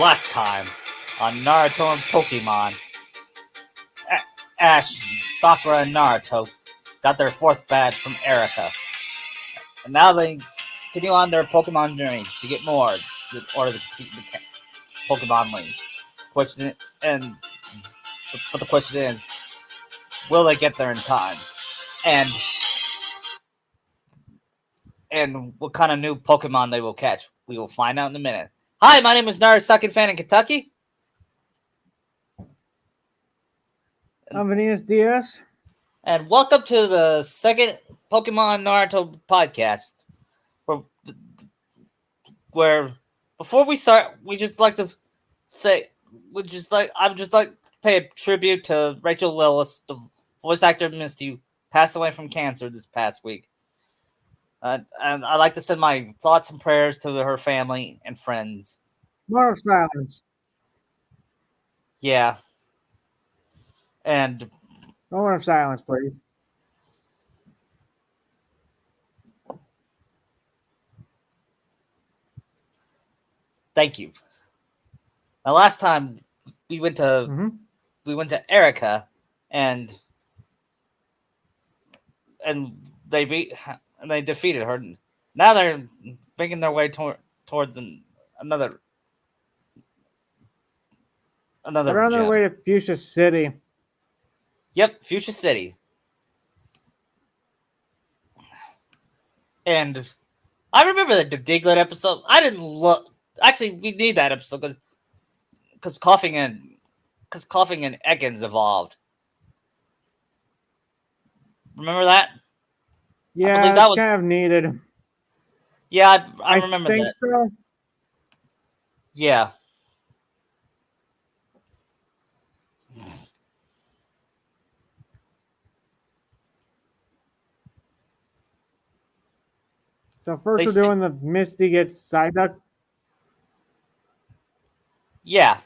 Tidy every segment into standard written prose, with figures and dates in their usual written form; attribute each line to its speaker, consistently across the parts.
Speaker 1: Last time on Naruto and Pokemon, Ash, Sakura, and Naruto got their fourth badge from Erika, and now they continue on their Pokemon journey to get more in order to keep the Pokemon League. Question and but the question is, will they get there in time? And what kind of new Pokemon they will catch? We will find out in a minute. Hi, my name is Naruto Second Fan in Kentucky.
Speaker 2: I'm Venus Diaz.
Speaker 1: And welcome to the second Pokemon Naruto podcast. Where before we start, we just like to say, I'm just like to pay a tribute to Rachel Lillis, the voice actor of Misty, who passed away from cancer this past week. And I'd like to send my thoughts and prayers to her family and friends.
Speaker 2: More silence.
Speaker 1: Yeah. And
Speaker 2: Moment of silence, please.
Speaker 1: thank you. Now, last time we went to Erika, and they defeated her. Now they're making their way towards another
Speaker 2: They're on their
Speaker 1: gym.
Speaker 2: way to Fuchsia City.
Speaker 1: Yep, Fuchsia City. And I remember the Diglett episode. I didn't look. Actually, we need that episode because Coughing and Ekans evolved. Remember that?
Speaker 2: Yeah, I believe that was kind of needed.
Speaker 1: Yeah, I remember
Speaker 2: that. So.
Speaker 1: Yeah.
Speaker 2: So first we're doing the Misty gets Psyduck.
Speaker 1: Yeah.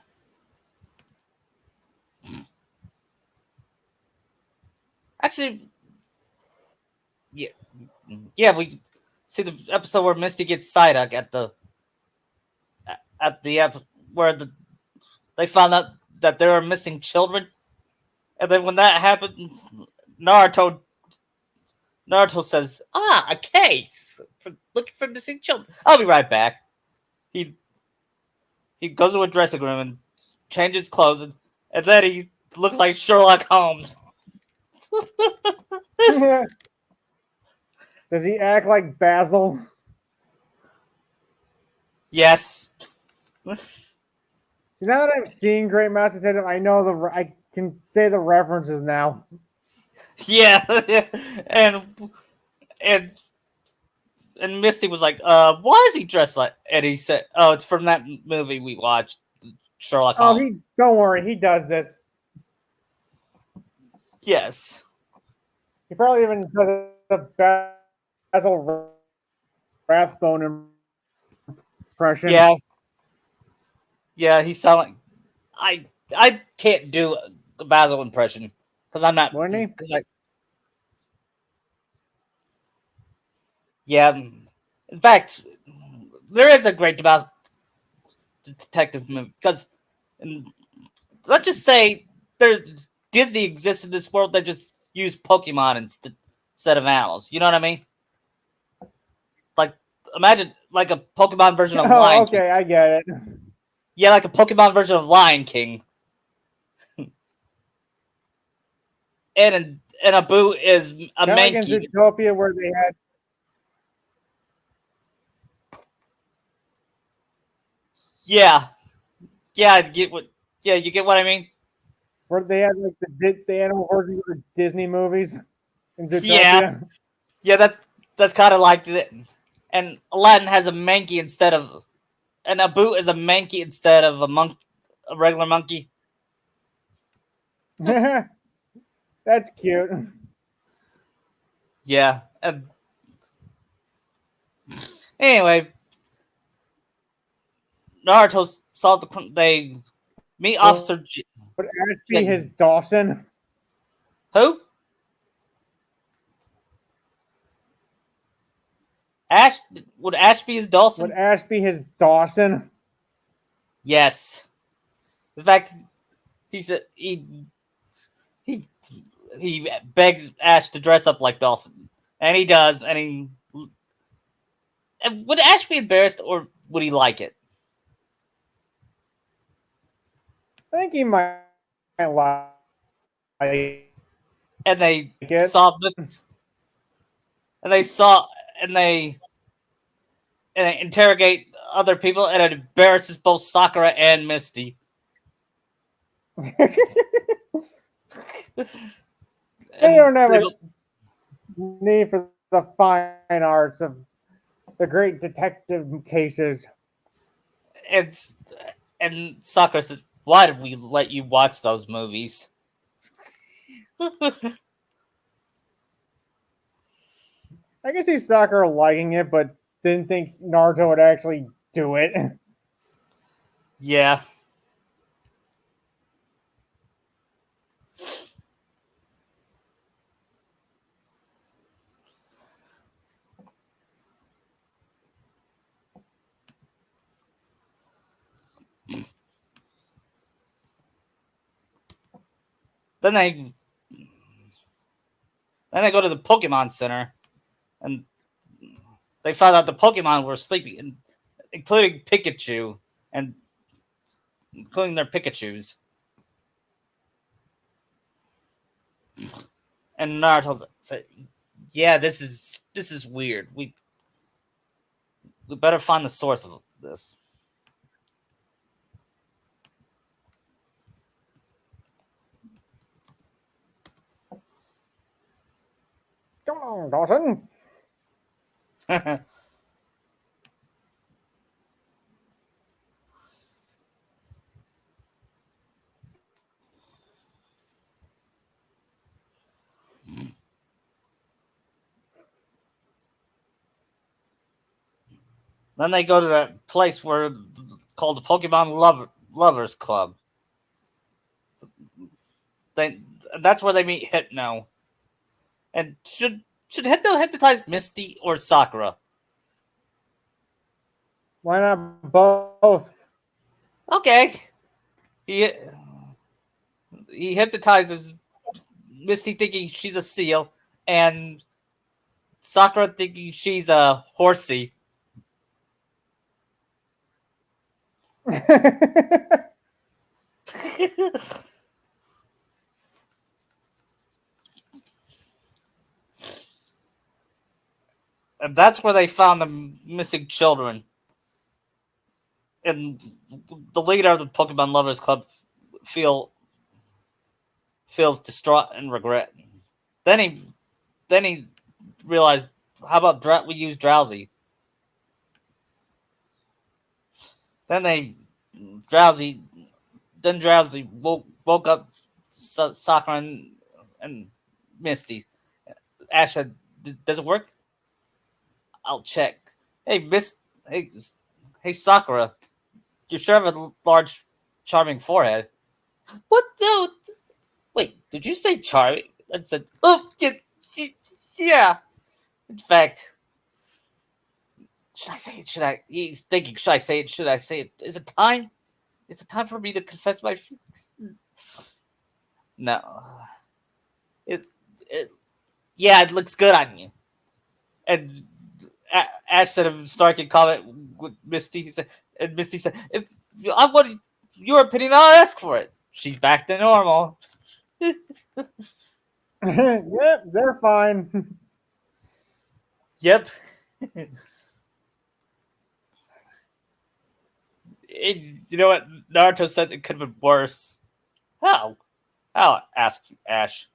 Speaker 1: Actually, yeah, we see the episode where Misty gets Psyduck where they found out that there are missing children, and then when that happens, Naruto says, "A case for looking for missing children." I'll be right back. He goes to a dressing room and changes clothes, and then he looks like Sherlock Holmes.
Speaker 2: Does he act like Basil?
Speaker 1: Yes.
Speaker 2: Now that I'm seeing Great Master System, I know I can say the references now.
Speaker 1: Yeah, and Misty was like, why is he dressed like? And he said, "Oh, it's from that movie we watched, Sherlock Holmes."
Speaker 2: Don't worry, he does this.
Speaker 1: Yes.
Speaker 2: He probably even does the Basil Rathbone impression.
Speaker 1: Yeah. Yeah, he sounded like I can't do a Basil impression because I'm not.
Speaker 2: Wouldn't he?
Speaker 1: Yeah. In fact, there is a great detective movie because let's just say Disney exists in this world that just use Pokemon instead of animals. You know what I mean? Like, imagine like a Pokemon version of Lion King.
Speaker 2: Okay, I get it.
Speaker 1: Yeah, like a Pokemon version of Lion King. and Abu is a Mankey.
Speaker 2: Like in Zootopia where they had.
Speaker 1: Yeah, I get what. Yeah, you get what I mean.
Speaker 2: Where they had like the animal versions of Disney movies in Zootopia.
Speaker 1: Yeah, that's kind of like it. And Aladdin has a Mankey instead of, and Abu is a Mankey instead of a regular monkey.
Speaker 2: That's cute.
Speaker 1: Yeah. Anyway, Naruto solved they meet Officer.
Speaker 2: But Ashby his Dawson.
Speaker 1: Who? Would Ash be his Dawson?
Speaker 2: Would Ash be his Dawson?
Speaker 1: Yes. In fact, he's a, he he begs Ash to dress up like Dawson, and he does. And would Ash be embarrassed, or would he like it?
Speaker 2: I think he might like it.
Speaker 1: And they saw the and they saw and they interrogate other people, and it embarrasses both Sakura and Misty.
Speaker 2: They
Speaker 1: And
Speaker 2: don't have a need for the fine arts of the great detective cases.
Speaker 1: it's and Sakura says, "Why did we let you watch those movies?"
Speaker 2: I can see Sakura liking it, but didn't think Naruto would actually do it.
Speaker 1: Yeah. Then they go to the Pokemon Center, and they found out the Pokemon were sleeping, including Pikachu, and including their Pikachu's. And Naruto said, "Yeah, this is weird. We better find the source of this."
Speaker 2: Come on, Dawson.
Speaker 1: Then they go to that place where called the Lovers Club. They that's where they meet Hypno. And should Hypno hypnotize Misty or Sakura?
Speaker 2: Why not both?
Speaker 1: Okay, he he hypnotizes Misty thinking she's a seal, and Sakura thinking she's a horsey. And that's where they found the missing children. And the leader of the Pokemon Lovers Club feel feels distraught and regret. Then he realized, how about we use Drowsy? Then they Drowsy Drowsy woke up Sakura and Misty. Ash said, "Does it work? I'll check." Hey, Hey, hey, Sakura. You sure have a large, charming forehead. What? No. Wait, did you say charming? I said, oh, yeah. In fact, should I say it? Should I? He's thinking, should I say it? Should I say it? Is it time? Is it time for me to confess my feelings? No. It, it yeah, it looks good on you. And Ash said a snarky comment with Misty. He said, and Misty said, "If I want your opinion, I'll ask for it." She's back to normal.
Speaker 2: Yep, they're fine.
Speaker 1: Yep. You know what? Naruto said it could have been worse. How? How? Asked Ash.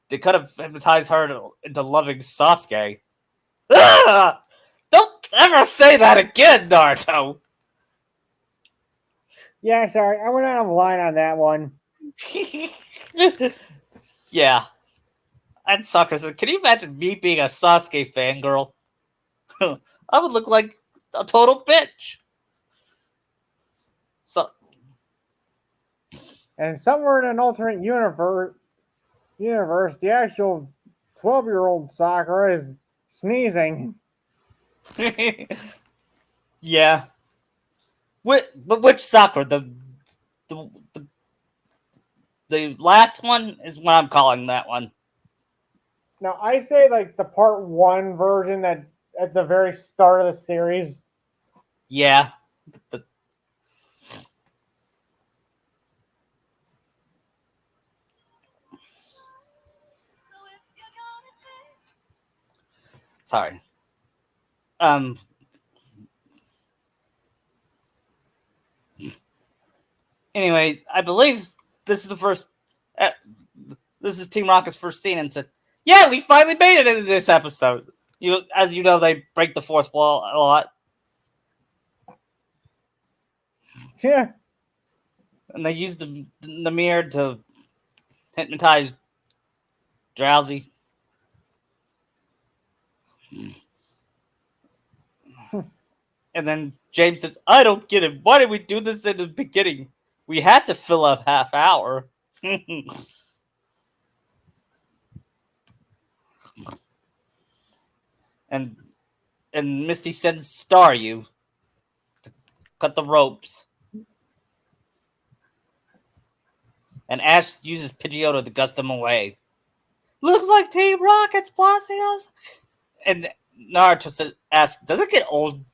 Speaker 1: They could have hypnotized her into loving Sasuke. Ah! Don't ever say that again, Naruto.
Speaker 2: Yeah, sorry, I went out of line on that one.
Speaker 1: Yeah. And Sakura said, "Can you imagine me being a Sasuke fangirl? I would look like a total bitch." So,
Speaker 2: And somewhere in an alternate universe, the actual 12-year-old Sakura is sneezing.
Speaker 1: yeah. But which Sakura? The, the the last one is what I'm calling that one.
Speaker 2: Now I say like the part one version that at the very start of the series.
Speaker 1: Yeah. The, sorry. Um. Anyway, I believe this is the first. Uh, this is Team Rocket's first scene, and said, "Yeah, we finally made it into this episode." As you know, they break the fourth wall a lot,
Speaker 2: Yeah.
Speaker 1: and they use the mirror to hypnotize Drowsy. And then James says, "I don't get it. Why did we do this in the beginning? We had to fill up half hour." and and Misty sends Staryu to cut the ropes, and Ash uses Pidgeotto to gust them away. Looks like Team Rocket's blasting us. And Naruto asks, "Does it get old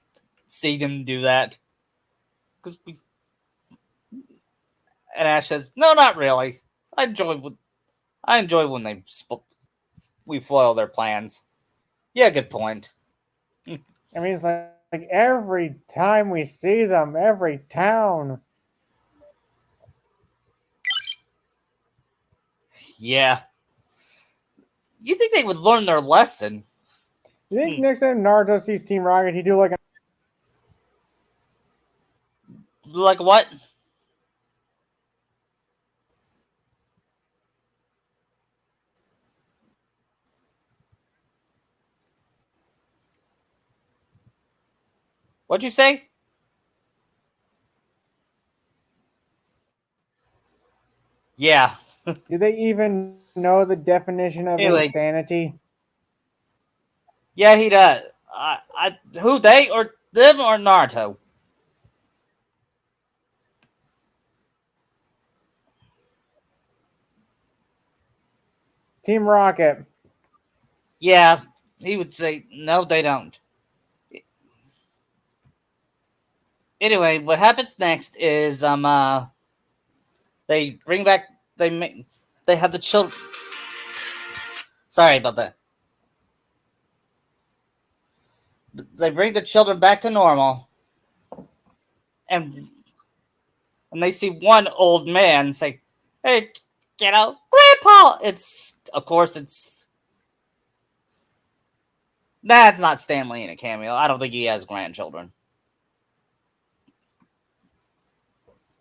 Speaker 1: seeing them do that?" Because and Ash says, "No, not really. I enjoy when we foil their plans." Yeah, good point.
Speaker 2: I mean, it's like every time we see them, every town.
Speaker 1: Yeah, you think they would learn their lesson?
Speaker 2: You think next time Naruto sees Team Rocket, he do like a
Speaker 1: Like what? What'd you say? Yeah.
Speaker 2: do they even know the definition of
Speaker 1: Anyway,
Speaker 2: insanity?
Speaker 1: yeah, he does. Who they or them or Naruto?
Speaker 2: Team Rocket.
Speaker 1: Yeah, he would say no, they don't. Anyway, what happens next is they bring back they have the children. Sorry about that. They bring the children back to normal, and they see one old man say, "Hey, kiddo, Grandpa!" It's of course it's that's not Stanley in a cameo. I don't think he has grandchildren.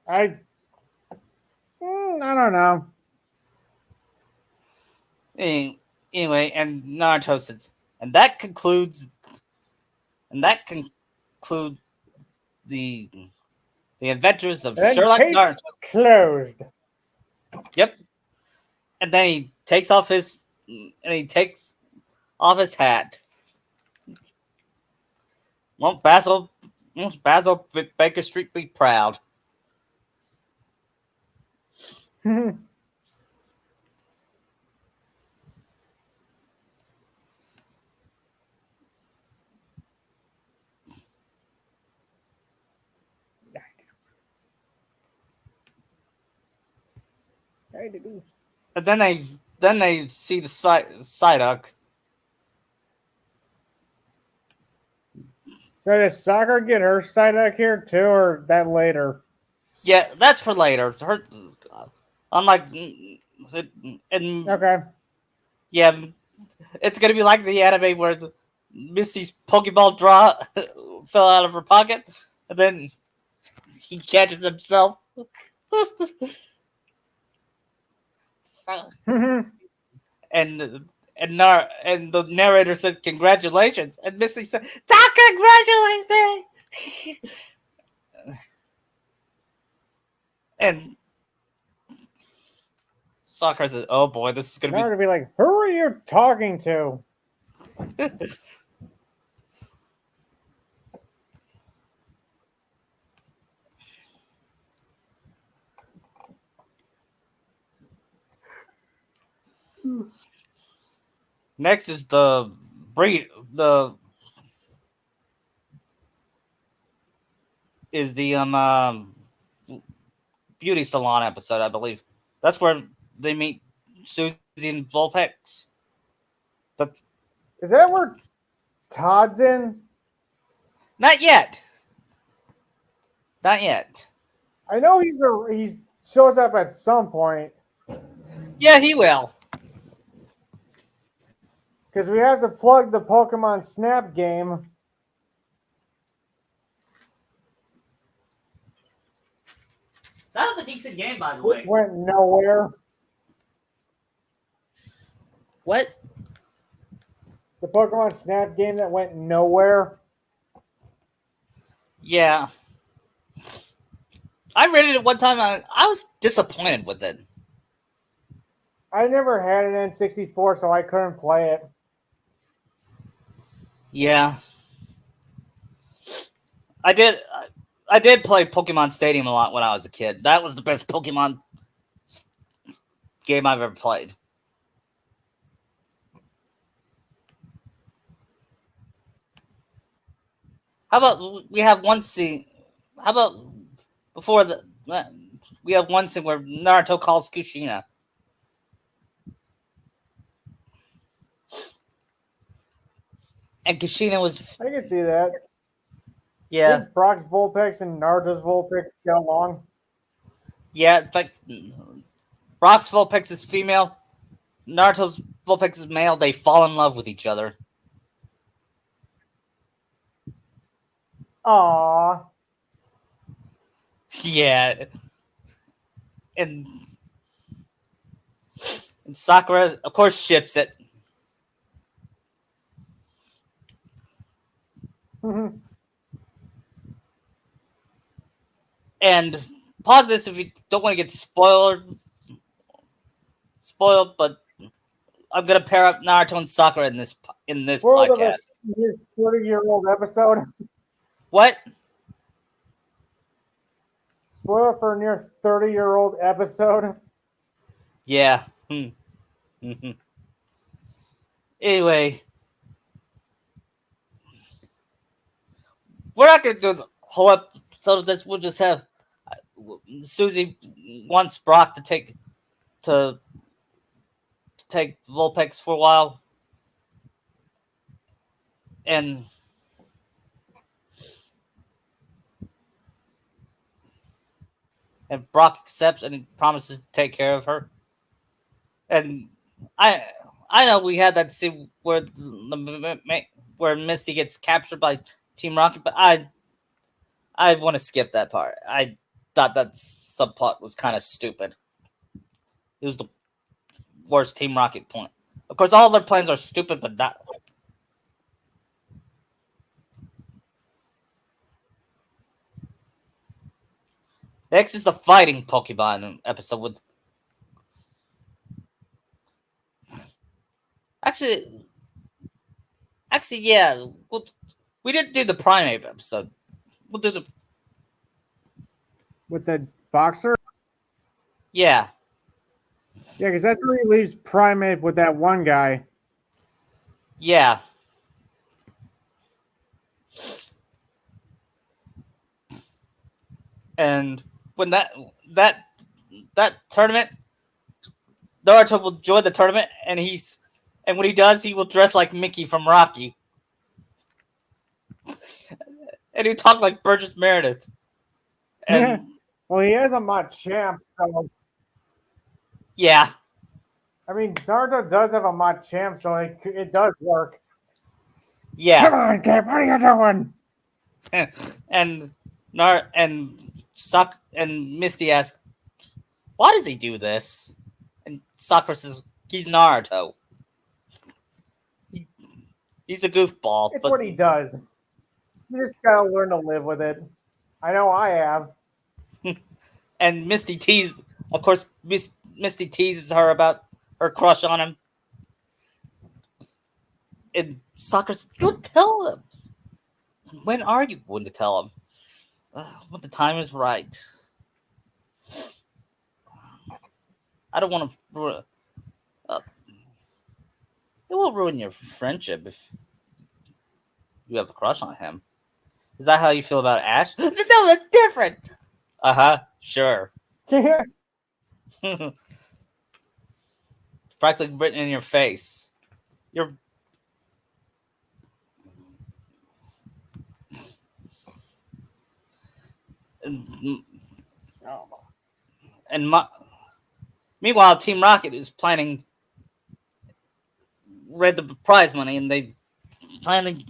Speaker 2: I I don't know.
Speaker 1: Anyway, and Naruto says, and that concludes and that concludes the the adventures of
Speaker 2: And
Speaker 1: Sherlock
Speaker 2: case
Speaker 1: Naruto.
Speaker 2: closed.
Speaker 1: Yep. And then he takes off his hat. Won't Basil Baker Street be proud? And then they see the Psyduck.
Speaker 2: So does Soccer get her side up here too, or that later?
Speaker 1: Yeah, that's for later. Unlike and
Speaker 2: Okay.
Speaker 1: yeah, it's gonna be like the anime where Misty's Pokeball draw fell out of her pocket, and then he catches himself. So, and and the narrator said congratulations, and Misty said, "Don't congratulate me." And Sakura says, "Oh boy, this is
Speaker 2: Now
Speaker 1: gonna
Speaker 2: to be like, who are you talking to?
Speaker 1: be." Next is the breed. The is the beauty salon episode, I believe. That's where they meet Susie and Volpex. The,
Speaker 2: Is that where Todd's in?
Speaker 1: not yet. Not yet.
Speaker 2: I know he shows up at some point
Speaker 1: Yeah, he will.
Speaker 2: because we have to plug the Pokemon Snap game.
Speaker 1: That was a decent game, by the
Speaker 2: Which
Speaker 1: way.
Speaker 2: went nowhere.
Speaker 1: What?
Speaker 2: The Pokemon Snap game that went nowhere.
Speaker 1: Yeah. I read it at one time. I was disappointed with it.
Speaker 2: I never had an N64, so I couldn't play it.
Speaker 1: Yeah. I did. I did play Pokemon Stadium a lot when I was a kid. That was the best Pokemon game I've ever played. How about we have one scene? How about before the we have one scene where Naruto calls Kushina, and Kushina was
Speaker 2: I can see that.
Speaker 1: yeah
Speaker 2: Didn't Brock's Vulpix and Naruto's Vulpix get along?
Speaker 1: yeah. In fact, Brock's Vulpix is female, Naruto's Vulpix is male. They fall in love with each other.
Speaker 2: Aww.
Speaker 1: Yeah, and and Sakura, of course, ships it. And pause this if you don't want to get spoiled, but I'm gonna pair up Naruto and Sakura in this
Speaker 2: World of a
Speaker 1: podcast.
Speaker 2: 30-year-old episode.
Speaker 1: What?
Speaker 2: Spoiler for a near 30-year-old episode.
Speaker 1: Yeah. Anyway, we're not gonna do the whole episode of this. We'll just have Susie wants Brock to take Vulpix for a while, and Brock accepts and he promises to take care of her. And I I know we had that scene where Misty gets captured by Team Rocket, but I want to skip that part. I thought that subplot was kind of stupid. It was the worst Team Rocket point. Of course, all their plans are stupid, but that. Next is the fighting Pokemon episode with. Actually, yeah. We didn't do the Primate episode. We'll do the.
Speaker 2: With the boxer?
Speaker 1: Yeah.
Speaker 2: Yeah, because that's where he leaves Primate with that one guy.
Speaker 1: Yeah. And when that tournament, Naruto will join the tournament, and when he does, he will dress like Mickey from Rocky, and he talk like Burgess Meredith. And
Speaker 2: well, he is a Machamp, so
Speaker 1: yeah,
Speaker 2: I mean, Naruto does have a Machamp, so it does work.
Speaker 1: yeah.
Speaker 2: Come on, Cap, what are you doing?
Speaker 1: And Misty asks, "Why does he do this?" And Sakura says, "He's Naruto. He's a goofball."
Speaker 2: It's
Speaker 1: but
Speaker 2: what he does. You just gotta learn to live with it. I know I have.
Speaker 1: And Misty of course, Misty teases her about her crush on him. And Sakura says, "Go tell him. When are you going to tell him? When the time is right." I don't want to. It will ruin your friendship if you have a crush on him. Is that how you feel about Ash? No, that's different. Uh huh. Sure. Practically written in your face. You're and,
Speaker 2: Oh,
Speaker 1: and meanwhile, Team Rocket is planning read the prize money, and they planning,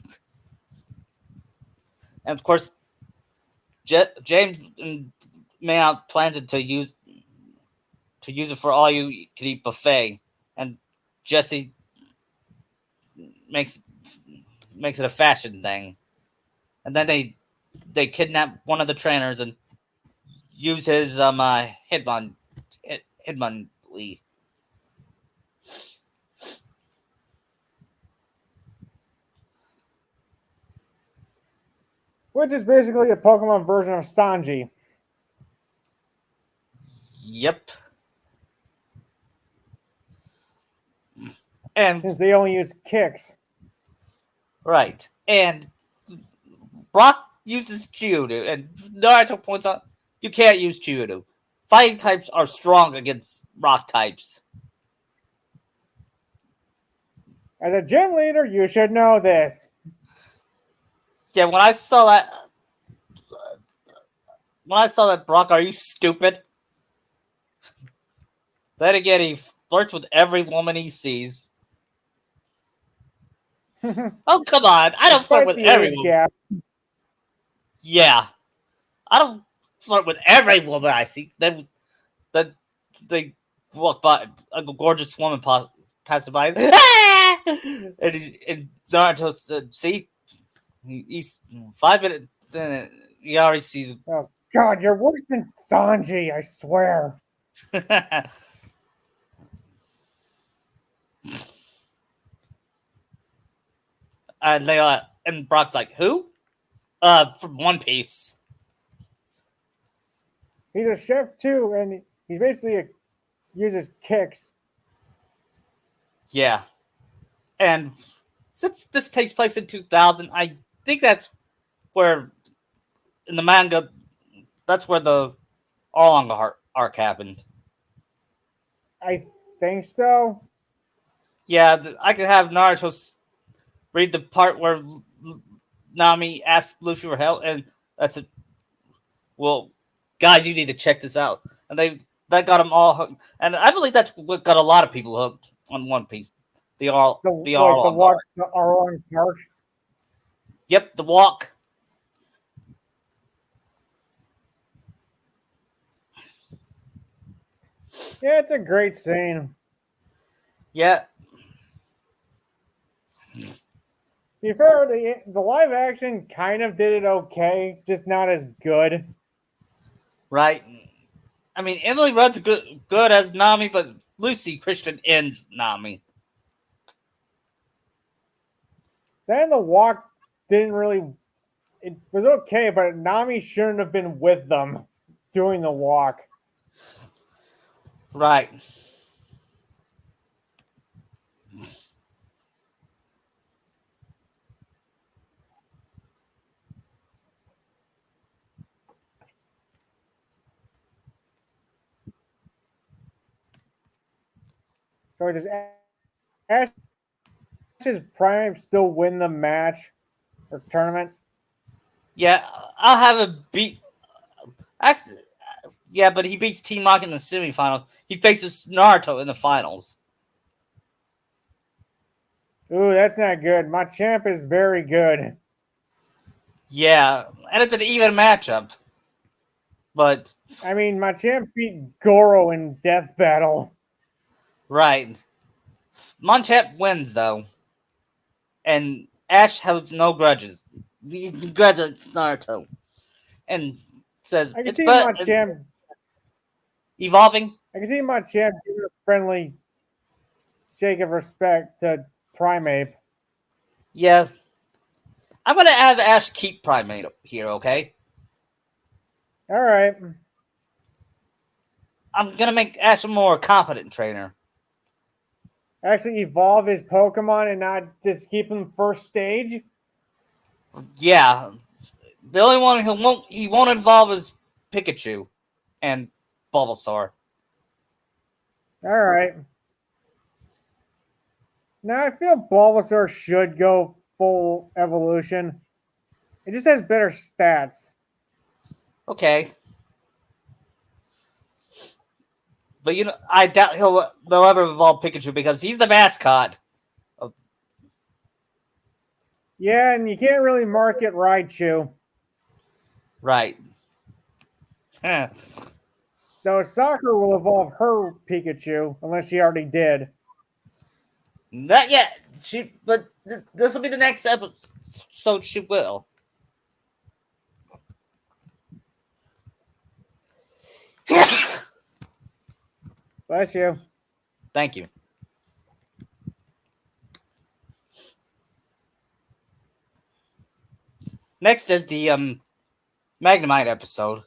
Speaker 1: and of course, James and Mayout plans it to use it for all you can eat buffet, and Jesse makes makes it a fashion thing, and then they kidnap one of the trainers and use his Hitmonlee.
Speaker 2: which is basically a Pokemon version of Sanji,
Speaker 1: Yep, and
Speaker 2: since they only use kicks.
Speaker 1: right, and Brock uses Geodude, and Naruto points out you can't use Geodude. Fighting types are strong against rock types.
Speaker 2: As a gym leader, you should know this.
Speaker 1: Yeah, when I saw that Brock, are you stupid? Then again, he flirts with every woman he sees. Oh come on, I don't flirt
Speaker 2: Despite
Speaker 1: with
Speaker 2: the
Speaker 1: every
Speaker 2: age
Speaker 1: woman.
Speaker 2: gap,
Speaker 1: Yeah, I don't flirt with every woman I see. Then they walk by a gorgeous woman passes by, and Naruto said, "See, he's 5 minutes. Then he already sees."
Speaker 2: oh god, you're worse than Sanji, I swear.
Speaker 1: And Brock's like, "Who?" From One Piece.
Speaker 2: He's a chef too, and he basically uses kicks.
Speaker 1: Yeah, and since this takes place in 2000, I think that's where in the manga, that's where the Arlong arc happened.
Speaker 2: I think so.
Speaker 1: Yeah, I could have Naruto read the part where Nami asks Luffy for help, and that's it. Well, guys, you need to check this out, and that got them all hooked, and I believe that's what got a lot of people hooked on One Piece.
Speaker 2: The
Speaker 1: The
Speaker 2: like the
Speaker 1: Arlong
Speaker 2: walk
Speaker 1: arc.
Speaker 2: the Arlong Park.
Speaker 1: Yep, the walk.
Speaker 2: Yeah, it's a great scene.
Speaker 1: Yeah,
Speaker 2: To be fair, the live action kind of did it okay, just not as good.
Speaker 1: right. I mean, Emily Rudd's good as Nami, but Lucy Christian ends Nami.
Speaker 2: Then the walk didn't really. It was okay, but Nami shouldn't have been with them doing the walk.
Speaker 1: Right.
Speaker 2: So does Ash's Prime still win the match or tournament?
Speaker 1: Yeah, I'll have a beat. Actually, yeah, but he beats Team Rocket in the semifinals. He faces Naruto in the finals.
Speaker 2: Ooh, that's not good. My champ is very good.
Speaker 1: Yeah, and it's an even matchup. But
Speaker 2: I mean, my champ beat Goro in Death Battle.
Speaker 1: right, Monchep wins though, and Ash holds no grudges. He congratulates Naruto and says
Speaker 2: I can
Speaker 1: it's
Speaker 2: see
Speaker 1: but
Speaker 2: my champ.
Speaker 1: evolving.
Speaker 2: I can see my champ giving a friendly shake of respect to Primeape.
Speaker 1: Yeah, I'm gonna have Ash keep Primate here. Okay,
Speaker 2: All right.
Speaker 1: I'm gonna make Ash a more competent trainer.
Speaker 2: actually evolve his Pokemon and not just keep him first stage.
Speaker 1: Yeah, the only one he won't involve is Pikachu and Bulbasaur.
Speaker 2: All right. Now I feel Bulbasaur should go full evolution. It just has better stats.
Speaker 1: Okay, but I doubt they'll ever evolve Pikachu because he's the mascot. Of,
Speaker 2: Yeah, and you can't really market Raichu.
Speaker 1: right. Huh.
Speaker 2: Though Sakura will evolve her Pikachu, unless she already did.
Speaker 1: Not yet. But this will be the next episode, so she will.
Speaker 2: Bless you.
Speaker 1: Thank you. Next is the Magnemite episode.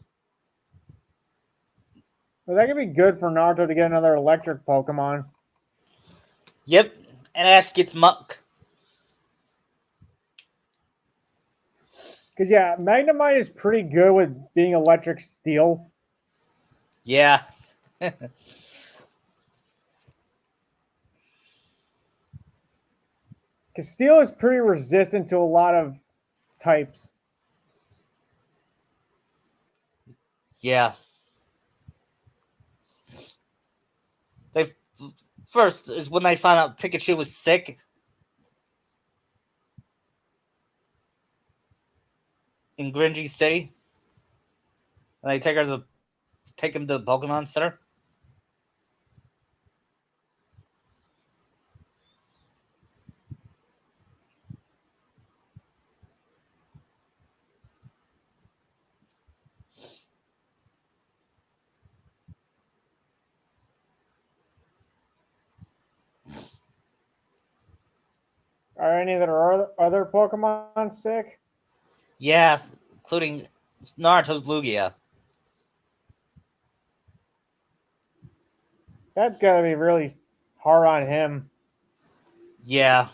Speaker 2: Well, that could be good for Naruto to get another electric Pokemon.
Speaker 1: Yep, and Ash gets Muck.
Speaker 2: Because, yeah, Magnemite is pretty good with being electric steel.
Speaker 1: Yeah.
Speaker 2: Because steel is pretty resistant to a lot of types.
Speaker 1: Yeah. They first is when they found out Pikachu was sick in Gringy City. And they take him to the Pokemon Center.
Speaker 2: Are any of their other Pokemon sick?
Speaker 1: Yeah, including Naruto's Lugia.
Speaker 2: That's got to be really hard on him.
Speaker 1: Yeah.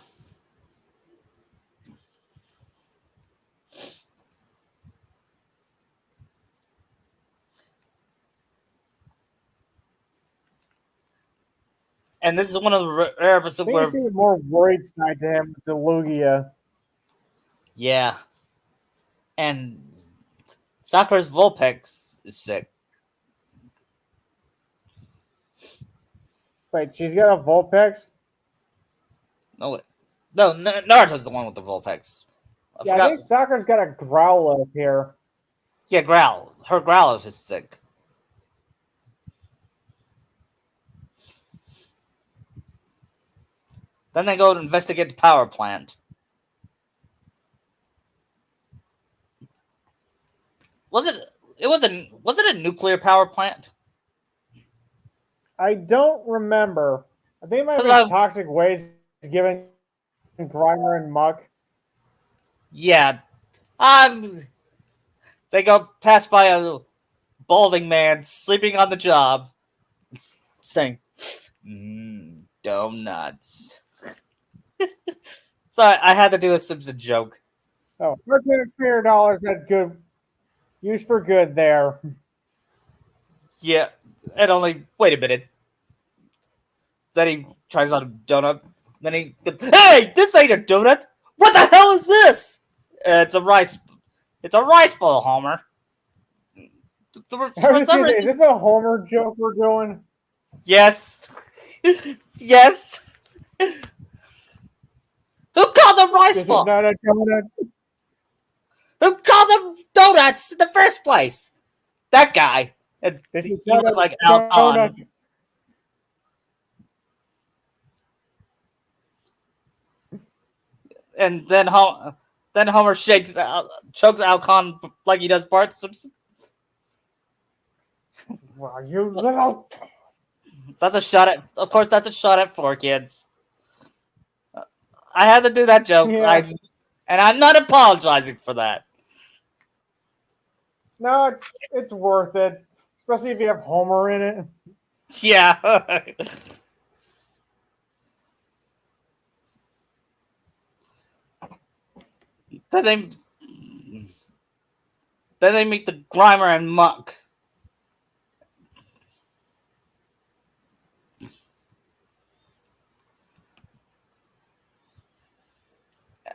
Speaker 1: And this is one of the rare
Speaker 2: I
Speaker 1: episodes
Speaker 2: think you
Speaker 1: where,
Speaker 2: see the more worried side to him with the Lugia.
Speaker 1: yeah. And Sakura's Vulpix is sick.
Speaker 2: Wait, she's got a Vulpix?
Speaker 1: No, wait. No, Naruto's the one with the Vulpix. I
Speaker 2: Yeah, I
Speaker 1: forgot.
Speaker 2: think Sakura's got a Growlithe here.
Speaker 1: Yeah, Growl. Her Growl is just sick. Then they go to investigate the power plant. Was it? It was a. Was it a nuclear power plant?
Speaker 2: I don't remember. I think it might have
Speaker 1: Cause
Speaker 2: been toxic waste given Grimer and Muck.
Speaker 1: yeah, they go pass by a balding man sleeping on the job, saying, "Donuts." Sorry, I had to do a Simpson joke.
Speaker 2: Oh, $1,300 had good use for good there.
Speaker 1: Yeah, and only wait a minute. Then he tries out a donut. Then he goes, "Hey, this ain't a donut. What the hell is this?" It's a rice. It's a rice bowl, Homer.
Speaker 2: I was just gonna say, is this a Homer joke we're doing?
Speaker 1: Yes. Yes. Who called them rice
Speaker 2: This is
Speaker 1: balls?
Speaker 2: not a donut.
Speaker 1: Who called them donuts in the first place? That guy. And
Speaker 2: This is
Speaker 1: he
Speaker 2: not
Speaker 1: looked
Speaker 2: a
Speaker 1: like
Speaker 2: donut.
Speaker 1: Alcon. And then Homer chokes Alcon like he does Bart Simpson.
Speaker 2: Wow, you little.
Speaker 1: That's a shot at. Of course, that's a shot at 4 kids. I had to do that joke.
Speaker 2: Yeah.
Speaker 1: And I'm not apologizing for that.
Speaker 2: No, it's worth it. Especially if you have Homer in it.
Speaker 1: Yeah. Then they meet the Grimer and Monk.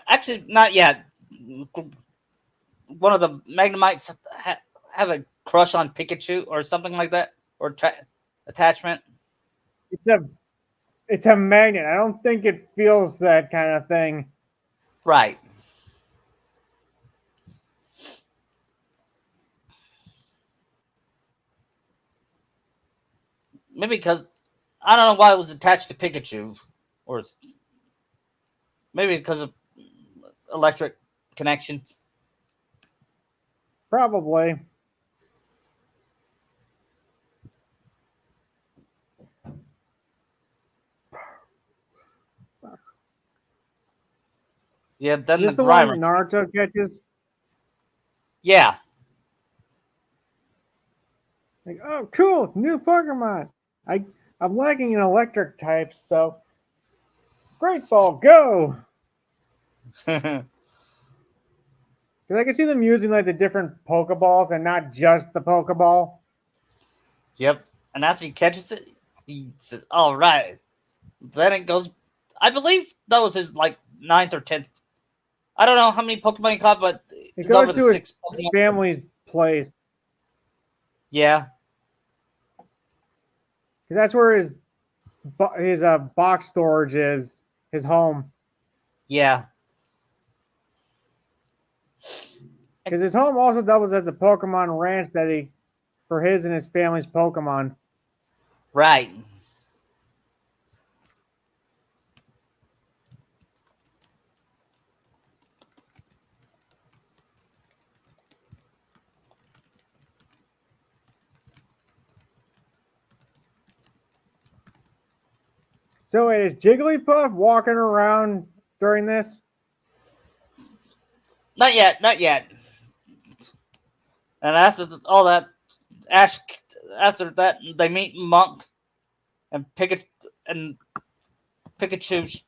Speaker 1: Actually, not yet. One of the Magnemites have a crush on Pikachu or something like that, or attachment.
Speaker 2: It's a it's a magnet. I don't think it feels that kind of thing.
Speaker 1: Right. Maybe because I don't know why it was attached to Pikachu, or maybe because of electric connections.
Speaker 2: Probably.
Speaker 1: Yeah,
Speaker 2: Is
Speaker 1: then the
Speaker 2: this the one
Speaker 1: Grimer.
Speaker 2: Naruto catches?
Speaker 1: Yeah.
Speaker 2: Like, oh, cool, new Pokemon. I I'm lacking in electric types, so Great Ball, go! Because I can see them using like the different Pokeballs and not just the Pokeball.
Speaker 1: Yep. And after he catches it, he says, "All right." Then it goes. I believe that was his like ninth or 10th. I don't know how many Pokemon he caught, but
Speaker 2: It
Speaker 1: it's
Speaker 2: goes
Speaker 1: over the
Speaker 2: to his
Speaker 1: six Pokemon.
Speaker 2: family's place
Speaker 1: Yeah.
Speaker 2: because that's where his box storage is, his home.
Speaker 1: Yeah.
Speaker 2: Because his home also doubles as a Pokemon ranch that he for his and his family's Pokemon.
Speaker 1: Right.
Speaker 2: So wait, is Jigglypuff walking around during this?
Speaker 1: Not yet. Not yet. And after all that, Ash. After that, they meet Monk and and Pikachu.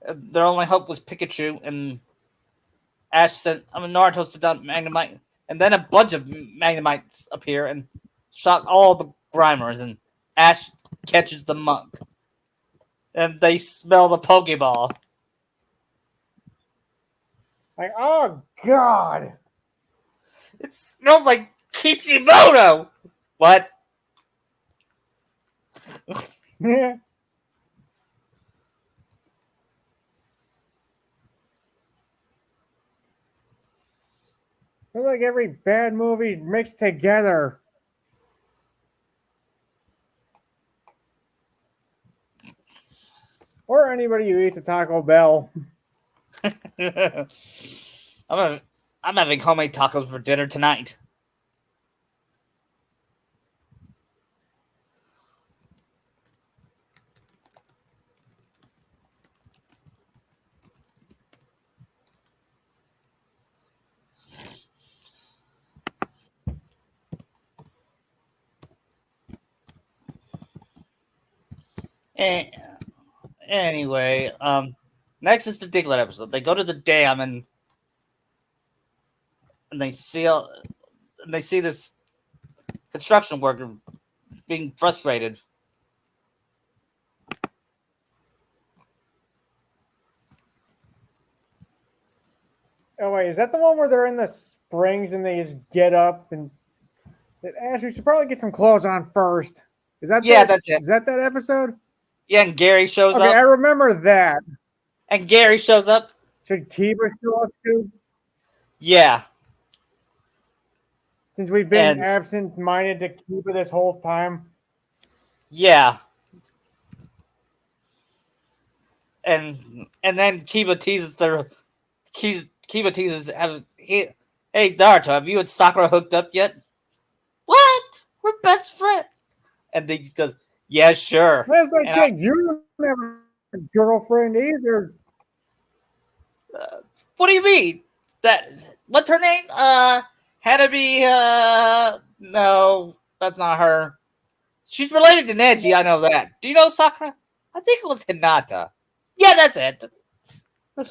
Speaker 1: Their only hope was Pikachu, and Ash sent. Naruto sent out Magnemite, and then a bunch of Magnemites appear and shock all the Grimers, and Ash catches the Monk, and they smell the Pokeball.
Speaker 2: Like, oh god!
Speaker 1: It smells like Kichimoto. What?
Speaker 2: Yeah. It's like every bad movie mixed together. Or anybody who eats a Taco Bell.
Speaker 1: I'm a, I'm having homemade tacos for dinner tonight. Eh, anyway, next is the Diglett episode. They go to the dam and they see this construction worker being frustrated.
Speaker 2: Oh wait, is that the one where they're in the springs and they just get up and Ash, we should probably get some clothes on first.
Speaker 1: Yeah, that's it.
Speaker 2: Is that episode?
Speaker 1: Yeah, and Gary shows
Speaker 2: Okay,
Speaker 1: up.
Speaker 2: I remember that.
Speaker 1: And Gary shows up.
Speaker 2: Should Kiba show up too?
Speaker 1: Yeah.
Speaker 2: Since we've been
Speaker 1: And
Speaker 2: absent-minded to Kiba this whole time.
Speaker 1: yeah. And then Kiba teases hey Naruto, have you and Sakura hooked up yet? What? We're best friends. And then he goes, yeah, sure.
Speaker 2: That's like,
Speaker 1: And
Speaker 2: shit, you don't have a girlfriend either.
Speaker 1: what do you mean? What's her name? Hanabi, no, that's not her. She's related to Neji, I know that. Do you know Sakura? I think it was Hinata. Yeah, that's it. No,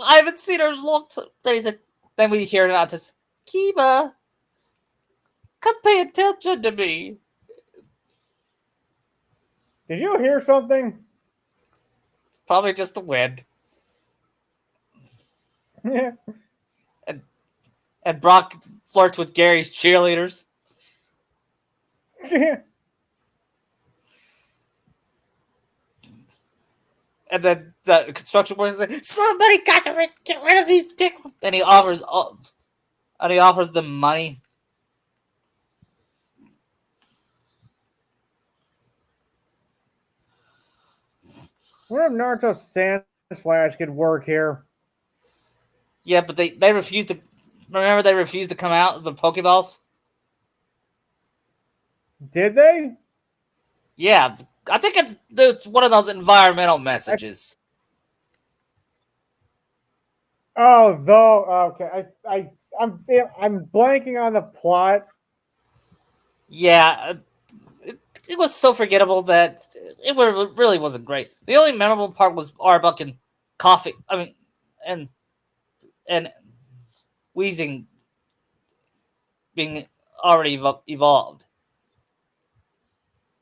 Speaker 1: I haven't seen her in a long time. Then he said, then we hear Naruto's, Kiba, come pay attention to me.
Speaker 2: Did you hear something?
Speaker 1: Probably just the wind.
Speaker 2: Yeah.
Speaker 1: And and Brock flirts with Gary's cheerleaders. And then the construction worker says, "Somebody got to get rid of these dicks." And he offers them money.
Speaker 2: What if Naruto Sand Slash could work here?
Speaker 1: Yeah, but they refused to. Remember, they refused to come out of the Pokeballs.
Speaker 2: Did they?
Speaker 1: Yeah, I think it's one of those environmental
Speaker 2: I,
Speaker 1: messages.
Speaker 2: oh, though. Okay, I'm blanking on the plot.
Speaker 1: Yeah, it was so forgettable that really wasn't great. The only memorable part was Arbuck and Coffee. I mean, and and Wheezing being already evolved.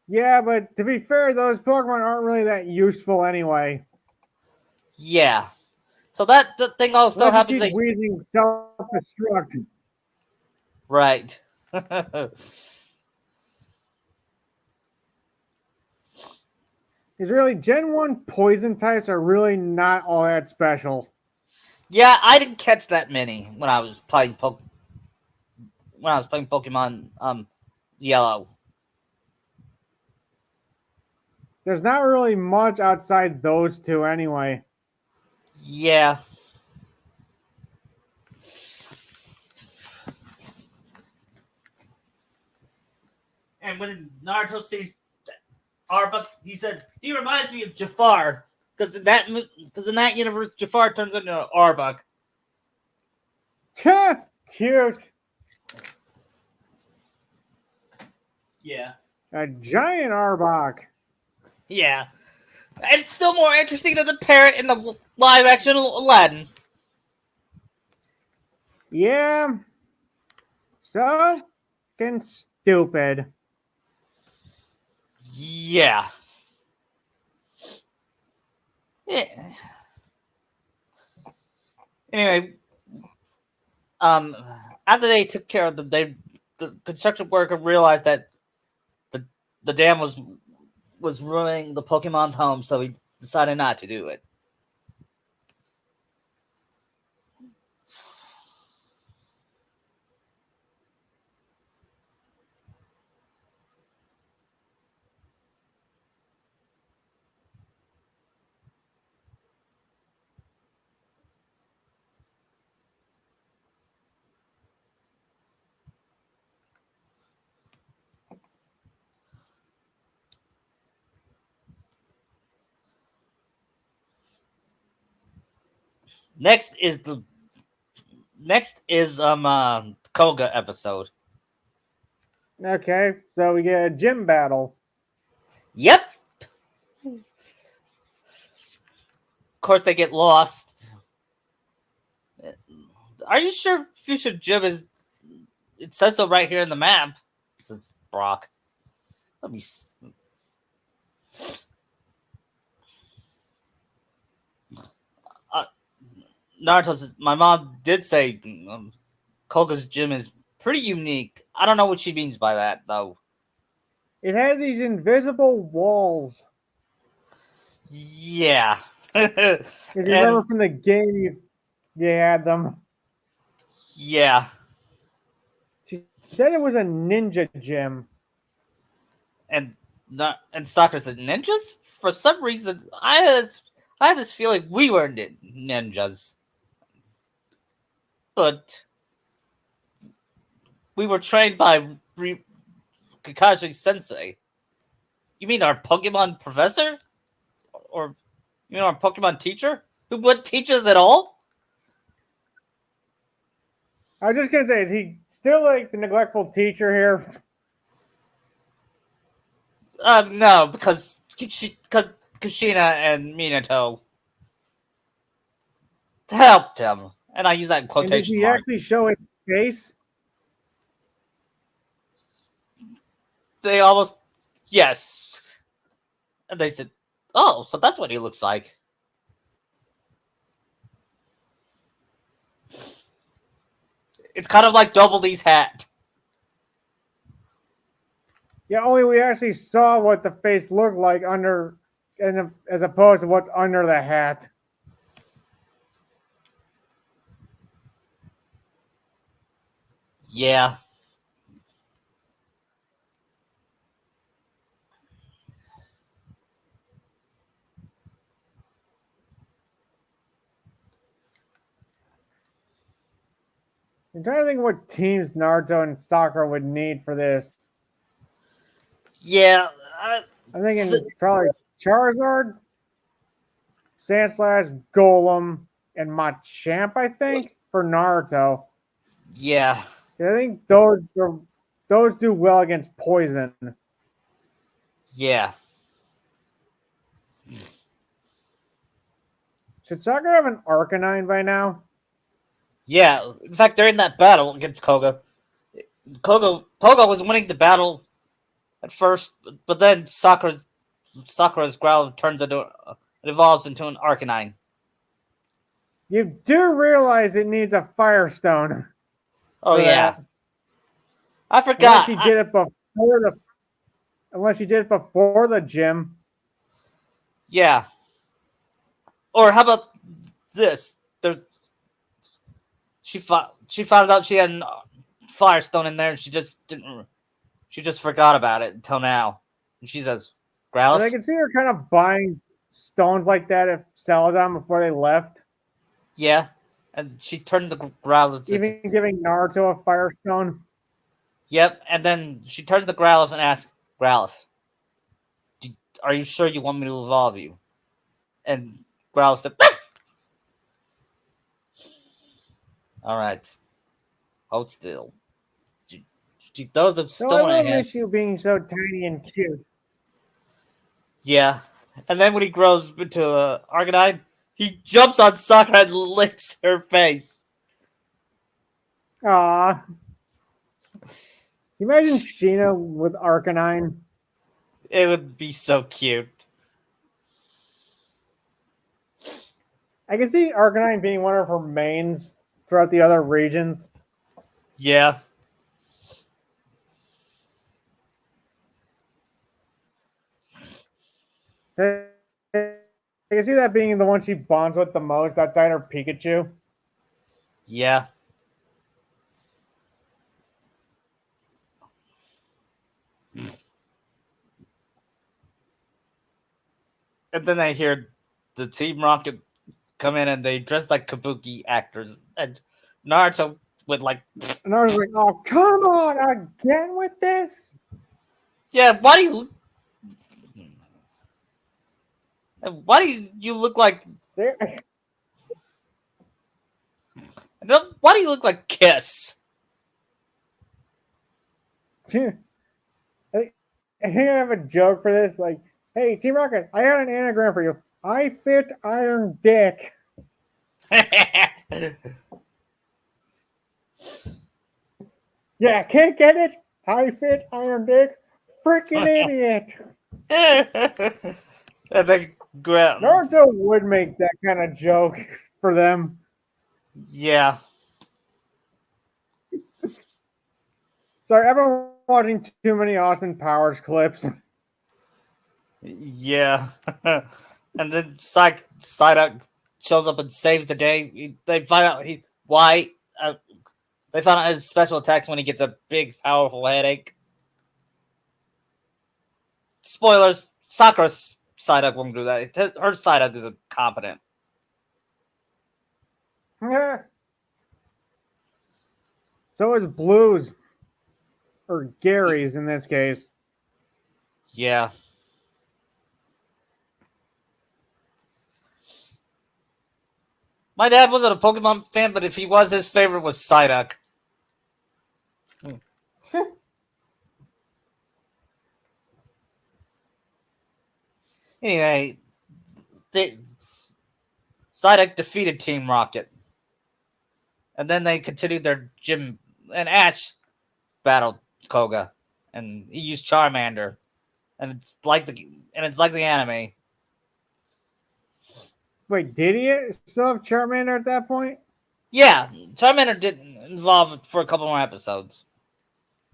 Speaker 2: Yeah, but to be fair, those Pokemon aren't really that useful anyway.
Speaker 1: Yeah. So that the thing all still
Speaker 2: Unless you
Speaker 1: happens.
Speaker 2: keep wheezing self-destruct.
Speaker 1: Right.
Speaker 2: Because really, Gen 1 poison types are really not all that special.
Speaker 1: Yeah, I didn't catch that many when I was playing Pokemon Yellow.
Speaker 2: There's not really much outside those two anyway.
Speaker 1: Yeah. And when Naruto sees Arbuck, he said he reminds me of Jafar because in that universe Jafar turns into Arbuck.
Speaker 2: Cute.
Speaker 1: Yeah.
Speaker 2: A giant Arbok.
Speaker 1: Yeah. And it's still more interesting than the parrot in the live action Aladdin.
Speaker 2: Yeah. So, fucking stupid.
Speaker 1: Yeah. Yeah. Anyway, after they took care of them, the construction worker realized that the the dam was ruining the Pokemon's home, so he decided not to do it. Next is the next is Koga episode.
Speaker 2: Okay, so we get a gym battle.
Speaker 1: Yep. Of course, they get lost. Are you sure Fuchsia Gym is? It says so right here in the map. Says Brock. Let me. Uh, Naruto says my mom did say Koga's gym is pretty unique. I don't know what she means by that though.
Speaker 2: It had these invisible walls.
Speaker 1: Yeah.
Speaker 2: If you remember
Speaker 1: And
Speaker 2: from the game, you had them.
Speaker 1: yeah.
Speaker 2: She said it was a ninja gym.
Speaker 1: And and Sakura said ninjas. For some reason, I had this feeling we were ninjas, but we were trained by Kakashi Sensei. You mean our Pokemon professor, or you mean our Pokemon teacher who would teach us at all?
Speaker 2: I was just gonna say, is he still like the neglectful teacher here?
Speaker 1: No, because Kushina and Minato helped him, and I use that in
Speaker 2: And did
Speaker 1: quotation
Speaker 2: he actually
Speaker 1: marks.
Speaker 2: show his face?
Speaker 1: They almost yes, and they said, "Oh, so that's what he looks like." It's kind of like Double D's hat.
Speaker 2: Yeah, only we actually saw what the face looked like under, and as opposed to what's under the hat.
Speaker 1: Yeah,
Speaker 2: I'm trying to think what teams Naruto and Sakura would need for this.
Speaker 1: yeah.
Speaker 2: I'm thinking probably Charizard, Sandslash, Golem, and Machamp, I think, for Naruto.
Speaker 1: Yeah,
Speaker 2: I think those do well against poison.
Speaker 1: yeah,
Speaker 2: Should Sakura have an Arcanine by now?
Speaker 1: yeah. In fact, during that battle against Pogo was winning the battle at first, but then Sakura's growl turns into it evolves into an Arcanine.
Speaker 2: You do realize it needs a Firestone
Speaker 1: Oh
Speaker 2: for
Speaker 1: yeah,
Speaker 2: that.
Speaker 1: I
Speaker 2: Unless
Speaker 1: forgot.
Speaker 2: you did it before the gym.
Speaker 1: Yeah, or how about this? There, she found out she had a Firestone in there, and she just didn't. She just forgot about it until now. And she says,
Speaker 2: But I
Speaker 1: "Growlithe,
Speaker 2: can see her kind of buying stones like that at Celadon before they left.
Speaker 1: yeah." And she turned the Growlithe. Into,
Speaker 2: Even giving Naruto a Firestone.
Speaker 1: yep. And then she turns the Growlithe and asks, "Growlithe, are you sure you want me to evolve you?" And Growlithe said, "All right, hold still." She, she throws the
Speaker 2: So I
Speaker 1: stone
Speaker 2: will
Speaker 1: at him.
Speaker 2: miss you being so tiny and cute.
Speaker 1: Yeah. And then when he grows into a Arcanine, he jumps on Sakura and licks her face.
Speaker 2: Ah, imagine Sheena with Arcanine.
Speaker 1: It would be so cute.
Speaker 2: I can see Arcanine being one of her mains throughout the other regions.
Speaker 1: Yeah.
Speaker 2: I can see that being the one she bonds with the most outside her Pikachu.
Speaker 1: Yeah. And then I hear the Team Rocket come in and they dress like kabuki actors. And Naruto with like,
Speaker 2: And I was like, oh, come on, again with this?
Speaker 1: yeah, why do you look like, why do you look like Kiss?
Speaker 2: I have a joke for this. Like, hey, Team Rocket, I had an anagram for you. I fit Iron Dick. Yeah, can't get it? I fit Iron Dick. Freaking idiot.
Speaker 1: and then grab,
Speaker 2: Naruto would make that kind of joke for them.
Speaker 1: yeah.
Speaker 2: Sorry, I've been watching too many Austin Powers clips.
Speaker 1: Yeah. And then Psyduck shows up and saves the day. They find out why. They found out his special attacks when he gets a big, powerful headache. Spoilers: Sakura's Psyduck won't do that. Her Psyduck is competent.
Speaker 2: So is Blue's, or Gary's in this case.
Speaker 1: Yeah. My dad wasn't a Pokemon fan, but if he was, his favorite was Psyduck. Anyway, they, Psyduck defeated Team Rocket, and then they continued their gym. And Ash battled Koga, and he used Charmander, and it's like the anime.
Speaker 2: Wait, did he still have Charmander at that point?
Speaker 1: Yeah, Charmander didn't involve for a couple more episodes.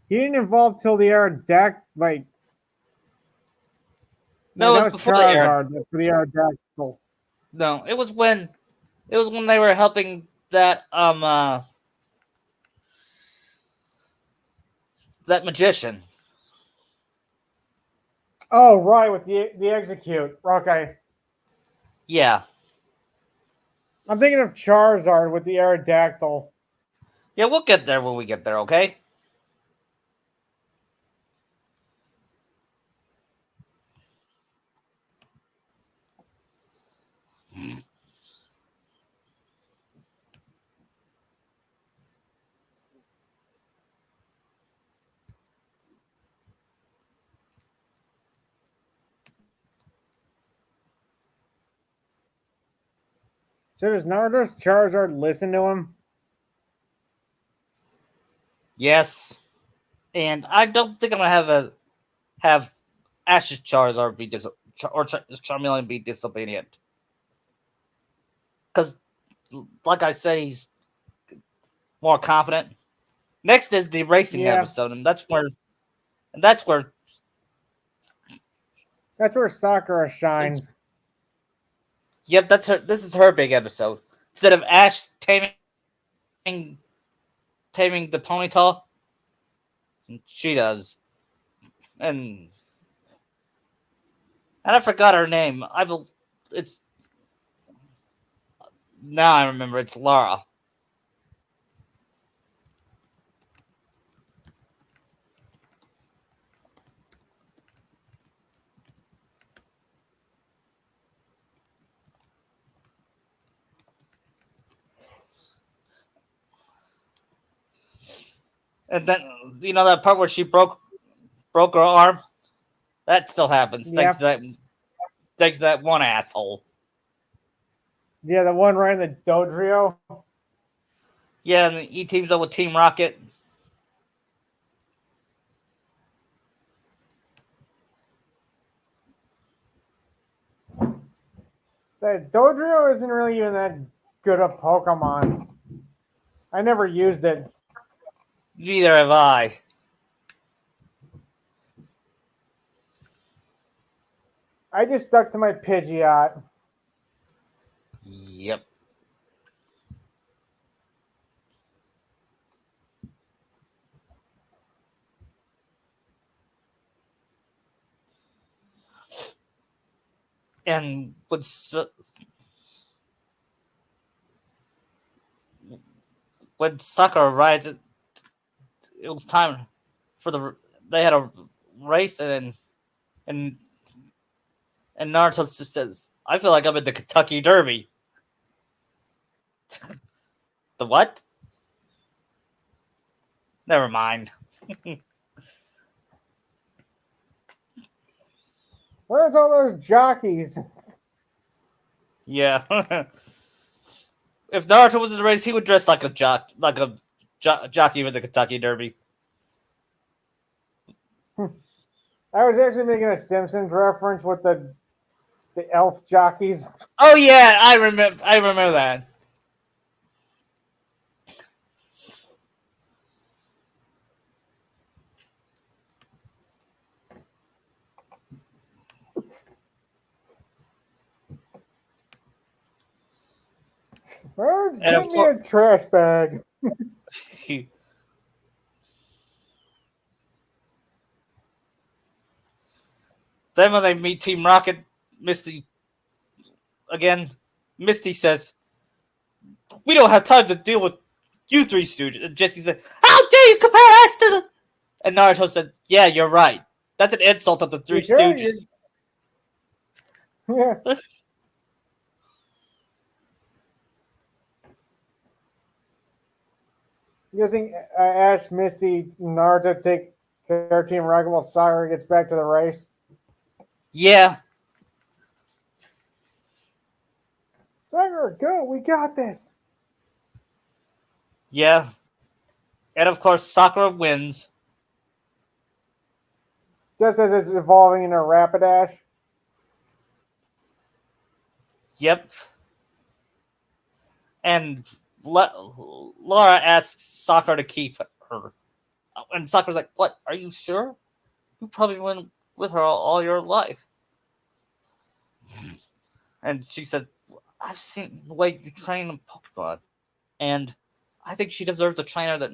Speaker 2: He didn't evolve till the Aerodactyl. Like, no,
Speaker 1: No, it
Speaker 2: that
Speaker 1: was
Speaker 2: was
Speaker 1: before the era.
Speaker 2: Charizard. That's for the Aerodactyl.
Speaker 1: No, it was when they were helping that magician.
Speaker 2: Oh, right, with the execute. Okay.
Speaker 1: Yeah,
Speaker 2: I'm thinking of Charizard with the Aerodactyl.
Speaker 1: yeah, we'll get there when we get there. Okay.
Speaker 2: So does Naruto's Charizard listen to him?
Speaker 1: Yes, and I don't think I'm gonna have Ash's Charizard be Charmeleon be disobedient because, like I said, he's more confident. Next is the racing
Speaker 2: Yeah,
Speaker 1: episode, and that's where
Speaker 2: that's where Sakura
Speaker 1: it's
Speaker 2: shines.
Speaker 1: yep, that's her. This is her big episode. Instead of Ash taming the ponytail, she does, and I forgot her name. It's now I remember it's Laura. And then you know that part where she broke her arm. That still happens
Speaker 2: Yeah,
Speaker 1: thanks to that one asshole.
Speaker 2: yeah, the one right in the Dodrio.
Speaker 1: Yeah, and he teams up with Team Rocket.
Speaker 2: The Dodrio isn't really even that good a Pokemon. I never used it.
Speaker 1: Neither have I.
Speaker 2: I just stuck to my Pidgeot.
Speaker 1: Yep. And when Sakura arrived, it was time for they had a race, and and Naruto just says, "I feel like I'm in the Kentucky Derby." The what? Never mind.
Speaker 2: Where's all those jockeys?
Speaker 1: Yeah. If Naruto was in the race, he would dress like a jockey with the Kentucky Derby.
Speaker 2: I was actually making a Simpsons reference with the elf jockeys.
Speaker 1: Oh yeah, I remember. I remember that. And
Speaker 2: Give
Speaker 1: of
Speaker 2: me
Speaker 1: course,
Speaker 2: a trash bag.
Speaker 1: then when they meet Team Rocket, Misty again. Misty says, "We don't have time to deal with you three stooges." And Jesse said, "How dare you compare us to the?" And Naruto said, "Yeah, you're right. That's an insult of the Three
Speaker 2: You sure?
Speaker 1: Stooges."
Speaker 2: Yeah. Guessing Ash, Misty, Naruto take care of Team Rocket while Sakura gets back to the race.
Speaker 1: Yeah,
Speaker 2: Sakura, go, we got this.
Speaker 1: Yeah, and of course Sakura wins.
Speaker 2: Just as it's evolving into Rapidash.
Speaker 1: Yep, and Laura asks Sakura to keep her, and Sakura's like, "What? Are you sure? You probably went with her all your life." And she said, "I've seen the way you train a Pokemon, and I think she deserves a trainer that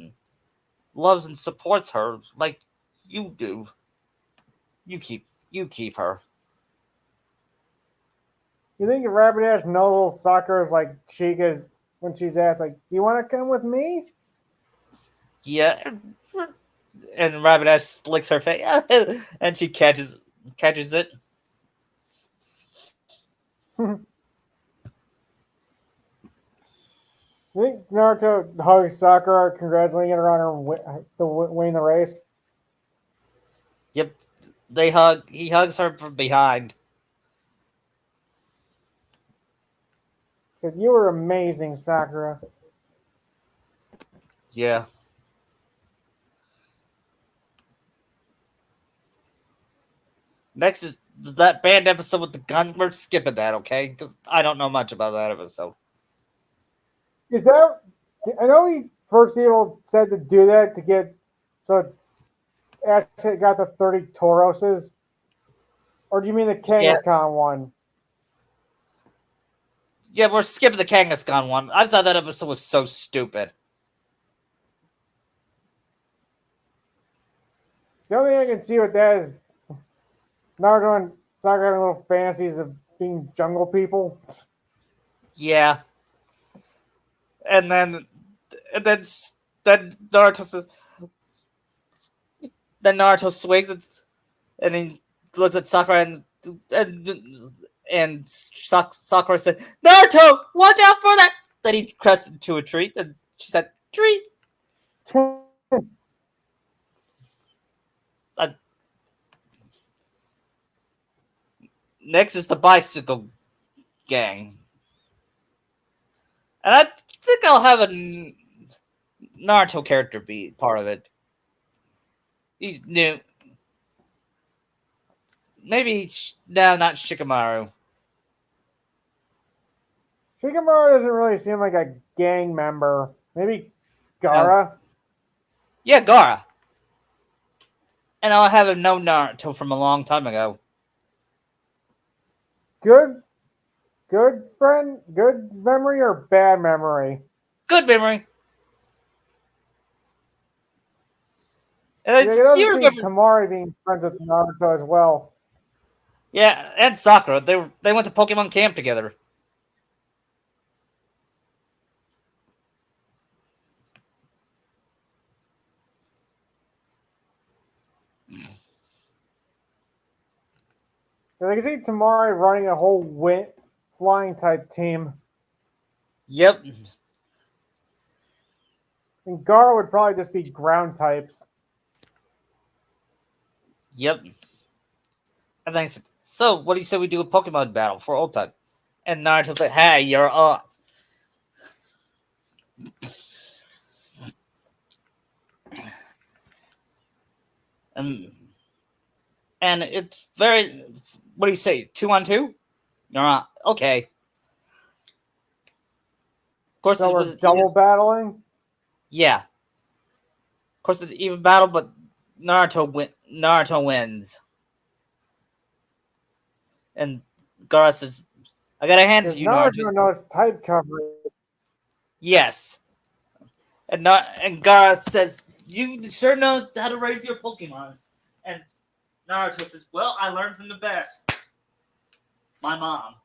Speaker 1: loves and supports her like you do. You keep her."
Speaker 2: You think Rapidash knows Sakura's like Chica's when she's asked, like, do you want to come with me?
Speaker 1: Yeah, and Rapidash licks her face, and she catches it.
Speaker 2: You think Naruto hugs Sakura, congratulating her on winning the race?
Speaker 1: Yep, they hug. He hugs her from behind.
Speaker 2: Said, you were amazing, Sakura.
Speaker 1: Yeah. Next is that band episode with the guns. We're skipping that, okay? Because I don't know much about that episode.
Speaker 2: Is that? I know he first evil said to do that to get so Ash got the 30 Tauroses, or do you mean the
Speaker 1: Yeah,
Speaker 2: Kangaskhan one?
Speaker 1: yeah, we're skipping the Kangaskhan one. I thought that episode was so stupid.
Speaker 2: The only thing I can see with that is Naruto and Sakura having little fantasies of being jungle people.
Speaker 1: Yeah, and then and then then Naruto says, then Naruto swings and he looks at Sakura and Sakura said, "Naruto, watch out for that!" Then he crashed into a tree, and she said, "Tree." Uh, Next is the bicycle gang, and I think I'll have a Naruto character be part of it. He's new. Maybe no, not Shikamaru.
Speaker 2: Shikamaru doesn't really seem like a gang member. Maybe
Speaker 1: No,
Speaker 2: Gara.
Speaker 1: yeah, Gara. And I'll have him know Naruto from a long time ago.
Speaker 2: Good, good friend, good memory or bad memory?
Speaker 1: Good memory. And
Speaker 2: Yeah, I can also
Speaker 1: you
Speaker 2: see
Speaker 1: remember,
Speaker 2: Tamari being friends with Naruto as well.
Speaker 1: yeah, and Sakura. They went to Pokemon camp together.
Speaker 2: I can see Tamari running a whole flying type team.
Speaker 1: Yep,
Speaker 2: And Gara would probably just be ground types.
Speaker 1: yep. And then he said, "So, what do you say we do a Pokemon battle for old time?" And Naruto's like, "Hey, you're on." And it's very. What do you say? 2-on-2? You're on. Okay. Of course,
Speaker 2: So
Speaker 1: it
Speaker 2: we're
Speaker 1: was even.
Speaker 2: double battling.
Speaker 1: Yeah. Of course, it's even battle, but Naruto wins. And Gara says, "I gotta hand it
Speaker 2: Because
Speaker 1: to you, Naruto."
Speaker 2: Naruto knows type coverage.
Speaker 1: Yes. And Gara says, "You sure know how to raise your Pokemon." And Naruto says, "Well, I learned from the best, my mom."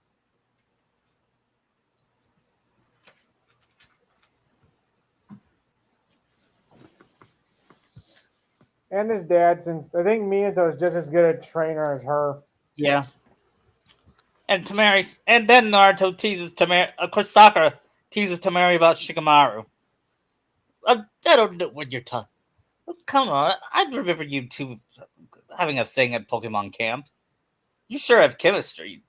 Speaker 2: And his dad, since I think Minato is just as good a trainer as her.
Speaker 1: Yeah. And Tamari, and then Naruto teases Tamari. Of course, Sakura teases Tamari about Shikamaru. I don't know what you're talking. Come on, I remember you two having a thing at Pokemon camp. You sure have chemistry.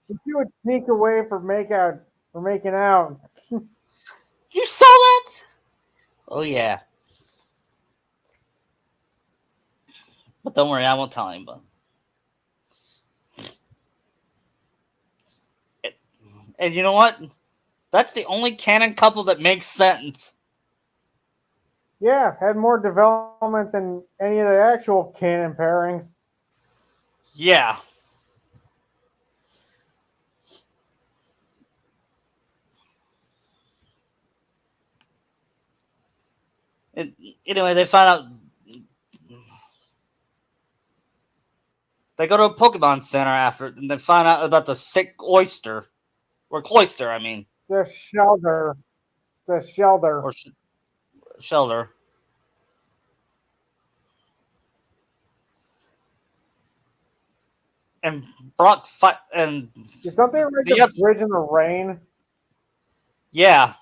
Speaker 2: She would sneak away for makeout We're making out.
Speaker 1: You saw that? Oh yeah. But don't worry, I won't tell anybody. And you know what? That's the only canon couple that makes sense.
Speaker 2: Yeah, had more development than any of the actual canon pairings.
Speaker 1: Yeah. It, anyway, they find out. They go to a Pokemon Center after, and they find out about the sick oyster. Or cloister, I mean.
Speaker 2: The shelter. The shelter.
Speaker 1: Or shelter. And Brock fight. And.
Speaker 2: Don't they make the bridge in the rain?
Speaker 1: Yeah.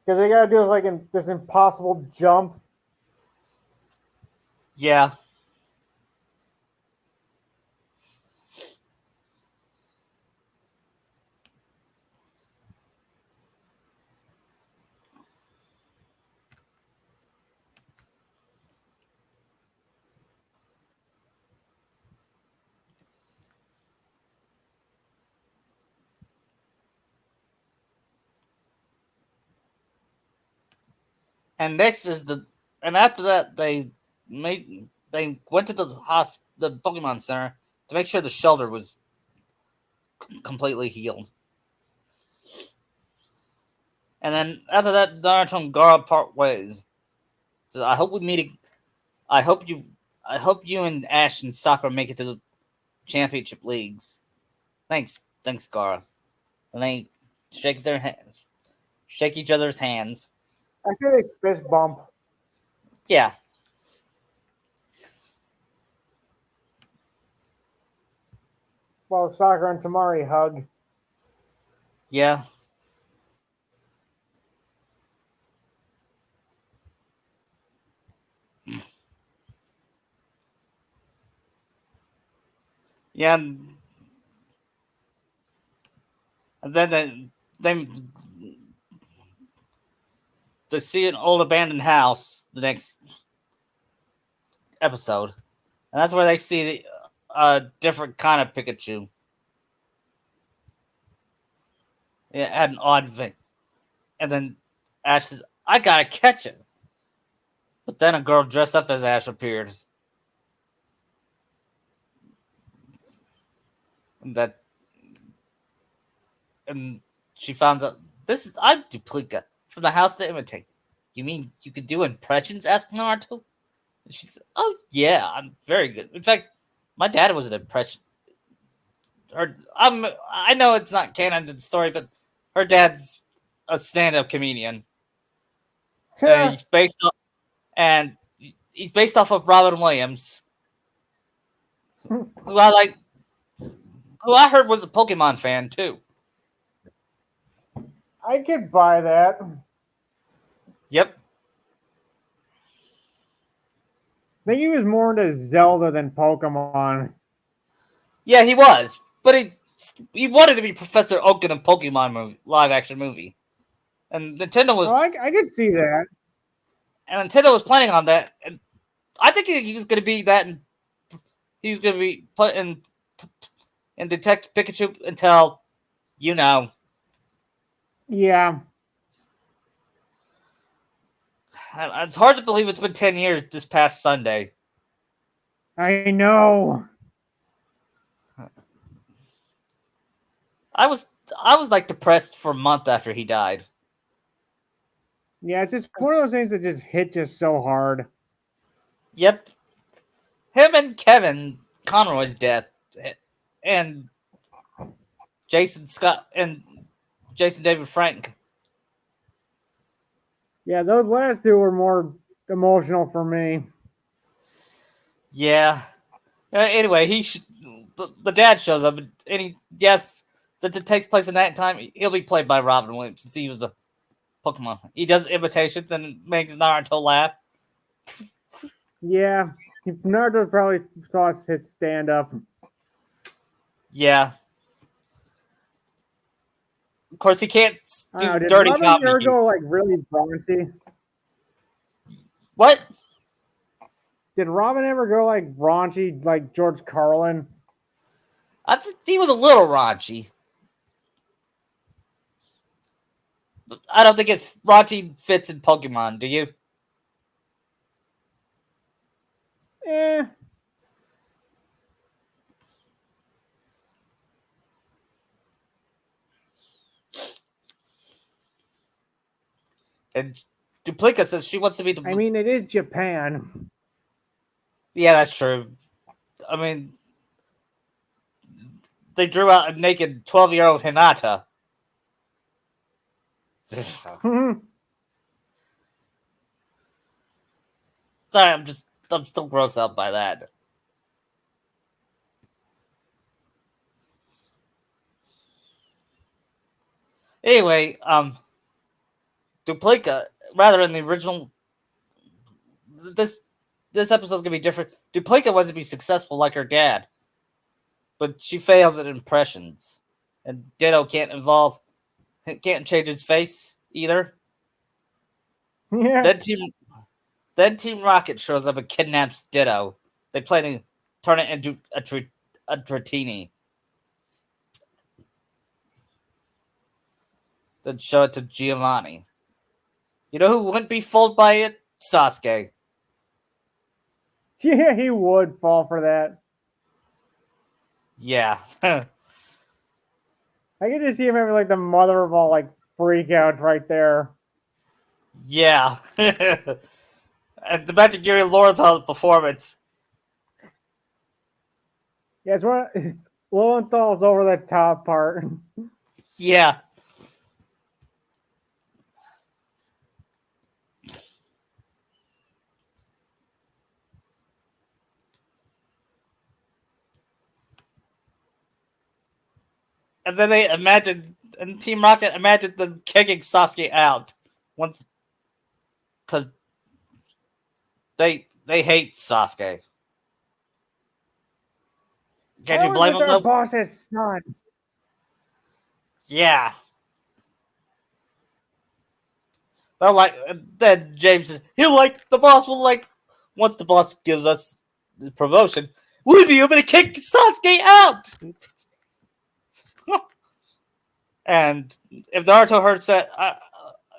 Speaker 2: Because they gotta do this impossible jump.
Speaker 1: Yeah. And next is the. And after that, they went to the Pokemon Center to make sure the shelter was completely healed. And then after that, Naruto and Gaara part ways. So I hope we meet. I hope you. I hope you and Ash and Sakura make it to the championship leagues. Thanks, Gaara. And they shake their hands, shake each other's hands.
Speaker 2: I say they fist bump.
Speaker 1: Yeah.
Speaker 2: While Sakura and Tamari hug.
Speaker 1: Yeah. Yeah. And then they see an old abandoned house the next episode, and that's where they see a different kind of Pikachu. It had an odd thing, and then Ash says, "I gotta catch it." But then a girl dressed up as Ash appeared, and and she found out this is I'm Duplica from the house to imitate. You mean you could do impressions? Asked Naruto. And she said, "Oh yeah, I'm very good. In fact, my dad was an impression. I know it's not canon to the story, but her dad's a stand-up comedian. And and he's based off of Robin Williams, who I like, who I heard was a Pokemon fan too.
Speaker 2: I could buy that.
Speaker 1: Yep.
Speaker 2: I think he was more into Zelda than Pokemon.
Speaker 1: Yeah, he was, but he wanted to be Professor Oak in a Pokemon live action movie, and Nintendo was.
Speaker 2: Oh, I could see that.
Speaker 1: And Nintendo was planning on that, and I think he was going to be that, and he was going to be put in Detective Pikachu until, you know.
Speaker 2: Yeah.
Speaker 1: It's hard to believe it's been 10 years this past Sunday.
Speaker 2: I know.
Speaker 1: I was like depressed for a month after he died.
Speaker 2: Yeah, it's just one of those things that just hit you so hard.
Speaker 1: Yep. Him and Kevin Conroy's death, and Jason Scott and Jason David Frank.
Speaker 2: Yeah, those last two were more emotional for me.
Speaker 1: Yeah. Anyway, the dad shows up, and since it takes place in that time, he'll be played by Robin Williams since he was a Pokemon. He does imitations and makes Naruto laugh.
Speaker 2: Yeah, Naruto probably saw his stand up.
Speaker 1: Yeah. Of course, he can't
Speaker 2: I don't
Speaker 1: do
Speaker 2: know. Did
Speaker 1: dirty
Speaker 2: Robin
Speaker 1: comedy
Speaker 2: ever
Speaker 1: here.
Speaker 2: go like really raunchy?
Speaker 1: What?
Speaker 2: Did Robin ever go like raunchy like George Carlin?
Speaker 1: I think he was a little raunchy. I don't think raunchy fits in Pokemon. Do you?
Speaker 2: Eh.
Speaker 1: And Duplica says she wants to be
Speaker 2: I
Speaker 1: the.
Speaker 2: mean, it is Japan.
Speaker 1: Yeah, that's true. I mean, they drew out a naked 12-year-old Hinata. Sorry, I'm still grossed out by that. Anyway, Duplica, rather in the original, this this episode's gonna be different. Duplica wants to be successful like her dad, but she fails at impressions, and Ditto can't change his face either.
Speaker 2: Yeah.
Speaker 1: Then Team Rocket shows up and kidnaps Ditto. They plan to turn it into a Dratini. Then show it to Giovanni. You know who wouldn't be fooled by it? Sasuke.
Speaker 2: Yeah, he would fall for that.
Speaker 1: Yeah.
Speaker 2: I can just see him having like the mother of all like freakouts right there.
Speaker 1: Yeah. And the Magic Gary Lorenthal performance.
Speaker 2: Yeah, it's one. Lowenthal's over the top part.
Speaker 1: Yeah. And then and Team Rocket imagined them kicking Sasuke out once, because they hate Sasuke. Can
Speaker 2: Why
Speaker 1: you
Speaker 2: was
Speaker 1: blame
Speaker 2: this
Speaker 1: them
Speaker 2: our
Speaker 1: though?
Speaker 2: boss's son?
Speaker 1: Yeah. They're like, then James says, the boss will like, once the boss gives us the promotion, we'll be able to kick Sasuke out! And if Naruto heard that,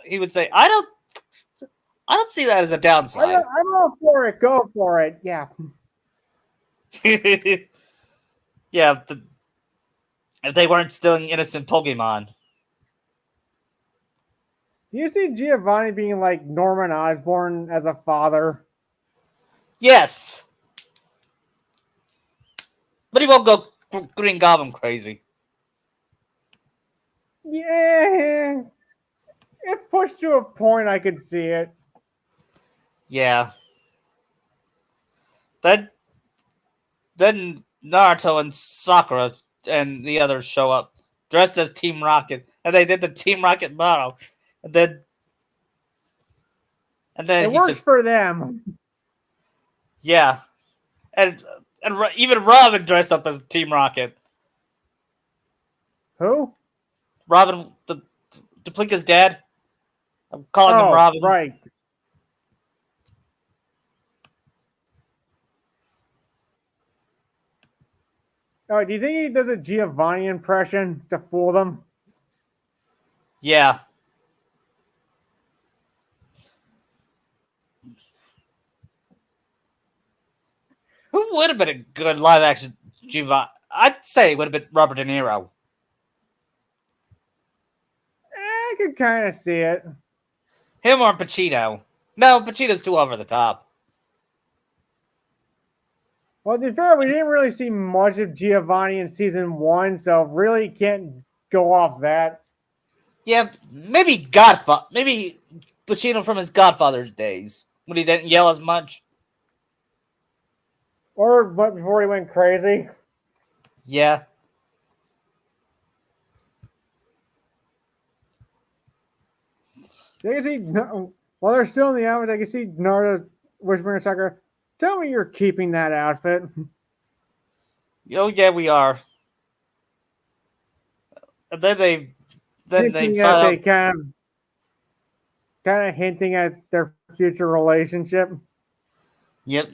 Speaker 1: he would say, I don't see that as a downside.
Speaker 2: I'm all for it. Go for it. Yeah.
Speaker 1: Yeah, if they weren't stealing innocent Pokemon.
Speaker 2: Do you see Giovanni being like Norman Osborn as a father?
Speaker 1: Yes, but he won't go Green Goblin crazy.
Speaker 2: Yeah. If pushed to a point, I could see it.
Speaker 1: Yeah. Then then Naruto and Sakura and the others show up dressed as Team Rocket, and they did the Team Rocket motto, and then
Speaker 2: It
Speaker 1: he
Speaker 2: works
Speaker 1: says,
Speaker 2: for them.
Speaker 1: "Yeah," and even Robin dressed up as Team Rocket.
Speaker 2: Who?
Speaker 1: Robin, the Duplica's dad. I'm calling him
Speaker 2: Oh,
Speaker 1: Robin.
Speaker 2: right. Oh, do you think he does a Giovanni impression to fool them?
Speaker 1: Yeah. Who would have been a good live action Giovanni? I'd say it would have been Robert De Niro.
Speaker 2: I could kind of see it.
Speaker 1: Him or Pacino. No, Pacino's too over the top.
Speaker 2: Well, to be fair, we didn't really see much of Giovanni in season one, so really can't go off that.
Speaker 1: Yeah, maybe Godfather. Maybe Pacino from his Godfather's days when he didn't yell as much.
Speaker 2: Or but before he went crazy.
Speaker 1: Yeah.
Speaker 2: I can see while they're still in the outfit, I can see Naruto whispering to Sakura, "Tell me you're keeping that outfit."
Speaker 1: Oh yeah, we are. And then then they
Speaker 2: hinting at
Speaker 1: found
Speaker 2: they
Speaker 1: out.
Speaker 2: kind of hinting at their future relationship.
Speaker 1: Yep.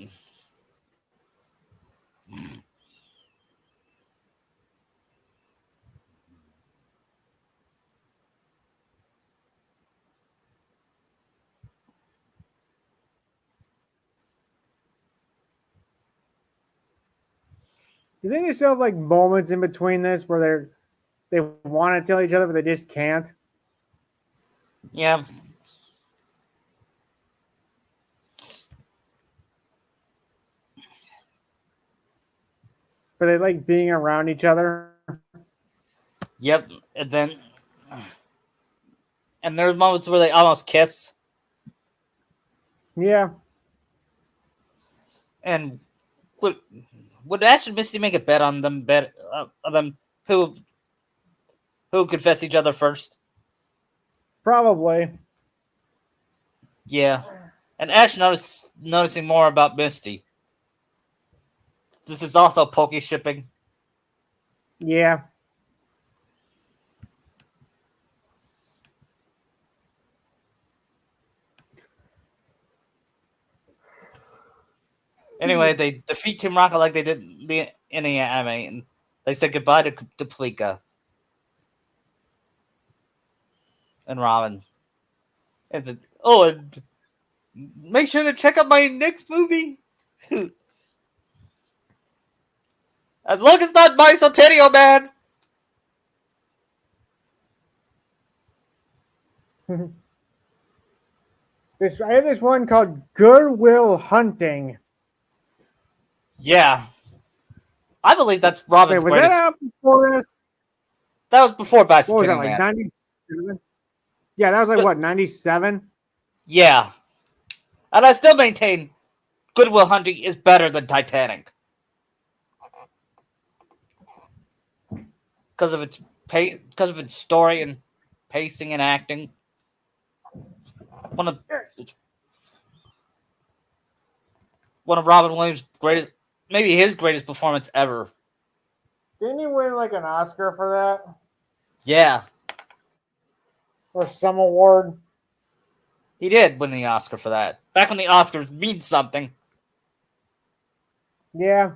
Speaker 2: Do you think they still have like moments in between this where they want to tell each other but they just can't?
Speaker 1: Yeah.
Speaker 2: But they like being around each other.
Speaker 1: Yep. And there's moments where they almost kiss.
Speaker 2: Yeah.
Speaker 1: And would would Ash and Misty make a bet on them? Bet on them who would confess each other first?
Speaker 2: Probably.
Speaker 1: Yeah. And Ash noticing more about Misty. This is also poke shipping.
Speaker 2: Yeah.
Speaker 1: Anyway, they defeat Team Rocket like they did in the anime, and they said goodbye to Plika and Robin. And make sure to check out my next movie. As long as it's not my Soterio, man.
Speaker 2: I have this one called Goodwill Hunting.
Speaker 1: Yeah, I believe that's
Speaker 2: Wait,
Speaker 1: Robin's
Speaker 2: was that
Speaker 1: greatest.
Speaker 2: out before this?
Speaker 1: That was before
Speaker 2: What was that,
Speaker 1: Bicentennial
Speaker 2: like
Speaker 1: Man.
Speaker 2: 97? Yeah, that was like
Speaker 1: But
Speaker 2: what, 97?
Speaker 1: yeah, and I still maintain Goodwill Hunting is better than Titanic because of its because of its story and pacing and acting. One of one of Robin Williams' greatest, maybe his greatest performance ever.
Speaker 2: Didn't he win like an Oscar for that?
Speaker 1: Yeah,
Speaker 2: Or some award?
Speaker 1: he did win the Oscar for that. Back when the Oscars mean something.
Speaker 2: Yeah.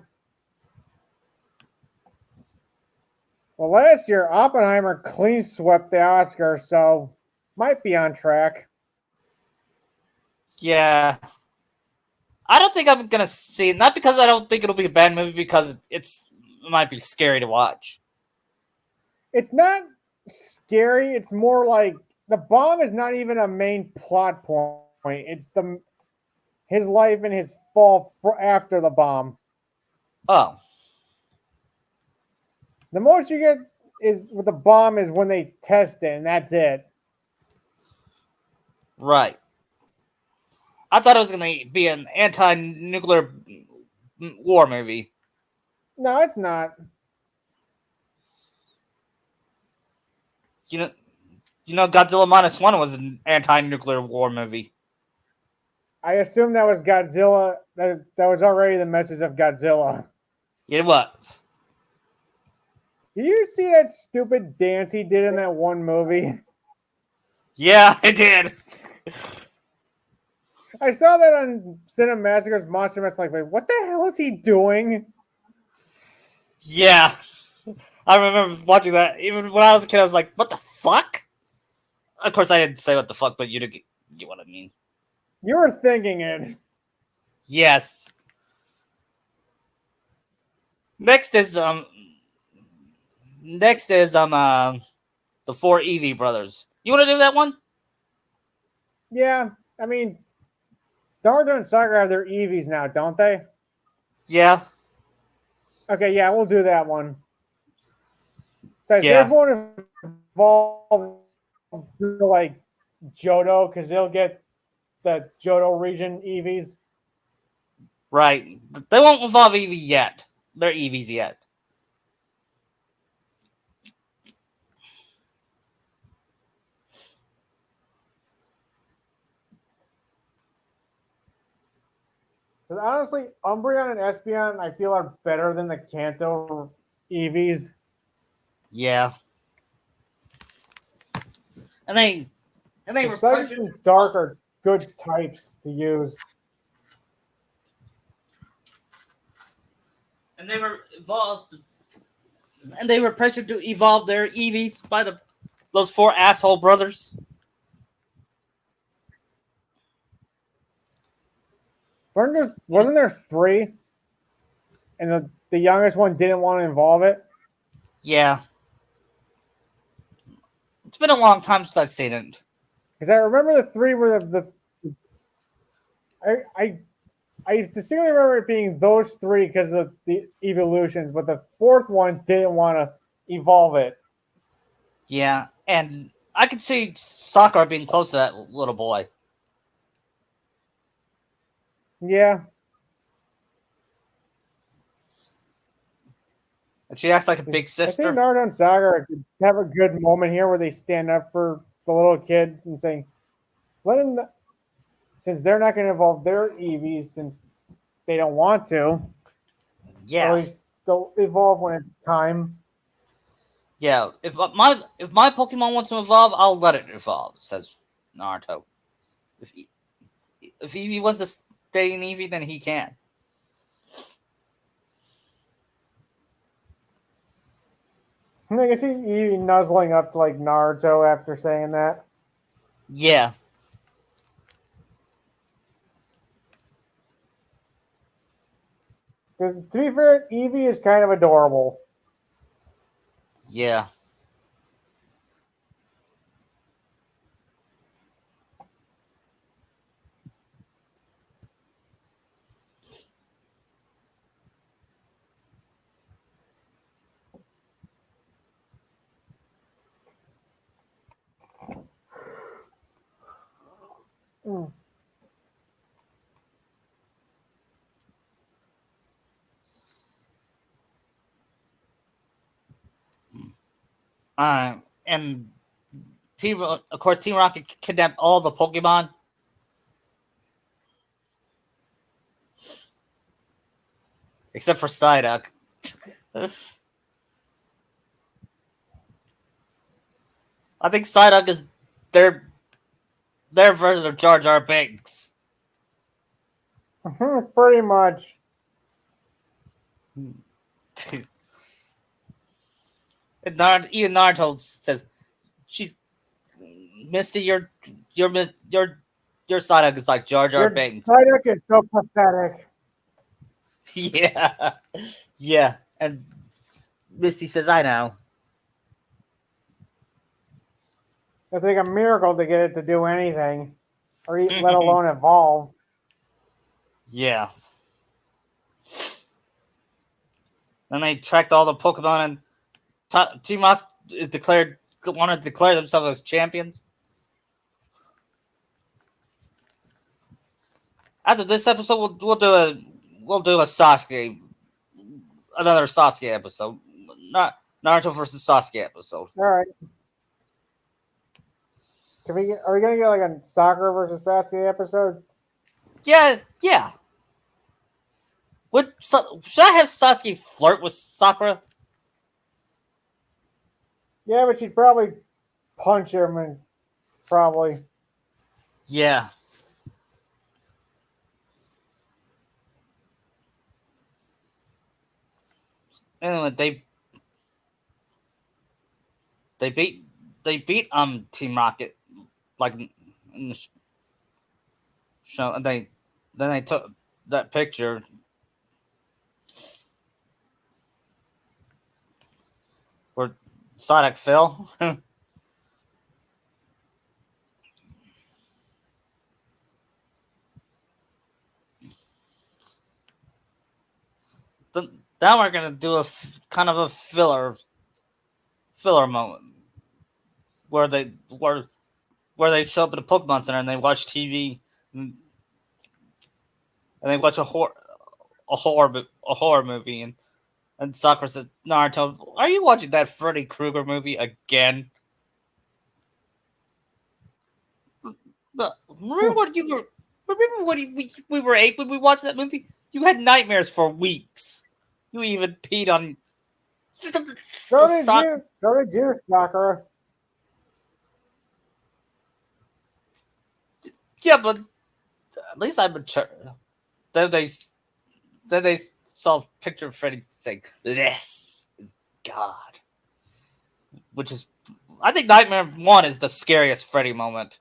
Speaker 2: Well, last year, Oppenheimer clean swept the Oscar, so might be on track.
Speaker 1: Yeah, I don't think I'm gonna see it. Not because I don't think it'll be a bad movie, because it might be scary to watch.
Speaker 2: It's not scary. It's more like the bomb is not even a main plot point. It's his life and his fall after the bomb.
Speaker 1: Oh,
Speaker 2: The most you get is with the bomb is when they test it, and that's it.
Speaker 1: right. I thought it was gonna be an anti-nuclear war movie.
Speaker 2: No, it's not.
Speaker 1: You know, Godzilla -1 was an anti-nuclear war movie.
Speaker 2: I assume that was Godzilla. That was already the message of Godzilla.
Speaker 1: It was.
Speaker 2: Did you see that stupid dance he did in that one movie?
Speaker 1: Yeah, it did.
Speaker 2: I saw that on Cinemassacre's Monster Mash. Like, wait, what the hell is he doing?
Speaker 1: Yeah, I remember watching that. Even when I was a kid, I was like, "What the fuck?" Of course, I didn't say "what the fuck," but you get what I mean.
Speaker 2: You were thinking it.
Speaker 1: Yes. Next is the four Eevee brothers. You want to do that one?
Speaker 2: Yeah, I mean, Naruto and Sakura have their Eevees now, don't they?
Speaker 1: Yeah.
Speaker 2: Okay, yeah, we'll do that one. So they
Speaker 1: Yeah.
Speaker 2: won't involve like Johto because they'll get the Johto region Eevees.
Speaker 1: Right. They won't evolve Eevee yet. They're Eevees yet.
Speaker 2: Because honestly, Umbreon and Espeon, I feel are better than the Kanto Eevees.
Speaker 1: Yeah. and they
Speaker 2: The
Speaker 1: were
Speaker 2: Psychic
Speaker 1: pressured to
Speaker 2: and Dark are good types to use.
Speaker 1: and they were evolved and they were pressured to evolve their EVs by those four asshole brothers.
Speaker 2: Wasn't there three, and the youngest one didn't want to involve it?
Speaker 1: Yeah, it's been a long time since I've seen it.
Speaker 2: Because I remember the three were the I I distinctly remember it being those three because of the evolutions, but the fourth one didn't want to evolve it.
Speaker 1: Yeah, and I could see Sakura being close to that little boy.
Speaker 2: Yeah,
Speaker 1: And she acts like a big
Speaker 2: I think
Speaker 1: sister.
Speaker 2: Naruto and Sakura could have a good moment here where they stand up for the little kid and saying, "Let him," since they're not going to evolve their EVs since they don't want to, or
Speaker 1: Yeah,
Speaker 2: at least they'll evolve when it's time.
Speaker 1: yeah. If my Pokemon wants to evolve, I'll let it evolve. Says Naruto. If he, if Eevee wants to stay in Eevee, then he can.
Speaker 2: I think I see Eevee nuzzling up to like Naruto after saying that.
Speaker 1: Yeah,
Speaker 2: Because to be fair, Eevee is kind of adorable.
Speaker 1: yeah.
Speaker 2: Mm.
Speaker 1: And of course, Team Rocket kidnapped all the Pokemon except for Psyduck. I think Psyduck is their their version of Jar Jar Binks.
Speaker 2: Pretty much.
Speaker 1: Even Naruto says she's Misty. Your Psyduck is like Jar Jar
Speaker 2: Your
Speaker 1: Binks.
Speaker 2: Psyduck is so pathetic.
Speaker 1: Yeah, yeah. And Misty says, "I know."
Speaker 2: It's like a miracle to get it to do anything, or let alone evolve.
Speaker 1: Yeah. Then they tracked all the Pokemon, and Team Rocket is declared wanted to declare themselves as champions. After this episode, we'll do a Sasuke, another Sasuke episode, not Naruto versus Sasuke episode.
Speaker 2: All right. Are we gonna get like a Sakura versus Sasuke episode?
Speaker 1: Yeah, yeah. Should I have Sasuke flirt with Sakura?
Speaker 2: Yeah, but she'd probably punch him and probably.
Speaker 1: Yeah. Anyway, they beat they beat Team Rocket like in the show, and they took that picture where Sonic fell. Now we're gonna do kind of a filler moment where they show up at a Pokemon Center and they watch TV and they watch a horror movie and Sakura said, Naruto, are you watching that Freddy Krueger movie again? Remember what you were? Remember when we were 8 when we watched that movie? You had nightmares for weeks. You even peed on.
Speaker 2: So did you. So did you, Sakura.
Speaker 1: Yeah, but at least I'm mature. Then then they saw a picture of Freddy saying, "This is God," which is, I think Nightmare One is the scariest Freddy moment.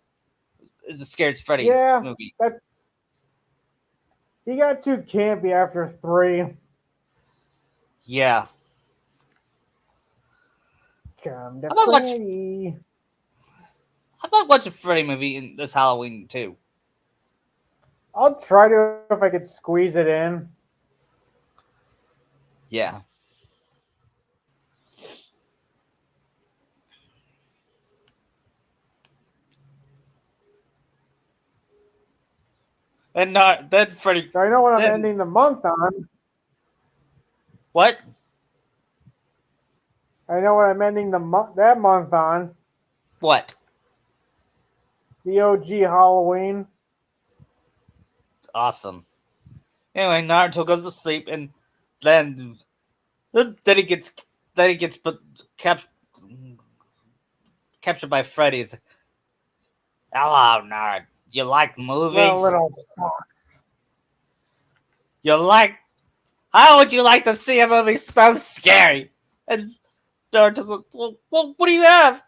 Speaker 1: Is the scariest Freddy
Speaker 2: Yeah,
Speaker 1: movie.
Speaker 2: that he got too campy after three.
Speaker 1: Yeah,
Speaker 2: Come to
Speaker 1: I might watch.
Speaker 2: Freddy.
Speaker 1: I might watch a Freddy movie in this Halloween too.
Speaker 2: I'll try to if I could squeeze it in.
Speaker 1: Yeah, and not then Freddy.
Speaker 2: So I know what I'm
Speaker 1: Then
Speaker 2: ending the month on.
Speaker 1: what?
Speaker 2: I know what I'm ending that month on.
Speaker 1: What?
Speaker 2: The OG Halloween.
Speaker 1: Awesome. Anyway, Naruto goes to sleep, and then then he gets put, cap, captured by Freddy. It's, hello, nerd. You like
Speaker 2: The
Speaker 1: movies?
Speaker 2: little fuck.
Speaker 1: You like? How would you like to see a movie so scary? And Naruto's like, well, what do you have?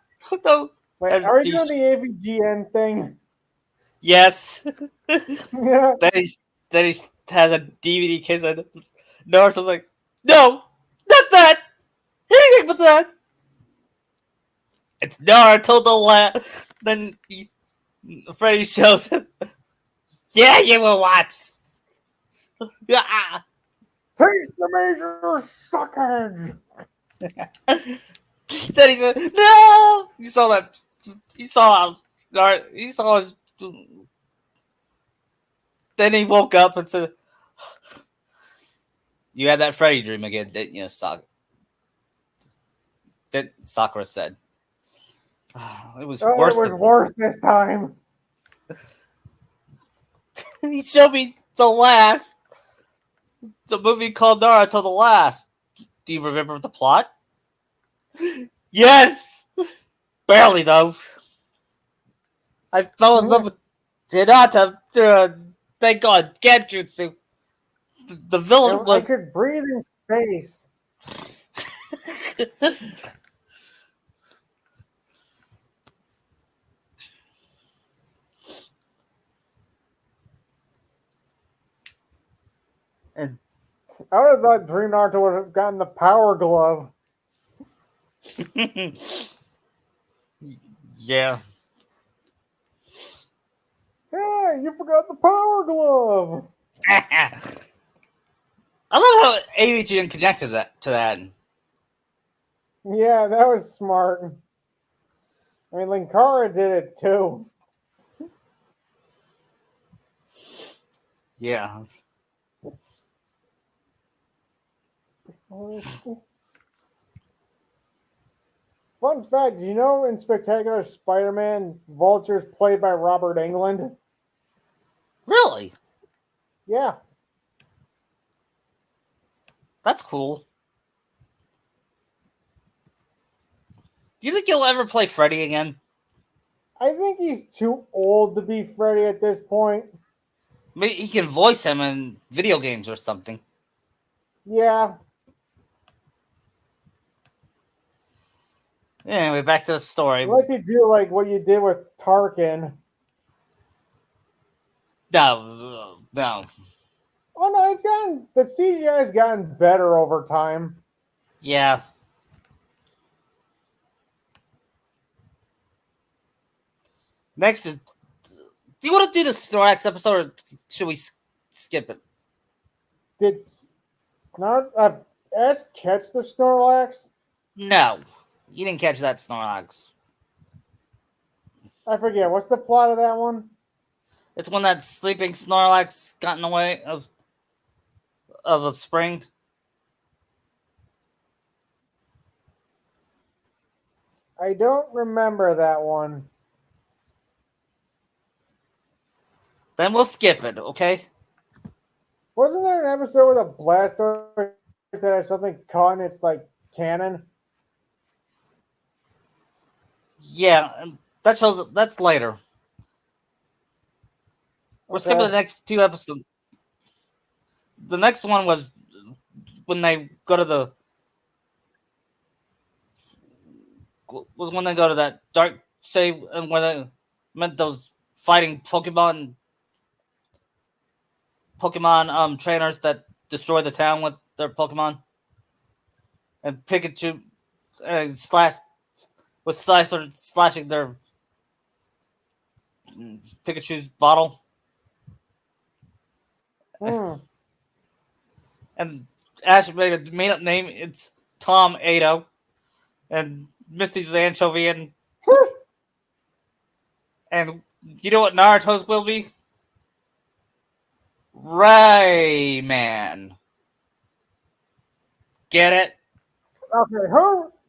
Speaker 1: No.
Speaker 2: Wait,
Speaker 1: And
Speaker 2: are we
Speaker 1: he,
Speaker 2: doing the AVGN thing?
Speaker 1: yes.
Speaker 2: Yeah.
Speaker 1: then he then he has a DVD case, and Naruto's like, no, not that. Anything but that. It's Naruto the last. Then Freddy shows him. Yeah, you will watch. Ah.
Speaker 2: Taste the major suckage.
Speaker 1: Then he said, "No." You saw that. You saw how. He saw his. Then he woke up and said, "You had that Freddy dream again, didn't you, Sakura?" Sakura said. It was
Speaker 2: Oh, it
Speaker 1: worse
Speaker 2: was
Speaker 1: than.
Speaker 2: worse this time.
Speaker 1: He showed me the last. The movie called Naruto the Last. Do you remember the plot? Yes! Barely, though. I fell in love with Hinata through a, thank God, Genjutsu. The villain
Speaker 2: I
Speaker 1: was.
Speaker 2: could breathe in space.
Speaker 1: And
Speaker 2: I would have thought Dream Naruto would have gotten the power glove.
Speaker 1: yeah.
Speaker 2: Hey, you forgot the power glove.
Speaker 1: I love how AVGN connected that to that.
Speaker 2: Yeah, that was smart. I mean, Linkara did it too.
Speaker 1: Yeah.
Speaker 2: Fun fact, do you know in Spectacular Spider-Man, Vulture's played by Robert Englund?
Speaker 1: Really?
Speaker 2: Yeah,
Speaker 1: That's cool. Do you think you'll ever play Freddy again?
Speaker 2: I think he's too old to be Freddy at this point.
Speaker 1: Maybe he can voice him in video games or something.
Speaker 2: Yeah,
Speaker 1: Anyway, back to the story.
Speaker 2: unless you do like what you did with Tarkin.
Speaker 1: No, no.
Speaker 2: Oh no, the CGI's gotten better over time.
Speaker 1: Yeah. Next is. Do you want to do the Snorlax episode, or should we skip it?
Speaker 2: Did not Ash catch the Snorlax?
Speaker 1: No, you didn't catch that Snorlax.
Speaker 2: I forget. What's the plot of that one?
Speaker 1: It's when that sleeping Snorlax got in the way of a spring.
Speaker 2: I don't remember that one.
Speaker 1: Then we'll skip it, okay?
Speaker 2: Wasn't there an episode with a Blastoise that has something caught in its like cannon?
Speaker 1: Yeah, that shows. That's later. We're skipping the
Speaker 2: Okay.
Speaker 1: next two episodes. The next one was when they go to the was when they go to that dark city and where they met those fighting Pokemon trainers that destroy the town with their Pokemon, and Pikachu slash with Scyther slashing their Pikachu's bottle,
Speaker 2: Hmm.
Speaker 1: and Ash made a made up name. It's Tom Ado, and Misty's anchovy, and you know what Naruto's will be? Rayman. Get it?
Speaker 2: Okay.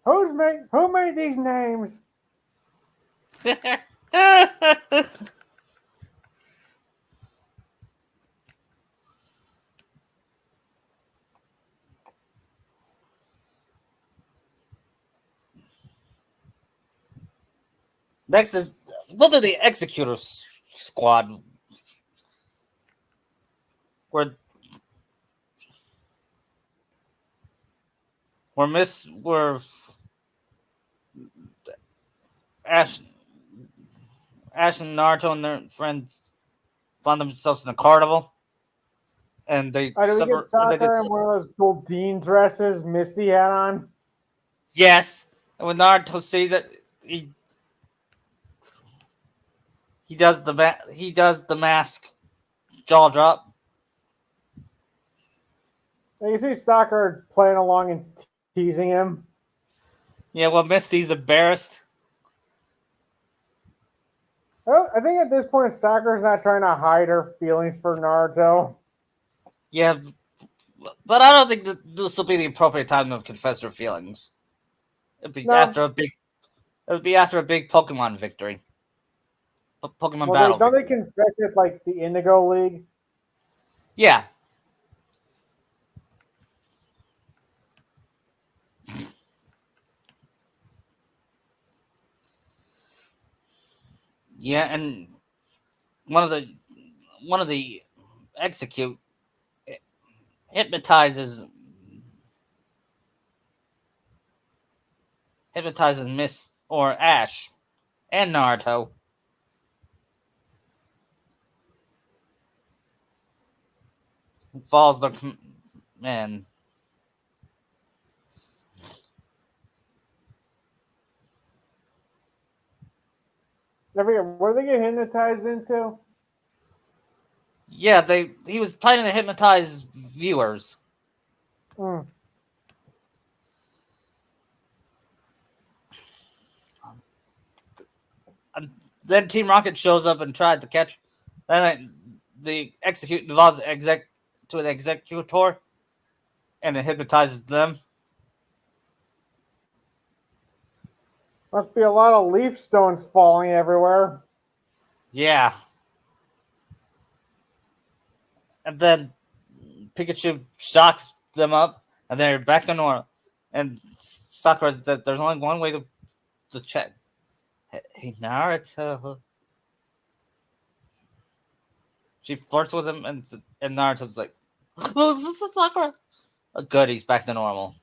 Speaker 2: Who made these names?
Speaker 1: Next is we'll do the Executors Squad, where where Ash Ash and Naruto and their friends found themselves in a carnival, and they
Speaker 2: Oh, did we get
Speaker 1: they did
Speaker 2: Sakura in one of those cool Dean dresses Misty had on?
Speaker 1: yes. And when Naruto sees it, he does the mask jaw drop.
Speaker 2: And you see Sakura playing along and teasing him.
Speaker 1: Yeah, well, Misty's embarrassed.
Speaker 2: I think at this point, Sakura's not trying to hide her feelings for Naruto.
Speaker 1: Yeah, but I don't think that this will be the appropriate time to confess her feelings. It'd be
Speaker 2: No.
Speaker 1: after a big. It would be after a big Pokemon victory. Pokemon
Speaker 2: Well, they
Speaker 1: battle
Speaker 2: don't they
Speaker 1: victory.
Speaker 2: confess it like the Indigo League?
Speaker 1: Yeah, yeah, and one of the one of the execute hypnotizes hypnotizes Miss or Ash and Naruto. Follows the man.
Speaker 2: I forget, what did they get hypnotized into?
Speaker 1: Yeah, he was planning to hypnotize viewers.
Speaker 2: Hmm.
Speaker 1: And then Team Rocket shows up and tried to catch. Then the execute involves exec to an executor, and it hypnotizes them.
Speaker 2: Must be a lot of leaf stones falling everywhere.
Speaker 1: Yeah, and then Pikachu shocks them up, and they're back to normal. And Sakura said, "There's only one way to check." Hey Naruto. She flirts with him, and Naruto's like, "Oh, this is Sakura." Oh, good, he's back to normal.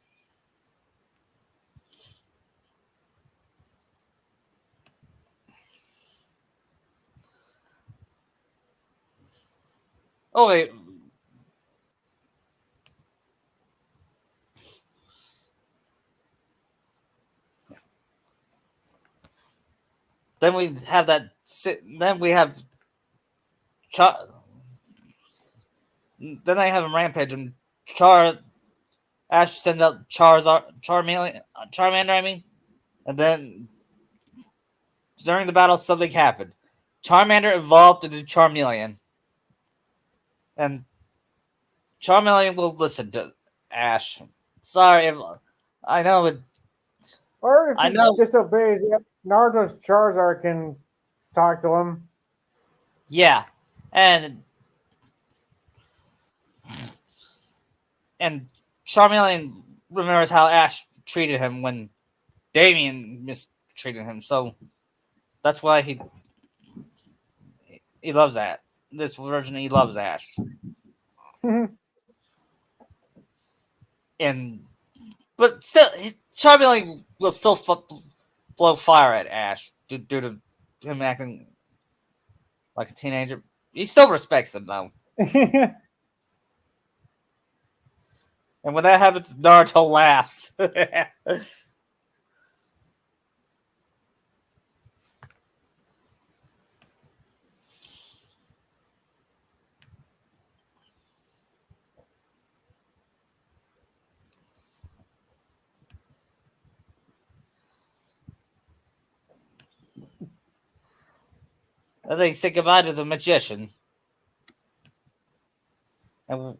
Speaker 1: Oh wait, then we have that. Then we have Char. Then I have a rampage, and Ash sends out Charmander. I mean, and then during the battle, something happened. Charmander evolved into Charmeleon, and Charmeleon will listen to Ash. Sorry, I know it.
Speaker 2: Or if
Speaker 1: I
Speaker 2: he
Speaker 1: know.
Speaker 2: disobeys, yeah, Naruto's Charizard can talk to him.
Speaker 1: Yeah, and and Charmeleon remembers how Ash treated him when Damien mistreated him, so that's why he loves that. this version he loves Ash, and but still, Charmeleon will still blow fire at Ash due to him acting like a teenager. He still respects him though, and when that happens, Naruto laughs. And then he said goodbye to the magician, and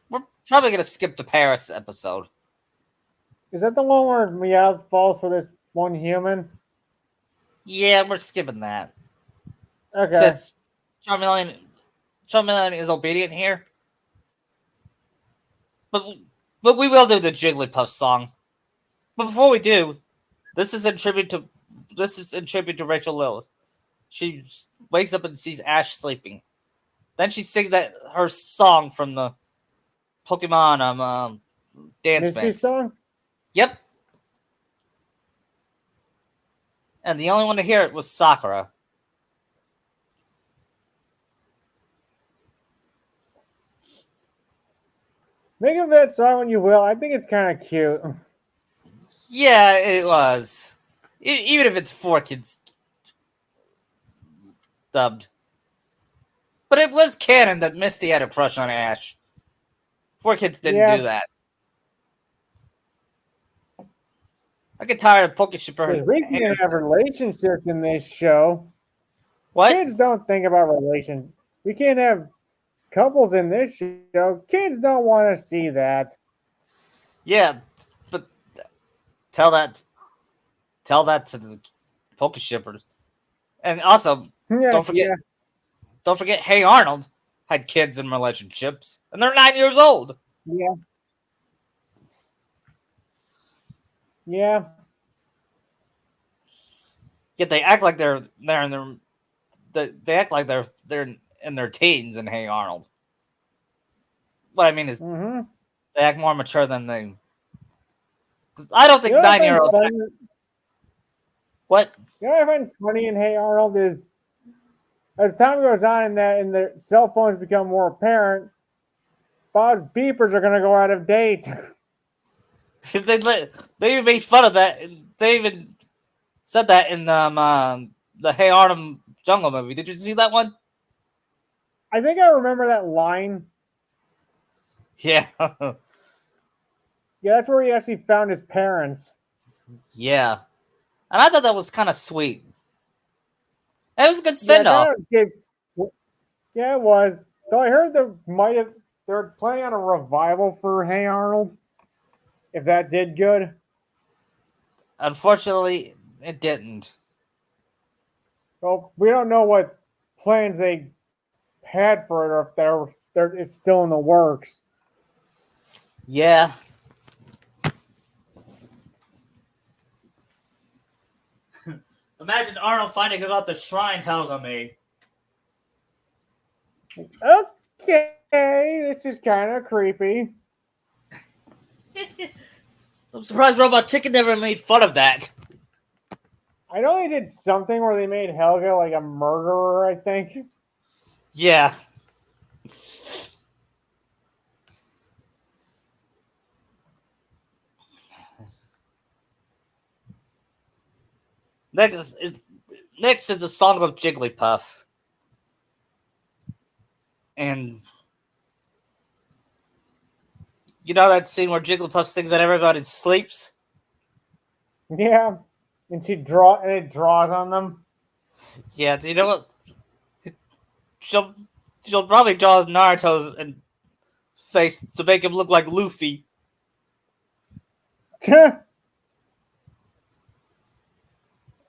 Speaker 1: we're probably gonna skip the Paris episode.
Speaker 2: Is that the one where Meowth falls for this one human?
Speaker 1: Yeah, we're skipping that
Speaker 2: Okay.
Speaker 1: since Charmeleon Charmeleon is obedient here, but we will do the Jigglypuff song. But before we do, this is in tribute to Rachel Lillis. She wakes up and sees Ash sleeping. Then she sings that her song from the Pokemon dance
Speaker 2: Mystery
Speaker 1: banks.
Speaker 2: song?
Speaker 1: Yep. And the only one to hear it was Sakura.
Speaker 2: Make of that song when you will. I think it's kind of cute.
Speaker 1: Yeah, it was. Even if it's 4 kids dubbed. But it was canon that Misty had a crush on Ash. 4 kids didn't do that. I get tired of Pokeshipper.
Speaker 2: We can have relationships in this show.
Speaker 1: What?
Speaker 2: Kids don't think about relations. We can't have couples in this show. Kids don't want to see that.
Speaker 1: Yeah, but tell that to the Pokeshippers. And also,
Speaker 2: Yeah,
Speaker 1: don't forget Hey Arnold had kids in relationships, and they're 9 years old.
Speaker 2: Yeah. Yeah.
Speaker 1: Yet they act like they're in they act like they're in their teens in Hey Arnold. What I mean is, they act more mature than they. I don't think 9-year-olds. What?
Speaker 2: You know what I find funny in Hey Arnold is, as time goes on and the cell phones become more apparent, Bob's beepers are going to go out of date.
Speaker 1: They even made fun of that. They even said that in the Hey Arnold Jungle movie. Did you see that one?
Speaker 2: I think I remember that line.
Speaker 1: Yeah.
Speaker 2: Yeah, that's where he actually found his parents.
Speaker 1: Yeah. And I thought that was kind of sweet. It was a good send-off.
Speaker 2: Yeah, it was. So I heard they're planning on a revival for Hey Arnold. If that did good.
Speaker 1: Unfortunately, it didn't.
Speaker 2: Well, we don't know what plans they had for it, or if it's still in the works.
Speaker 1: Yeah. Imagine Arnold finding out the shrine Helga made.
Speaker 2: Okay, this is kind of creepy.
Speaker 1: I'm surprised Robot Chicken never made fun of that.
Speaker 2: I know they did something where they made Helga like a murderer, I think.
Speaker 1: Yeah. Next is the Song of Jigglypuff. And you know that scene where Jigglypuff sings that everybody sleeps?
Speaker 2: Yeah. And it draws on them.
Speaker 1: Yeah, do you know what? She'll probably draw Naruto's face to make him look like Luffy.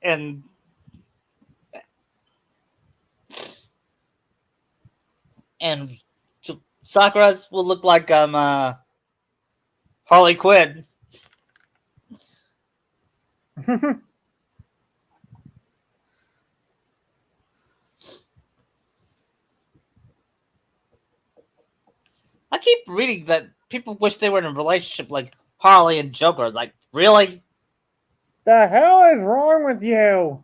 Speaker 1: and Sakura's will look like Harley Quinn. I keep reading that people wish they were in a relationship like Harley and Joker. Like, really?
Speaker 2: The hell is wrong with you?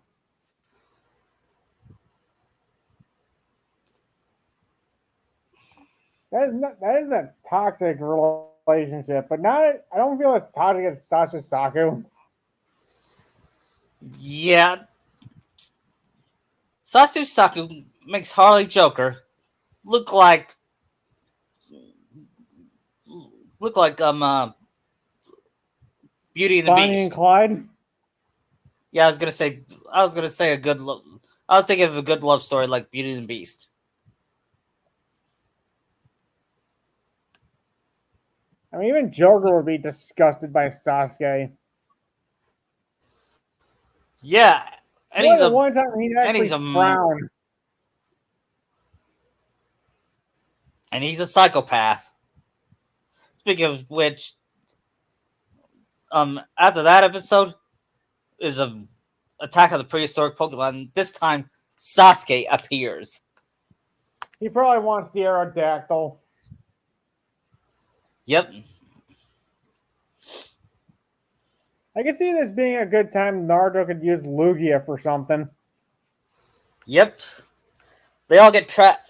Speaker 2: That is a toxic relationship, but not. I don't feel as toxic as Sasha Saku.
Speaker 1: Yeah. Sasu Saku makes Harley Joker look like look like Beauty and the
Speaker 2: Bonnie and
Speaker 1: Beast.
Speaker 2: Clyde.
Speaker 1: Yeah, I was gonna say a good. I was thinking of a good love story like Beauty and the Beast.
Speaker 2: I mean, even Joker would be disgusted by Sasuke.
Speaker 1: Yeah, and
Speaker 2: More than one time, he'd
Speaker 1: he's
Speaker 2: actually
Speaker 1: a
Speaker 2: frown.
Speaker 1: and he's a psychopath. Speaking of which, after that episode is a attack of the prehistoric Pokemon. This time, Sasuke appears.
Speaker 2: He probably wants the Aerodactyl.
Speaker 1: Yep,
Speaker 2: I can see this being a good time. Naruto could use Lugia for something.
Speaker 1: yep. They all get trapped,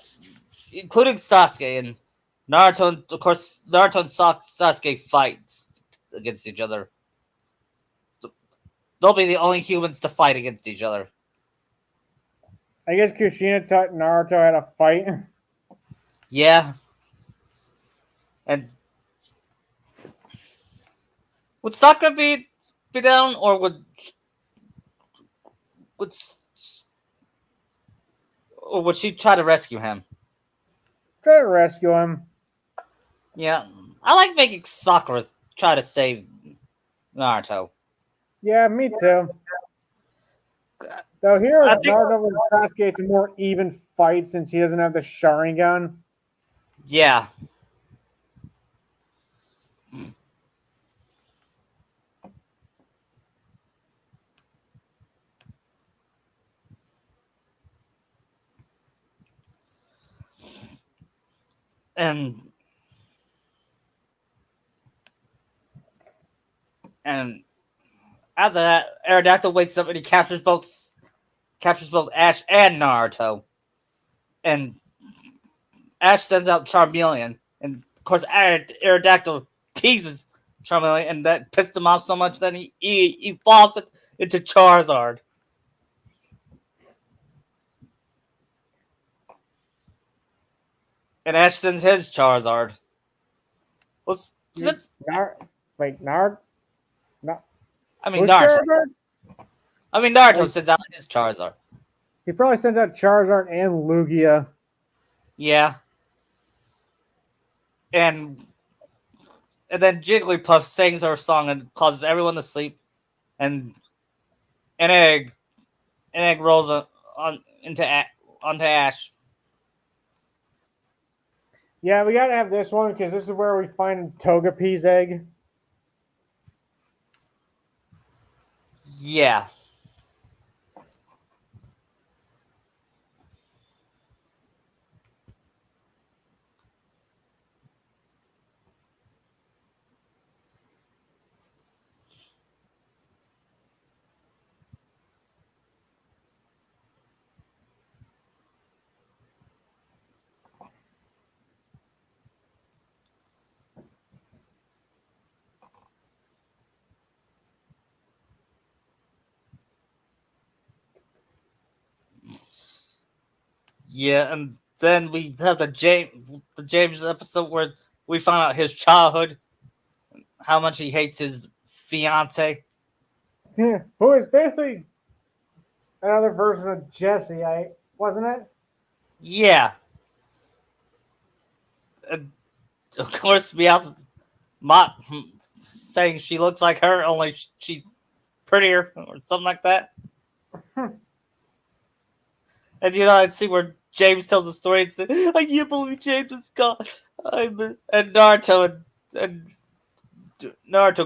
Speaker 1: including Sasuke and Naruto. And, of course, Naruto and Sasuke fight against each other. They'll be the only humans to fight against each other.
Speaker 2: I guess Kushina taught Naruto how to fight.
Speaker 1: Yeah, and would Sakura be down, or would or would she try to rescue him?
Speaker 2: Try to rescue him.
Speaker 1: Yeah, I like making Sakura try to save Naruto.
Speaker 2: Yeah, me too. Though here,
Speaker 1: I think,
Speaker 2: Naruto and Sasuke, it's a more even fight since he doesn't have the Sharingan.
Speaker 1: yeah, and and after that, Aerodactyl wakes up and he captures both Ash and Naruto, and Ash sends out Charmeleon, and of course Aerodactyl teases Charmeleon, and that pissed him off so much that he evolves it into Charizard. And Ash sends his Charizard. Well, since
Speaker 2: Wait, Naruto? No,
Speaker 1: I mean
Speaker 2: who's
Speaker 1: Naruto,
Speaker 2: Charizard?
Speaker 1: Naruto sends out his Charizard.
Speaker 2: He probably sends out Charizard and Lugia.
Speaker 1: Yeah, and then Jigglypuff sings her song and causes everyone to sleep, and an egg rolls onto Ash.
Speaker 2: Yeah, we gotta have this one because this is where we find Togepi's egg.
Speaker 1: Yeah. Yeah, and then we have the James episode where we find out his childhood, how much he hates his fiance.
Speaker 2: Who is basically another version of Jesse, wasn't it?
Speaker 1: Yeah. And of course, we have Mott saying she looks like her, only she's prettier or something like that. And I see where James tells the story and says, "I can't believe James is gone." And and Naruto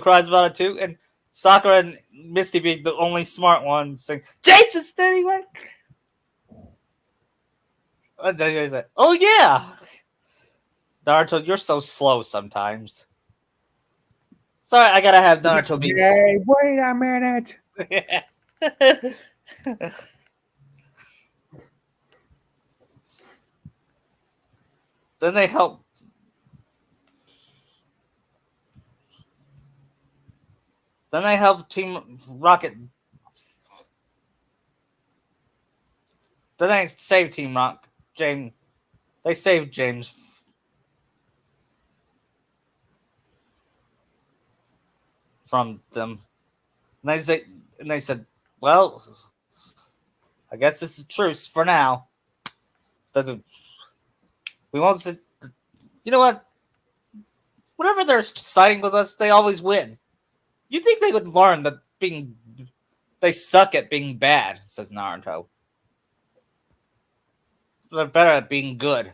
Speaker 1: cries about it too, and Sakura and Misty being the only smart ones saying, "James is still anyway." And then he's like, "Oh yeah." Naruto, you're so slow sometimes. Sorry, I gotta have Naruto be.
Speaker 2: Hey, wait a minute.
Speaker 1: then they help. Then they help Team Rocket. Then they save Team Rock. James. They saved James from them. And they said, "Well, I guess this is truce for now. But we won't sit. You know what? Whenever they're siding with us, they always win. You think they would learn that they suck at being bad?" Says Naruto. They're better at being good.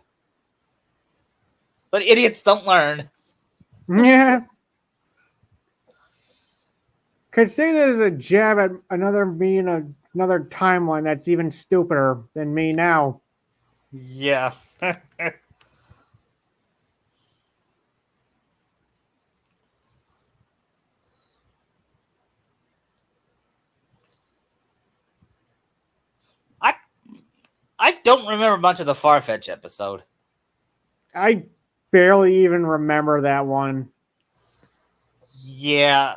Speaker 1: But idiots don't learn.
Speaker 2: Yeah. Could say there's a jab at another me in another timeline that's even stupider than me now.
Speaker 1: Yeah. I I don't remember much of the Farfetch episode.
Speaker 2: I barely even remember that one.
Speaker 1: Yeah.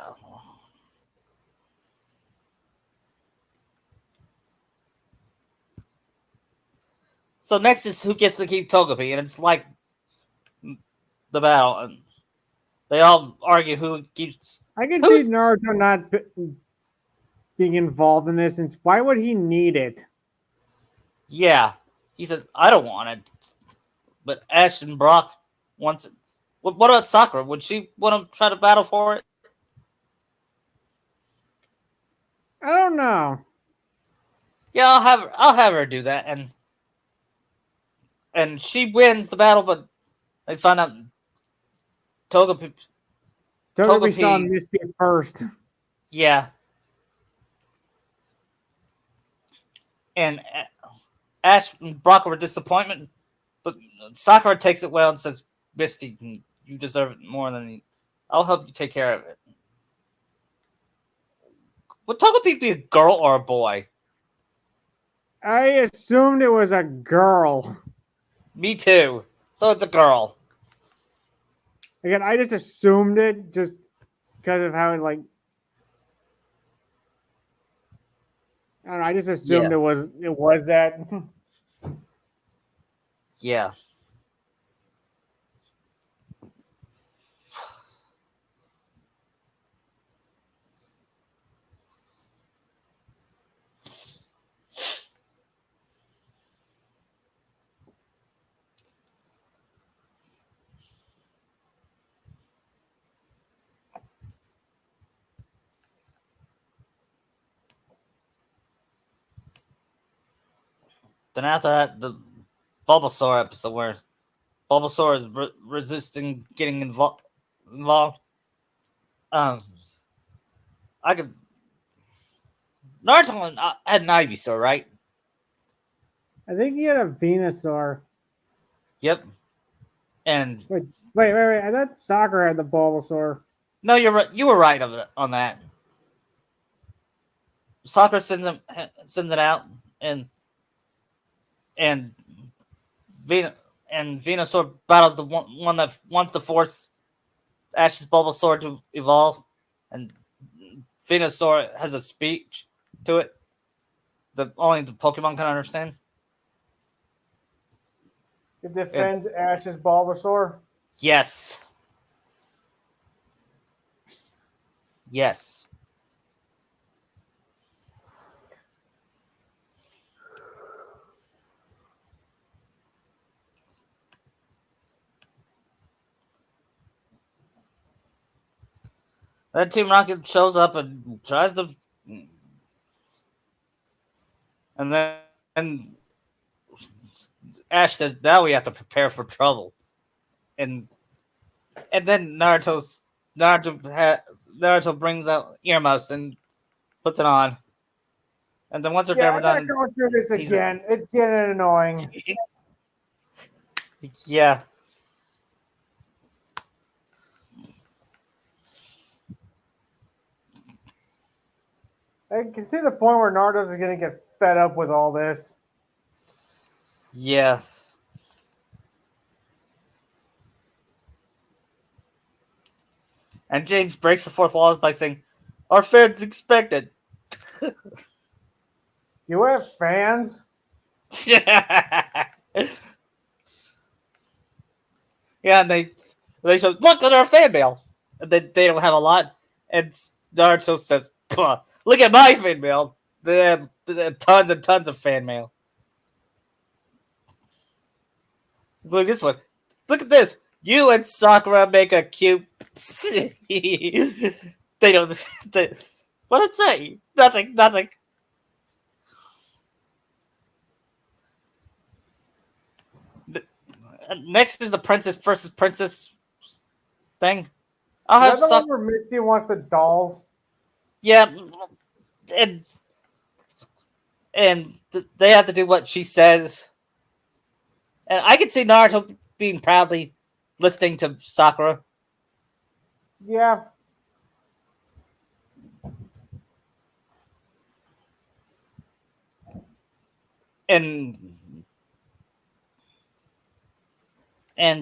Speaker 1: So next is who gets to keep Togepi, and it's like the battle, and they all argue who keeps
Speaker 2: I can see
Speaker 1: who's.
Speaker 2: Naruto not being involved in this, and why would he need it?
Speaker 1: Yeah, he says I don't want it, but Ash and Brock wants it. What about Sakura? Would she want to try to battle for it?
Speaker 2: I don't know.
Speaker 1: Yeah, I'll have her do that, and she wins the battle, but they find out Togepi.
Speaker 2: Togepi saw
Speaker 1: Togepi,
Speaker 2: Misty first.
Speaker 1: yeah, and Ash and Brock were disappointment, but Sakura takes it well and says, "Misty, you deserve it more than I'll help you take care of it." Would Togepi be a girl or a boy?
Speaker 2: I assumed it was a girl.
Speaker 1: Me too. So it's a girl.
Speaker 2: Again, I just assumed it just because of how like I don't know. I just assumed
Speaker 1: Yeah.
Speaker 2: it was that.
Speaker 1: Yeah. Then after that, the Bulbasaur episode where Bulbasaur is resisting getting involved. Um, I could. Naruto had an Ivysaur, right?
Speaker 2: I think he had a Venusaur.
Speaker 1: Yep. And
Speaker 2: Wait. I thought Sakura had the Bulbasaur.
Speaker 1: no, you're right. You were right on that. Sakura sends it out, and Ven- and Venusaur battles the one that wants to force Ash's Bulbasaur to evolve, and Venusaur has a speech to it that only the Pokemon can understand.
Speaker 2: It
Speaker 1: And
Speaker 2: defends Ash's Bulbasaur.
Speaker 1: yes, yes. Then Team Rocket shows up and tries to, and then Ash says, "Now we have to prepare for trouble." And and then Naruto brings out earmuffs and puts it on. And then once they're
Speaker 2: Yeah,
Speaker 1: done, we're
Speaker 2: I'm not
Speaker 1: done.
Speaker 2: going through this
Speaker 1: He's
Speaker 2: again. It's getting annoying.
Speaker 1: yeah.
Speaker 2: I can see the point where Naruto's gonna get fed up with all this.
Speaker 1: Yes. And James breaks the fourth wall by saying, "Our fans expected."
Speaker 2: You have fans?
Speaker 1: Yeah. Yeah, and they show, look at our fan mail. And they don't have a lot. And Naruto says, "Puh, look at my fan mail. They have tons and tons of fan mail. Look at this one. Look at this. You and Sakura make a cute." They don't. They, what did it say? Nothing. Nothing. Next is the princess versus princess thing. I'll
Speaker 2: Is
Speaker 1: have
Speaker 2: that the
Speaker 1: some.
Speaker 2: one where Misty wants the dolls?
Speaker 1: Yeah, and they have to do what she says. And I can see Naruto being proudly listening to Sakura.
Speaker 2: Yeah.
Speaker 1: And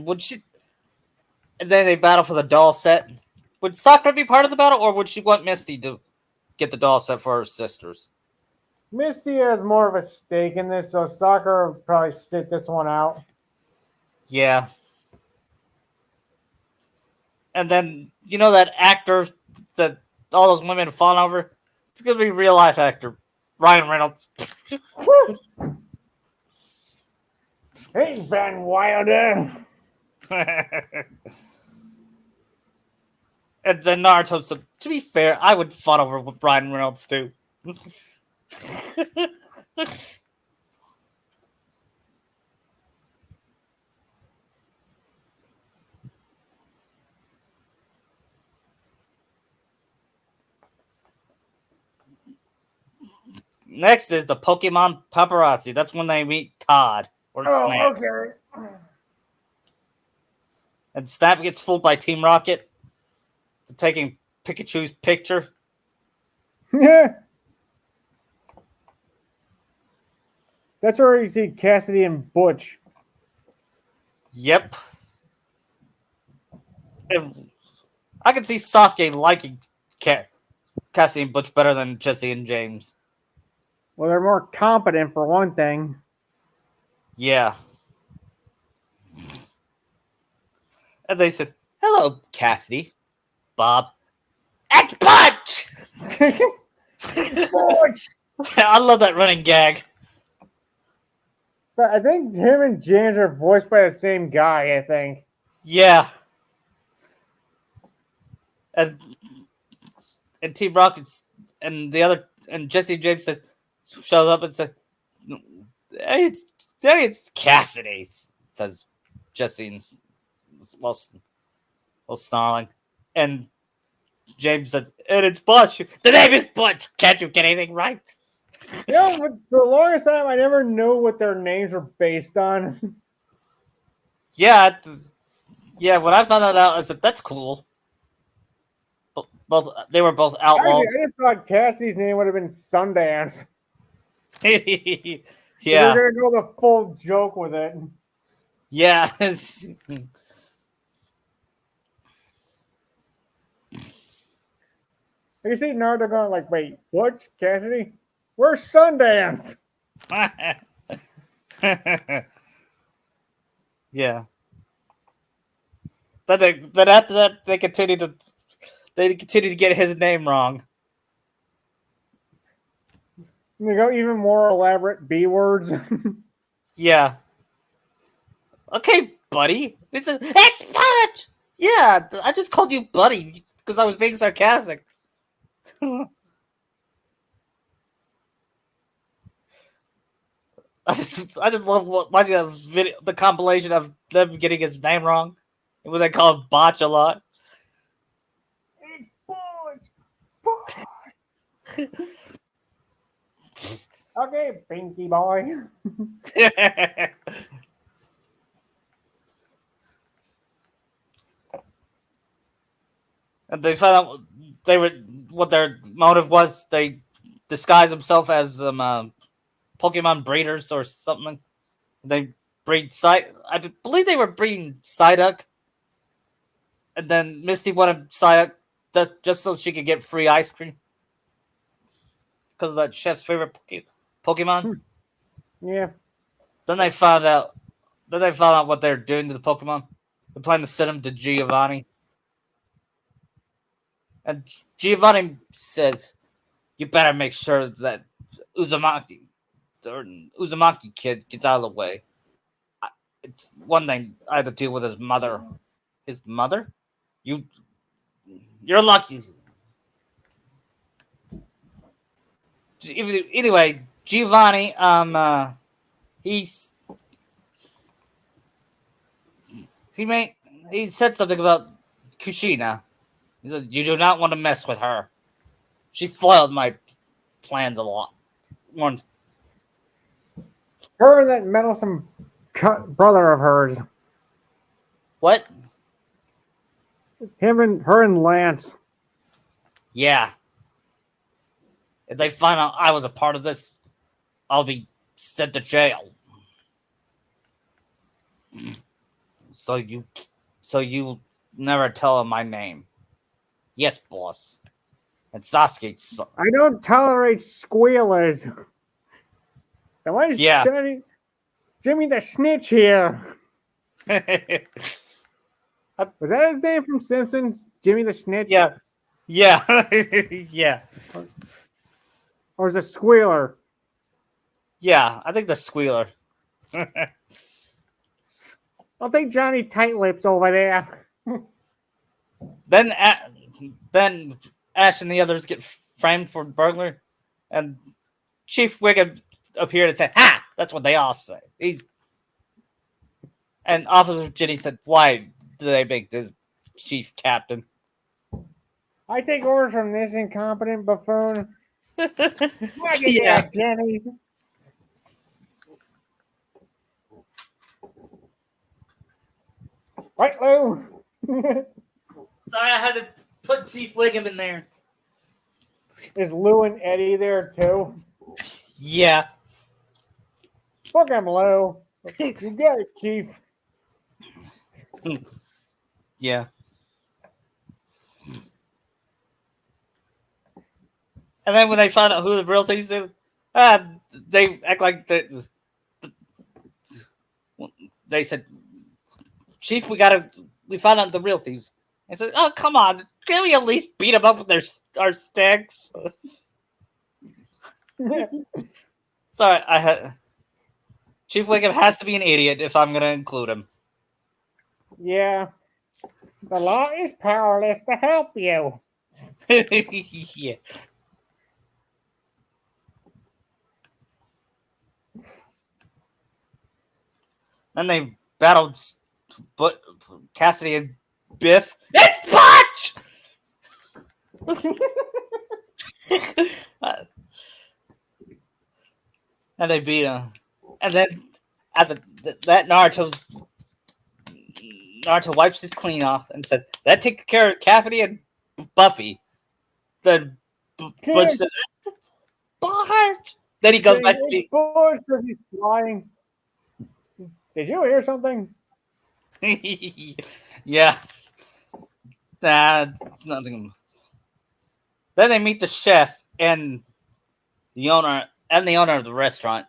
Speaker 1: would she? And then they battle for the doll set. Would Sakura be part of the battle, or would she want Misty to get the doll set for her sisters?
Speaker 2: Misty has more of a stake in this, so Sakura will probably sit this one out.
Speaker 1: Yeah. And then you know that actor that all those women have fallen over. It's gonna be real life actor Ryan Reynolds.
Speaker 2: Hey, Van Wilder.
Speaker 1: And then Naruto. So to be fair, I would fawn over with Ryan Reynolds too. Next is the Pokemon paparazzi. That's when they meet Todd or
Speaker 2: Oh,
Speaker 1: Snap.
Speaker 2: okay.
Speaker 1: And Snap gets fooled by Team Rocket to taking Pikachu's picture.
Speaker 2: Yeah. That's where you see Cassidy and Butch.
Speaker 1: Yep. And I can see Sasuke liking Cassie and Butch better than Jesse and James.
Speaker 2: Well, they're more competent for one thing.
Speaker 1: Yeah. And they said, "Hello, Cassidy, Bob, X Punch."
Speaker 2: Butch.
Speaker 1: I love that running gag.
Speaker 2: But I think him and James are voiced by the same guy, I think.
Speaker 1: Yeah. And Team Rockets and the other and Jesse James shows up and says, hey, it's Cassidy," says Jesse and while snarling. And James says, "And it's Butch. The name is Butch. Can't you get anything right?"
Speaker 2: You know, for the longest time, I never knew what their names were based on.
Speaker 1: Yeah, yeah. When I found that out, I said, "That's cool." Both they were both
Speaker 2: Actually,
Speaker 1: outlaws.
Speaker 2: I just thought Cassidy's name would have been Sundance. But they're
Speaker 1: Yeah,
Speaker 2: gonna go the full joke with it.
Speaker 1: yeah.
Speaker 2: You see Naruto going like, "Wait, what, Cassidy? Where's Sundance?"
Speaker 1: Yeah. Then after that they continue to get his name wrong.
Speaker 2: And they go even more elaborate B words.
Speaker 1: Yeah. Okay, buddy. It's a X Punch. Yeah, I just called you buddy because I was being sarcastic. I just love watching that video, the compilation of them getting his name wrong, when they call him Botch a lot.
Speaker 2: It's Butch. Okay, Pinky boy.
Speaker 1: And they found out they were what their motive was. They disguise himself as Pokemon breeders or something. They breed I believe they were breeding Psyduck, and then Misty wanted Psyduck just so she could get free ice cream because of that chef's favorite Pokemon.
Speaker 2: Yeah.
Speaker 1: Then they found out. Then they found out what they're doing to the Pokemon. They're planning to send him to Giovanni, and Giovanni says, "You better make sure that Uzumaki or Uzumaki kid gets out of the way. It's one thing I had to deal with his mother. His mother? You, you're lucky." Anyway, Giovanni, he's he made he said something about Kushina. He said, "You do not want to mess with her. She foiled my plans a lot." Once,
Speaker 2: Her and that meddlesome brother of hers.
Speaker 1: what?
Speaker 2: Her and Lance.
Speaker 1: Yeah. If they find out I was a part of this, I'll be sent to jail. So you, so you never tell him my name. Yes, boss. And Sasuke.
Speaker 2: I don't tolerate squealers. Now why is
Speaker 1: Yeah.
Speaker 2: Jimmy the Snitch here?
Speaker 1: Yeah.
Speaker 2: Was that his name from Simpsons? Jimmy the Snitch?
Speaker 1: Yeah. Yeah.
Speaker 2: Or is it Squealer?
Speaker 1: Yeah. I think the squealer.
Speaker 2: I'll take Johnny Tightlips over there.
Speaker 1: then, then Ash and the others get framed for burglary, and Chief Wiggum appeared and said, "Ha! That's what they all say." And Officer Ginny said, "Why do they make this chief captain?"
Speaker 2: I take orders from this incompetent buffoon. Look at
Speaker 1: Yeah.
Speaker 2: that, Jenny. Right, Lou?
Speaker 1: Sorry, I had to put Chief Wiggum in there.
Speaker 2: Is Lou and Eddie there too?
Speaker 1: Yeah.
Speaker 2: Fuck him, Lou. You got it, Chief.
Speaker 1: Yeah. And then when they find out who the real thieves are, they act like they said, "Chief, we found out the real thieves." And said, "Oh, come on, can we at least beat them up with our sticks?" Sorry, I had Chief Wiggum has to be an idiot if I'm gonna include him.
Speaker 2: Yeah. The law is powerless to help you.
Speaker 1: Yeah. Then they battled but Cassidy and Biff. It's Punch! And they beat him. And then at that Naruto wipes his clean off and said, "That takes care of Cassidy and Buffy." Then Butch says, "Punch!" Then he goes back to be.
Speaker 2: Bush because he's flying. Did you hear something?
Speaker 1: Yeah. Nah, nothing. Then they meet the chef and the owner of the restaurant.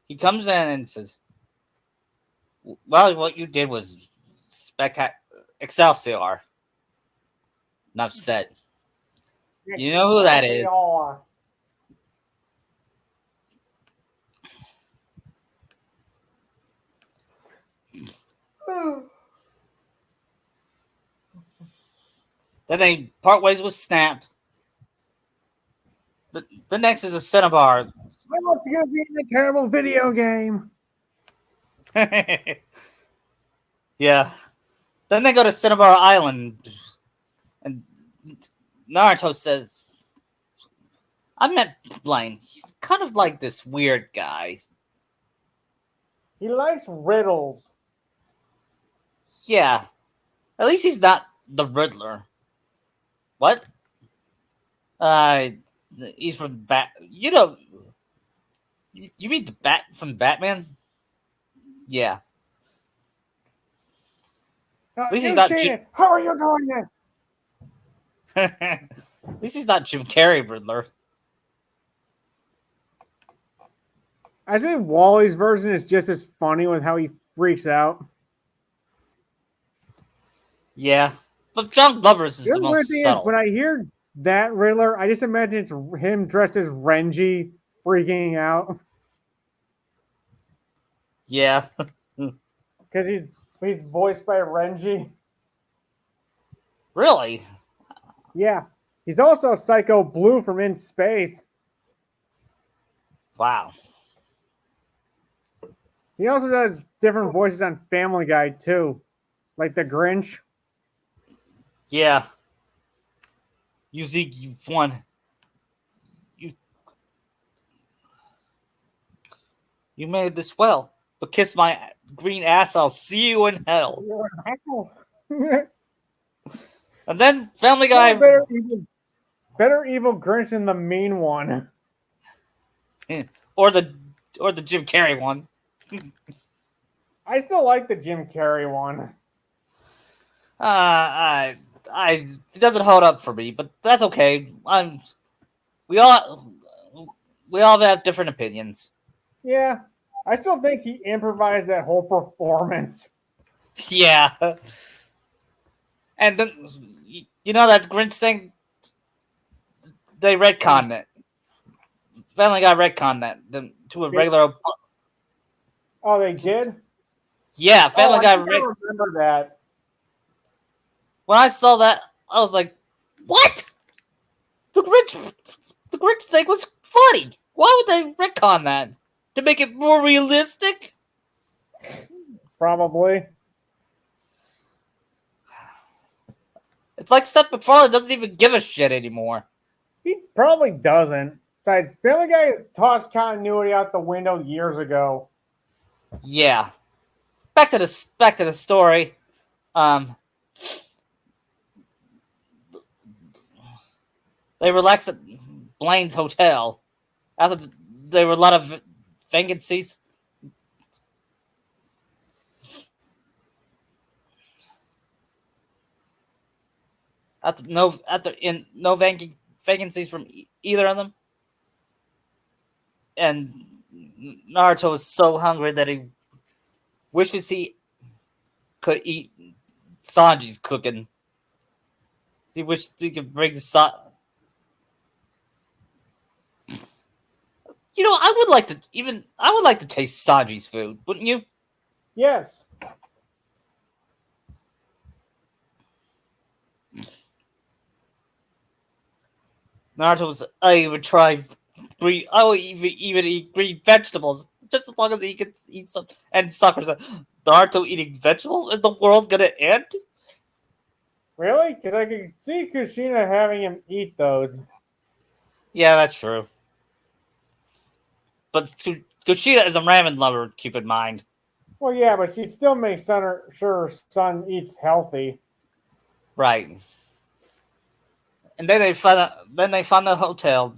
Speaker 1: He comes in and says, "Well, what you did was spectacular, Excelsior." Enough said. You know who that is? Then they part ways with Snap. The next is a Cinnabar.
Speaker 2: I want to be in a terrible video game.
Speaker 1: Yeah. Then they go to Cinnabar Island, and Naruto says, "I met Blaine. He's kind of like this weird guy."
Speaker 2: He likes riddles.
Speaker 1: Yeah. At least he's not the Riddler. What? he's from Bat. You know, you mean the Bat from Batman? Yeah. At least he's
Speaker 2: You
Speaker 1: not Jim.
Speaker 2: cheated. How are you doing this?
Speaker 1: At least he's not Jim Carrey Riddler.
Speaker 2: I think Wally's version is just as funny with how he freaks out.
Speaker 1: Yeah, but John Glover's is
Speaker 2: The
Speaker 1: the
Speaker 2: other weird
Speaker 1: most
Speaker 2: thing is
Speaker 1: subtle.
Speaker 2: when I hear that Riddler, I just imagine it's him dressed as Renji freaking out
Speaker 1: Yeah.
Speaker 2: because he's voiced by Renji.
Speaker 1: Really?
Speaker 2: Yeah, he's also Psycho Blue from In Space.
Speaker 1: Wow.
Speaker 2: He also does different voices on Family Guy too, like the Grinch.
Speaker 1: Yeah. You think you've won. You you made this well. But kiss my green ass, I'll see you in hell. And then Family Guy
Speaker 2: Better evil Grinch than the mean one.
Speaker 1: or the Jim Carrey one.
Speaker 2: I still like the Jim Carrey one.
Speaker 1: I it doesn't hold up for me, but that's okay. We all we all have different opinions.
Speaker 2: Yeah, I still think he improvised that whole performance.
Speaker 1: Yeah. And then you know that Grinch thing, they retconned it. Family Guy retconned that to a regular.
Speaker 2: Oh, they did?
Speaker 1: Yeah, Family
Speaker 2: I
Speaker 1: Guy.
Speaker 2: think I remember that.
Speaker 1: When I saw that, I was like, "What? The Grinch thing was funny. Why would they retcon that to make it more realistic?"
Speaker 2: Probably.
Speaker 1: It's like Seth MacFarlane doesn't even give a shit anymore.
Speaker 2: He probably doesn't. Besides, Family Guy tossed continuity out the window years ago.
Speaker 1: Yeah. Back to the story. They relax at Blaine's hotel after there were a lot of vacancies. No vacancies from either of them, and Naruto was so hungry that he wishes he could eat Sanji's cooking. He wished he could bring You know, I would like to taste Sanji's food, wouldn't you?
Speaker 2: Yes.
Speaker 1: Naruto was, I would try I would even eat green vegetables just as long as he can eat some. And Sakura said, Naruto eating vegetables? Is the world gonna end?
Speaker 2: Really? Because I could see Kushina having him eat those.
Speaker 1: Yeah, that's true. But Kushida is a ramen lover, keep in mind.
Speaker 2: Well, yeah, but she'd still make sure her son eats healthy.
Speaker 1: Right. And then they find the hotel.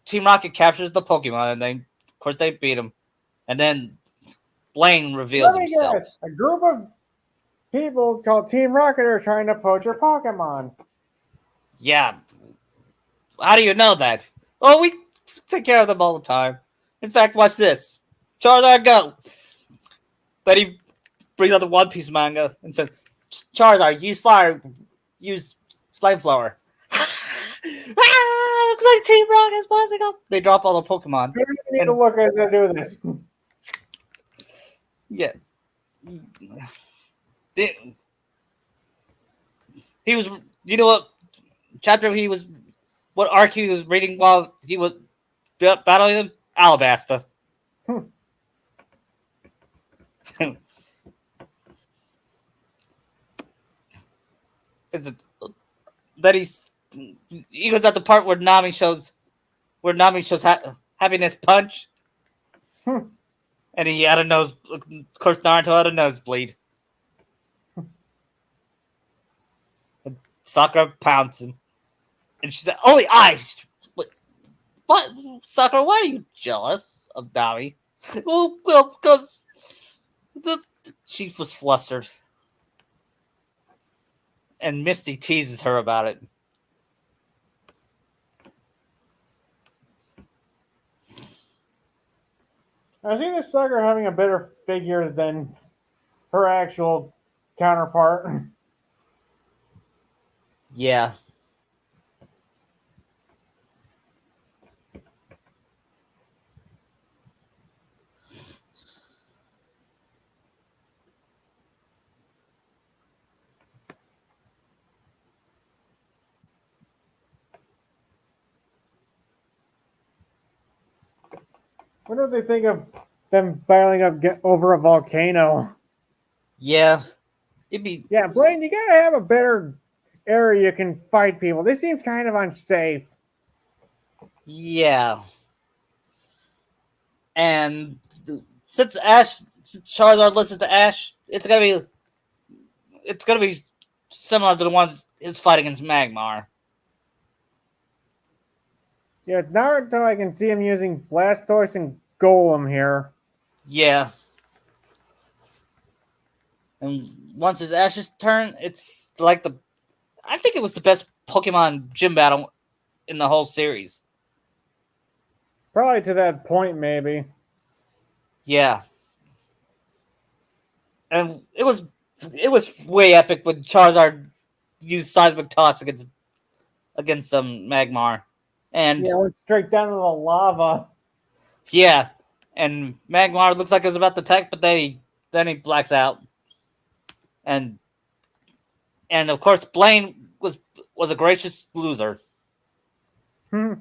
Speaker 1: Team Rocket captures the Pokemon, and of course they beat him. And then Blaine reveals
Speaker 2: Let me
Speaker 1: himself.
Speaker 2: guess. A group of people called Team Rocket are trying to poach your Pokemon.
Speaker 1: Yeah. How do you know that? Oh, we take care of them all the time. In fact, watch this. Charizard, go! Then he brings out the One Piece manga and says, Charizard, use fire. Use flamethrower. Looks like Team Rocket's busting up. They drop all the Pokemon.
Speaker 2: Maybe you need to look as they do this.
Speaker 1: Yeah. He was, you know what chapter he was, what arc he was reading while he was battling them? Alabasta. It's that he was at the part where Nami shows happiness punch, and he had a nose. Of course, Naruto had a nosebleed. Sakura pounds him. And she said, "Only I." Wait, what, Sakura? Why are you jealous of Nami? Well, because the she was flustered, and Misty teases her about it.
Speaker 2: I see this sucker having a better figure than her actual counterpart.
Speaker 1: Yeah.
Speaker 2: What do they think of them battling up over a volcano?
Speaker 1: Yeah. It'd be.
Speaker 2: Yeah, Blaine, you gotta have a better area you can fight people. This seems kind of unsafe.
Speaker 1: Yeah. And since Charizard listens to Ash, it's gonna be similar to the ones his fight against Magmar.
Speaker 2: Yeah, Naruto, I can see him using Blastoise and Golem here.
Speaker 1: Yeah. And once it's Ash's turn, it's like the I think it was the best Pokemon gym battle in the whole series.
Speaker 2: Probably to that point, maybe.
Speaker 1: Yeah. And it was way epic when Charizard used Seismic Toss against Magmar. And
Speaker 2: Yeah, went straight down to the lava.
Speaker 1: yeah, and Magmar looks like it was about to attack, but then he blacks out. And of course Blaine was a gracious loser.
Speaker 2: Hmm.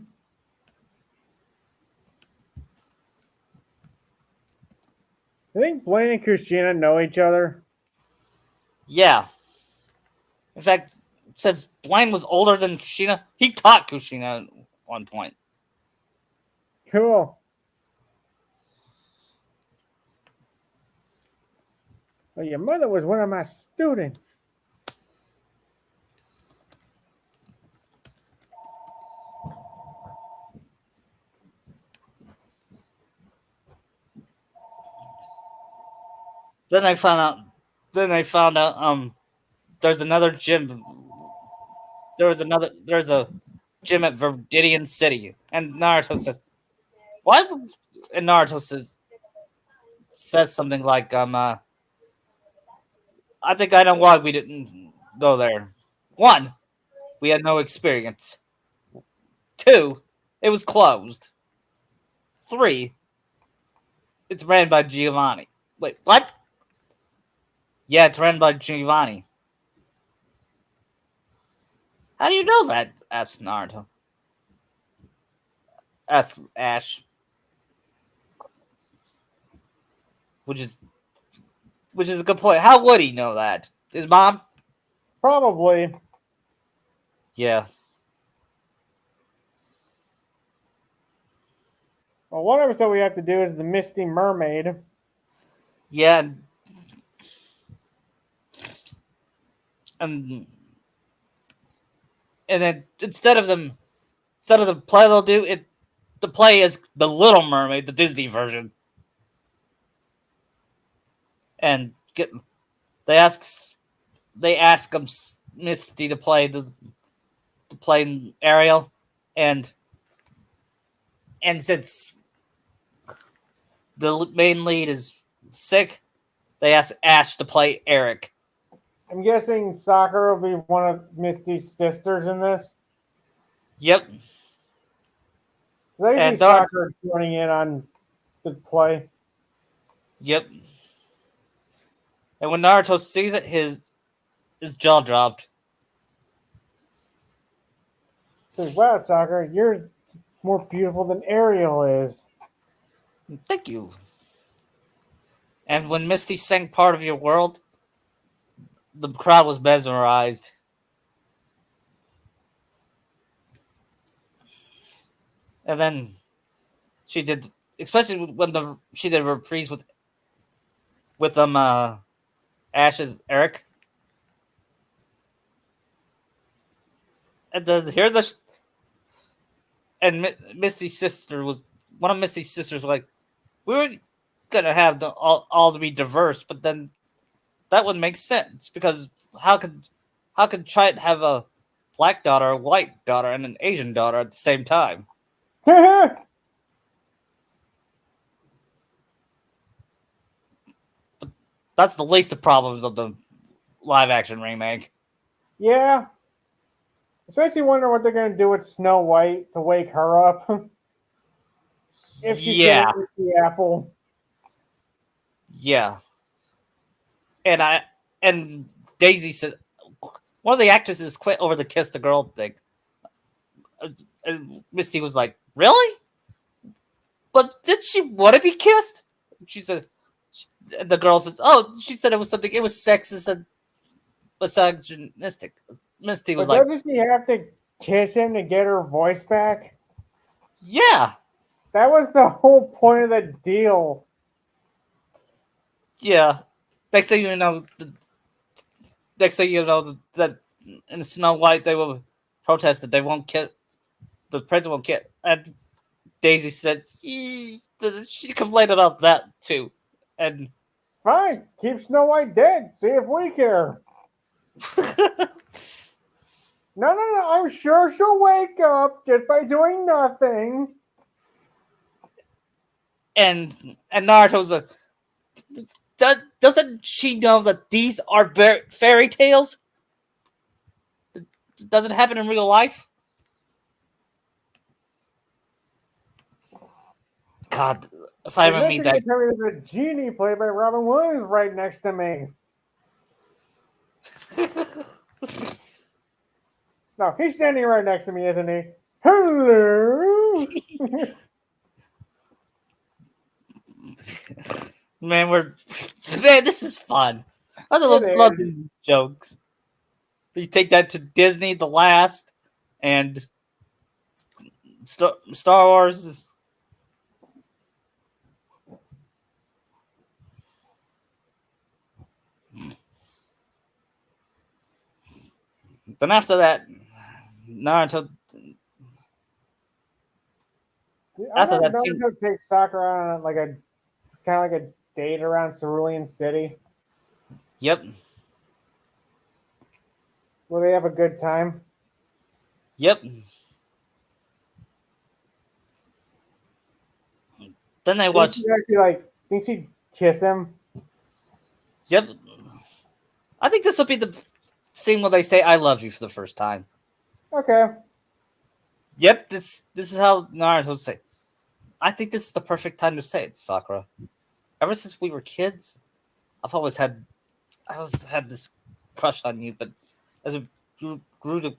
Speaker 2: I think Blaine and Christina know each other.
Speaker 1: Yeah. In fact, since Blaine was older than Kushina, he taught Kushina at one point.
Speaker 2: Cool. Well, your mother was one of my students.
Speaker 1: Then they found out. There's another gym. There's a gym at Viridian City, and Naruto says, "Why?" And Naruto says something like, I think I know why we didn't go there. One, we had no experience. Two, it was closed. Three, it's ran by Giovanni. Wait, what? Yeah, it's ran by Giovanni. How do you know that? Asked Naruto. Asked Ash, which is a good point. How would he know that? His mom?
Speaker 2: Probably.
Speaker 1: Yeah.
Speaker 2: Well, one episode we have to do is the Misty Mermaid.
Speaker 1: Yeah, and then instead of the play they'll do it, the play is the Little Mermaid, the Disney version, and they ask Misty to play Ariel, and since the main lead is sick, they ask Ash to play Eric.
Speaker 2: I'm guessing Sakura will be one of Misty's sisters in this.
Speaker 1: Yep.
Speaker 2: I
Speaker 1: And
Speaker 2: see Sakura joining in on the play.
Speaker 1: Yep. And when Naruto sees it, his jaw dropped.
Speaker 2: Says, "Wow, Sakura, you're more beautiful than Ariel is."
Speaker 1: Thank you. And when Misty sang "Part of Your World," the crowd was mesmerized. And then she did, especially when she did a reprise with Ash's Eric. And then and Misty's sister was one of Misty's sisters was like, we were gonna have the all to be diverse, but then that would make sense because how could how could Triton have a black daughter, a white daughter, and an Asian daughter at the same time? That's the least of problems of the live action remake.
Speaker 2: Yeah. Especially wonder what they're gonna do with Snow White to wake her up. If she's gonna
Speaker 1: Yeah,
Speaker 2: eat the apple.
Speaker 1: yeah, and and Daisy said one of the actresses quit over the kiss the girl thing. And Misty was like, "Really? But did she want to be kissed?" She said, the girl said, "Oh, she said it was something. It was sexist and misogynistic." Misty was
Speaker 2: But
Speaker 1: like,
Speaker 2: doesn't she have to kiss him to get her voice back?
Speaker 1: "Yeah,
Speaker 2: That was the whole point of the deal.
Speaker 1: yeah." Next thing you know, next thing you know, that in Snow White they will protest that they won't kiss the prince won't kiss, and Daisy said she complained about that too, and
Speaker 2: Fine, keep Snow White dead. See if we care. No, no, no. I'm sure she'll wake up just by doing nothing.
Speaker 1: and Naruto's a doesn't she know that these are fairy tales? Doesn't happen in real life. God, if I
Speaker 2: And
Speaker 1: ever
Speaker 2: then
Speaker 1: meet
Speaker 2: you're
Speaker 1: that,
Speaker 2: gonna tell me there's a genie played by Robin Williams right next to me. No, he's standing right next to me, isn't he? Hello.
Speaker 1: man, man, this is fun. I
Speaker 2: It
Speaker 1: love
Speaker 2: is.
Speaker 1: these jokes. You take that to Disney, the last, and Star Wars. Then after that, Naruto.
Speaker 2: I
Speaker 1: After
Speaker 2: know
Speaker 1: that, team.
Speaker 2: Naruto takes Sakura on like a kind of like a date around Cerulean City
Speaker 1: Yep,
Speaker 2: where they have a good time.
Speaker 1: yep. Then they
Speaker 2: Think she
Speaker 1: watched.
Speaker 2: actually like think she'd kiss him?
Speaker 1: Yep. I think this will be the scene where they say "I love you" for the first time.
Speaker 2: Okay.
Speaker 1: Yep, this is how Naruto say. I think this is the perfect time to say it, Sakura. Ever since we were kids, I've always had I always had this crush on you, but as we grew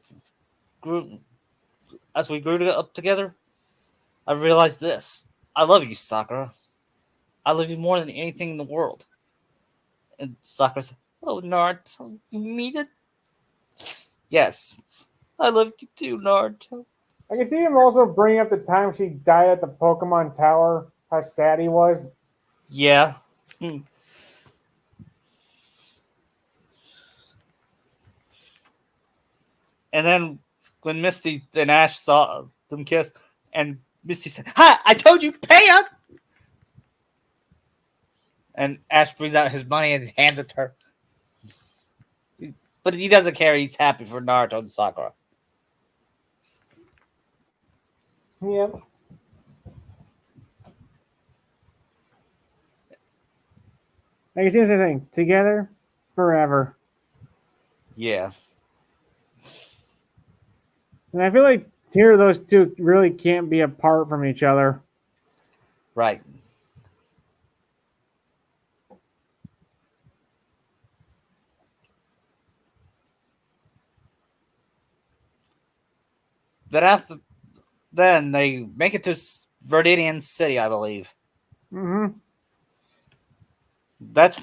Speaker 1: as we grew up together, I realized this. I love you, Sakura. I love you more than anything in the world. And Sakura said, "Oh, Naruto, you mean it?" Yes, I love you too, Naruto.
Speaker 2: I can see him also bringing up the time she died at the Pokemon Tower. How sad he was.
Speaker 1: Yeah. Hmm. And then when Misty and Ash saw them kiss, and Misty said, "Hi, I told you, pay up." And Ash brings out his money and hands it to her. But he doesn't care. He's happy for Naruto and Sakura.
Speaker 2: Yep. I can see the thing. Together, forever.
Speaker 1: Yeah.
Speaker 2: And I feel like here those two really can't be apart from each other.
Speaker 1: Right. Then after then they make it to Viridian City, I believe.
Speaker 2: Mm-hmm.
Speaker 1: That's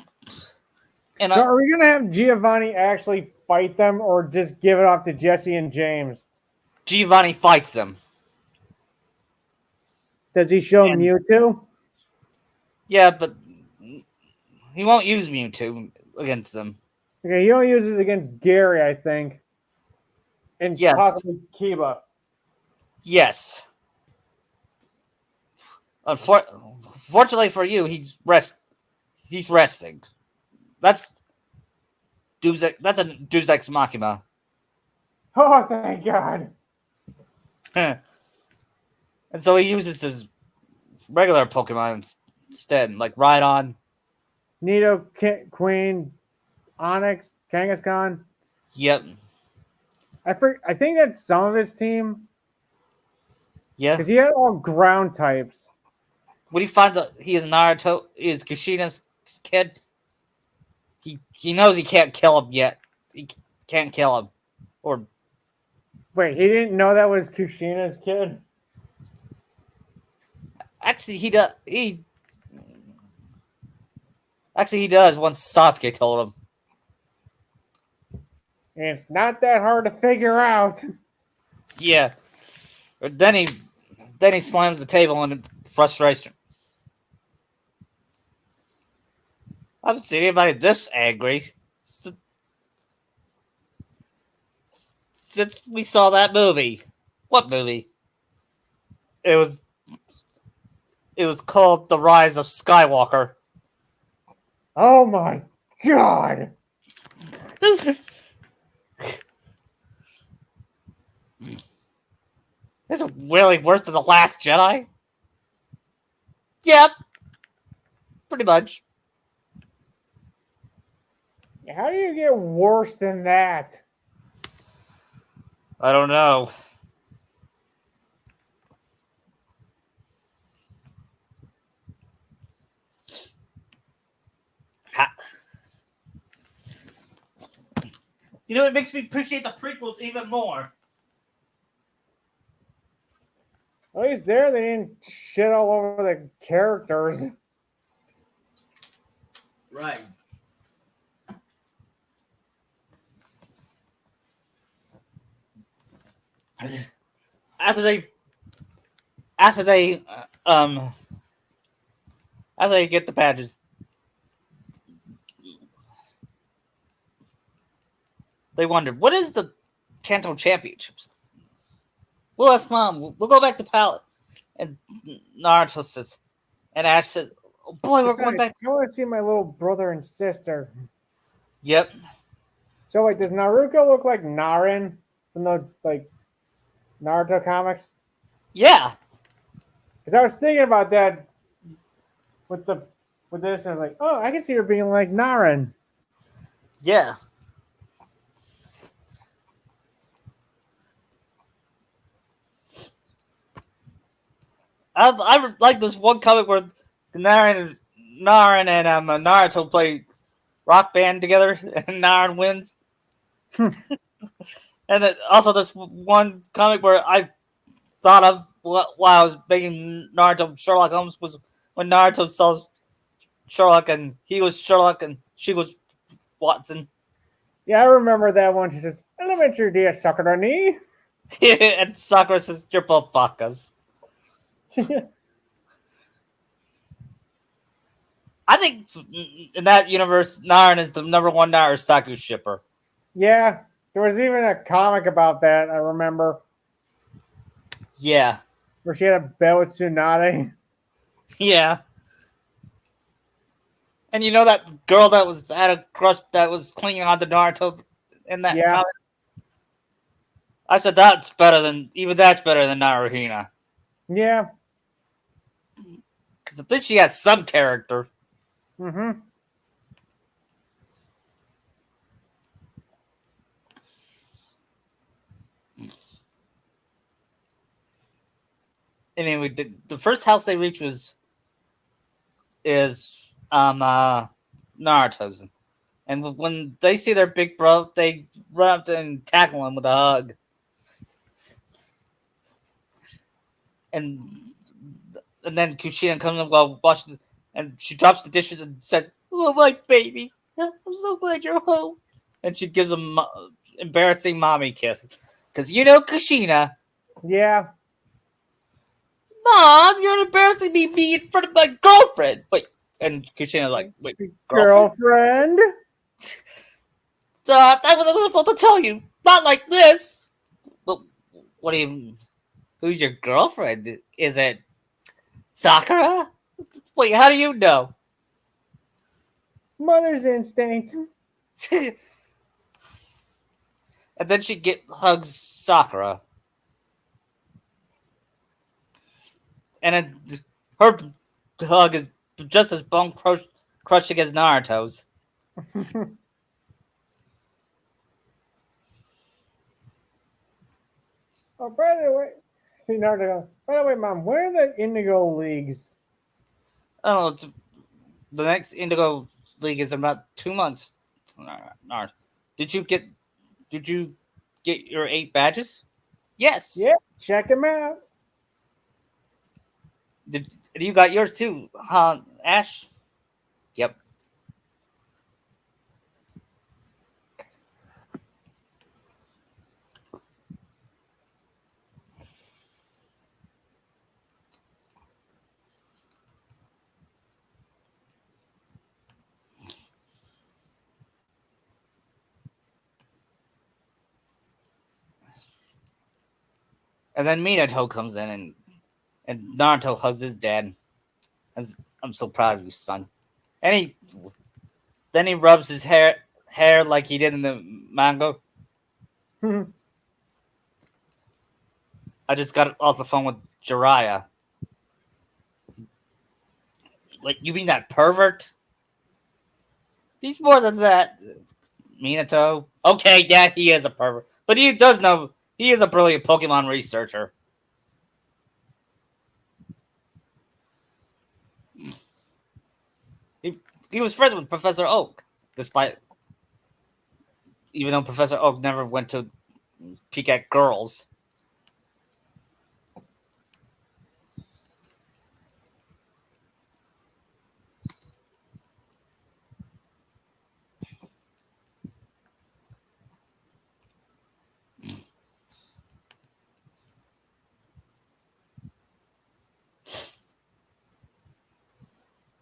Speaker 1: and
Speaker 2: So are we gonna have Giovanni actually fight them, or just give it off to Jesse and James?
Speaker 1: Giovanni fights them.
Speaker 2: Does he show
Speaker 1: And
Speaker 2: Mewtwo?
Speaker 1: yeah, but he won't use Mewtwo against them.
Speaker 2: Okay, he only uses it against Gary, I think, and
Speaker 1: Yeah.
Speaker 2: possibly Kiba.
Speaker 1: Yes. Fortunately for you, He's resting. That's That's a Deus Ex Machina.
Speaker 2: Oh, thank God.
Speaker 1: And so he uses his regular Pokemon instead, like Rhydon.
Speaker 2: Nido, Queen, Onyx, Kangaskhan.
Speaker 1: Yep.
Speaker 2: I think that's some of his team
Speaker 1: Yeah.
Speaker 2: because he had all ground types.
Speaker 1: When he finds out he is Naruto, is Kushina's kid, he knows he can't kill him yet. He can't kill him, or
Speaker 2: Wait, he didn't know that was Kushina's kid?
Speaker 1: actually he does. Once Sasuke told him.
Speaker 2: And it's not that hard to figure out.
Speaker 1: Yeah. Then he slams the table in frustration. I haven't seen anybody this angry since we saw that movie. What movie? It was it was called The Rise of Skywalker.
Speaker 2: Oh my God.
Speaker 1: This is really worse than The Last Jedi? Yep, pretty much.
Speaker 2: How do you get worse than that?
Speaker 1: I don't know. You know, it makes me appreciate the prequels even more.
Speaker 2: At least there they didn't shit all over the characters.
Speaker 1: Right. After they, after they, after they get the badges, they wonder what is the Kanto Championships. We'll ask Mom. We'll go back to Palette. And Naruto says, and Ash says, oh boy, we're going
Speaker 2: Besides,
Speaker 1: back.
Speaker 2: I want to see my little brother and sister.
Speaker 1: Yep.
Speaker 2: So, like, does Naruto look like Naren from the Naruto comics?
Speaker 1: Yeah.
Speaker 2: Because I was thinking about that with this, and I was like, oh, I can see her being like Naren.
Speaker 1: Yeah. I like this one comic where Naren and Naruto play Rock Band together, and Naren wins. And then also this one comic where I thought of while I was making Naruto Sherlock Holmes was when Naruto saw Sherlock and he was Sherlock and she was Watson.
Speaker 2: Yeah, I remember that one. She says, "Elementary dear Sakurani."
Speaker 1: And Sakura says, "You're both bakas." I think in that universe, Naren is the number one Narusaku shipper.
Speaker 2: Yeah, there was even a comic about that. I remember
Speaker 1: Yeah,
Speaker 2: where she had a bet with Tsunade.
Speaker 1: yeah. And you know that girl that was had a crush that was clinging on to Naruto in that
Speaker 2: Yeah,
Speaker 1: comic? I said that's better than Naruhina.
Speaker 2: yeah.
Speaker 1: Because I think she has some character.
Speaker 2: Mm-hmm.
Speaker 1: Anyway, the first house they reach is Naruto's. And when they see their big bro, they run up to and tackle him with a hug. And then Kushina comes in while washing, and she drops the dishes and said, "Oh my baby, I'm so glad you're home." And she gives him embarrassing mommy kiss, because you know Kushina.
Speaker 2: Yeah.
Speaker 1: Mom, you're embarrassing me in front of my girlfriend. Wait, and Kushina's like, wait, girlfriend?
Speaker 2: Girlfriend?
Speaker 1: I was supposed to tell you, not like this. Well, what do you? Who's your girlfriend? Is it Sakura? Wait, how do you know?
Speaker 2: Mother's instinct.
Speaker 1: And then she hugs Sakura, and then her hug is just as crushing as Naruto's.
Speaker 2: Oh, by the way, see Naruto. By the way, Mom, where are the Indigo Leagues?
Speaker 1: Oh, the next Indigo League is in about 2 months. Naruto, did you get did you get your 8 badges? Yes.
Speaker 2: Yeah, check them out.
Speaker 1: Did you got yours too, huh, Ash? Yep. And then Minato comes in and Naruto hugs his dad. I'm so proud of you, son. And he rubs his hair like he did in the manga. I just got off the phone with Jiraiya. Like, you mean that pervert? He's more than that. Minato. Okay, yeah, he is a pervert. But he does know he is a brilliant Pokemon researcher. He was friends with Professor Oak, despite even though Professor Oak never went to peek at girls.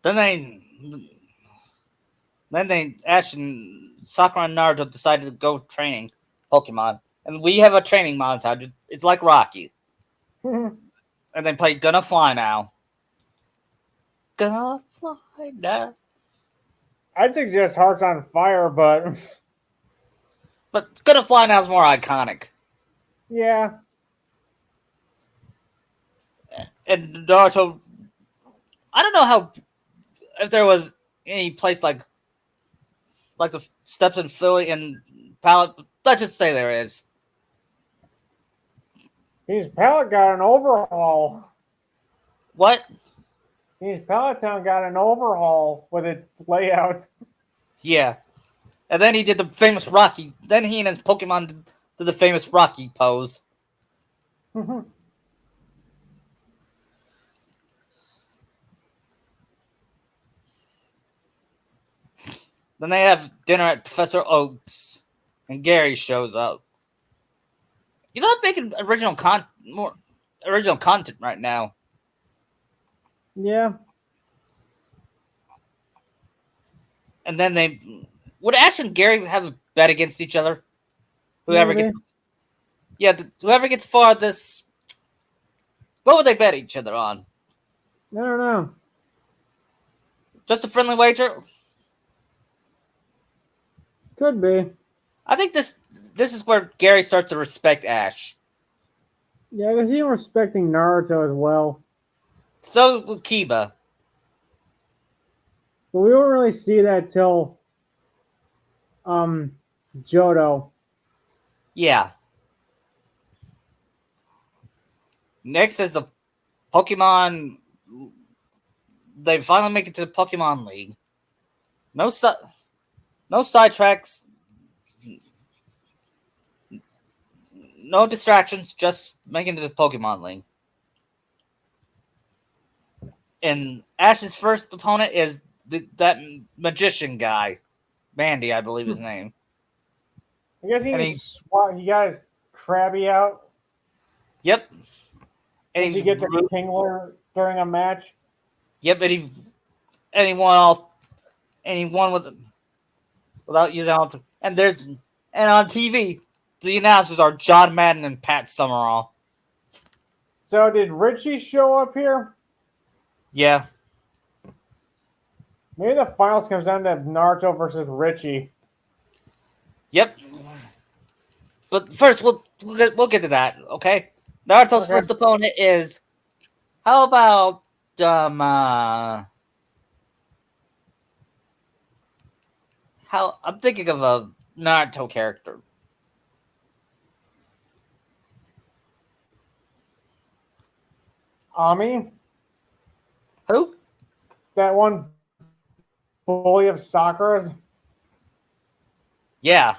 Speaker 1: Then Ash and Sakura and Naruto decided to go training Pokemon, and we have a training montage. It's like Rocky, and they play "Gonna Fly Now." Gonna fly now.
Speaker 2: I'd suggest Hearts on Fire, but
Speaker 1: But "Gonna Fly Now" is more iconic.
Speaker 2: yeah.
Speaker 1: And Naruto, I don't know how if there was any place like the steps in Philly and Palette. Let's just say there is.
Speaker 2: His palette got an overhaul.
Speaker 1: What?
Speaker 2: His Peloton got an overhaul with its layout.
Speaker 1: Yeah. And then he did the famous Rocky. Then he and his Pokemon did the famous Rocky pose. Then they have dinner at Professor Oak's, and Gary shows up. You know, I'm making more original content right now.
Speaker 2: Yeah,
Speaker 1: And then would Ash and Gary have a bet against each other? Whoever
Speaker 2: maybe.
Speaker 1: whoever gets farthest. What would they bet each other on?
Speaker 2: I don't know.
Speaker 1: Just a friendly wager?
Speaker 2: Could be.
Speaker 1: I think this is where Gary starts to respect Ash.
Speaker 2: Yeah, because he's respecting Naruto as well.
Speaker 1: So would Kiba.
Speaker 2: But we won't really see that till Johto.
Speaker 1: Yeah. Next is the Pokemon. They finally make it to the Pokemon League. No sidetracks, no distractions, just making it to the Pokemon League. And Ash's first opponent is that magician guy, Bandy, I believe his name.
Speaker 2: I guess
Speaker 1: And
Speaker 2: he got his Krabby out.
Speaker 1: Yep.
Speaker 2: Did you get the Kingler during a match?
Speaker 1: Yep, and he won without using all. And on TV, the announcers are John Madden and Pat Summerall.
Speaker 2: So did Richie show up here?
Speaker 1: Yeah.
Speaker 2: Maybe the finals comes down to Naruto versus Richie.
Speaker 1: Yep. But first, we'll get to that. Okay. Naruto's
Speaker 2: Okay.
Speaker 1: first opponent is how about how I'm thinking of a Naruto character.
Speaker 2: Ami,
Speaker 1: Who?
Speaker 2: that one bully of Sakura's.
Speaker 1: Yeah.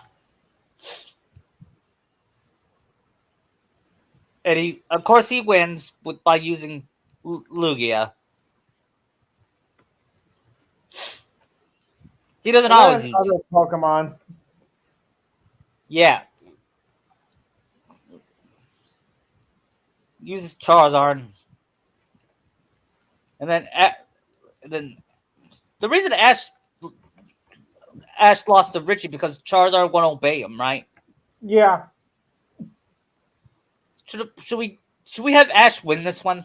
Speaker 1: And of course, he wins by using Lugia. He doesn't
Speaker 2: And
Speaker 1: always
Speaker 2: then
Speaker 1: use it.
Speaker 2: other Pokemon.
Speaker 1: Yeah, uses Charizard, and then the reason Ash lost to Richie because Charizard won't obey him, right?
Speaker 2: Yeah.
Speaker 1: Should we have Ash win this one?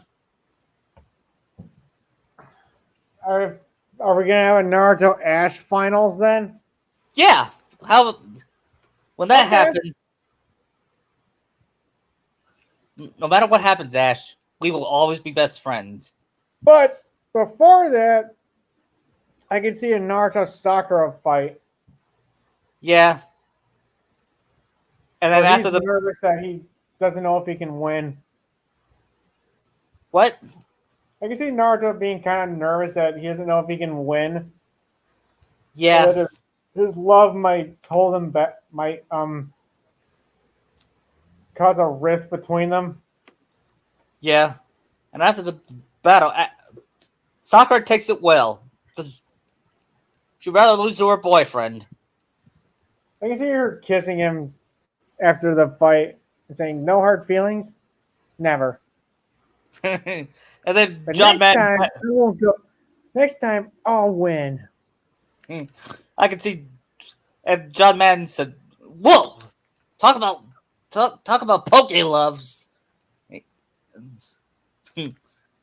Speaker 2: Are, are we gonna have a Naruto Ash finals then?
Speaker 1: Yeah. How when that
Speaker 2: Okay.
Speaker 1: happens, no matter what happens, Ash, we will always be best friends.
Speaker 2: But before that, I can see a Naruto Sakura fight
Speaker 1: Yeah. And then
Speaker 2: where he's
Speaker 1: after the
Speaker 2: nervous that he doesn't know if he can win.
Speaker 1: what?
Speaker 2: I can see Naruto being kind of nervous that he doesn't know if he can win, or
Speaker 1: Yeah.
Speaker 2: that his love might hold him back, might cause a rift between them.
Speaker 1: Yeah. And after the battle, Sakura takes it well because she'd rather lose to her boyfriend.
Speaker 2: I can see her kissing him after the fight and saying, "No hard feelings, never."
Speaker 1: And then
Speaker 2: But
Speaker 1: John
Speaker 2: next
Speaker 1: Madden,
Speaker 2: time I won't go. Next time I'll win.
Speaker 1: I can see, and John Madden said, "Whoa, talk about talk about poke loves."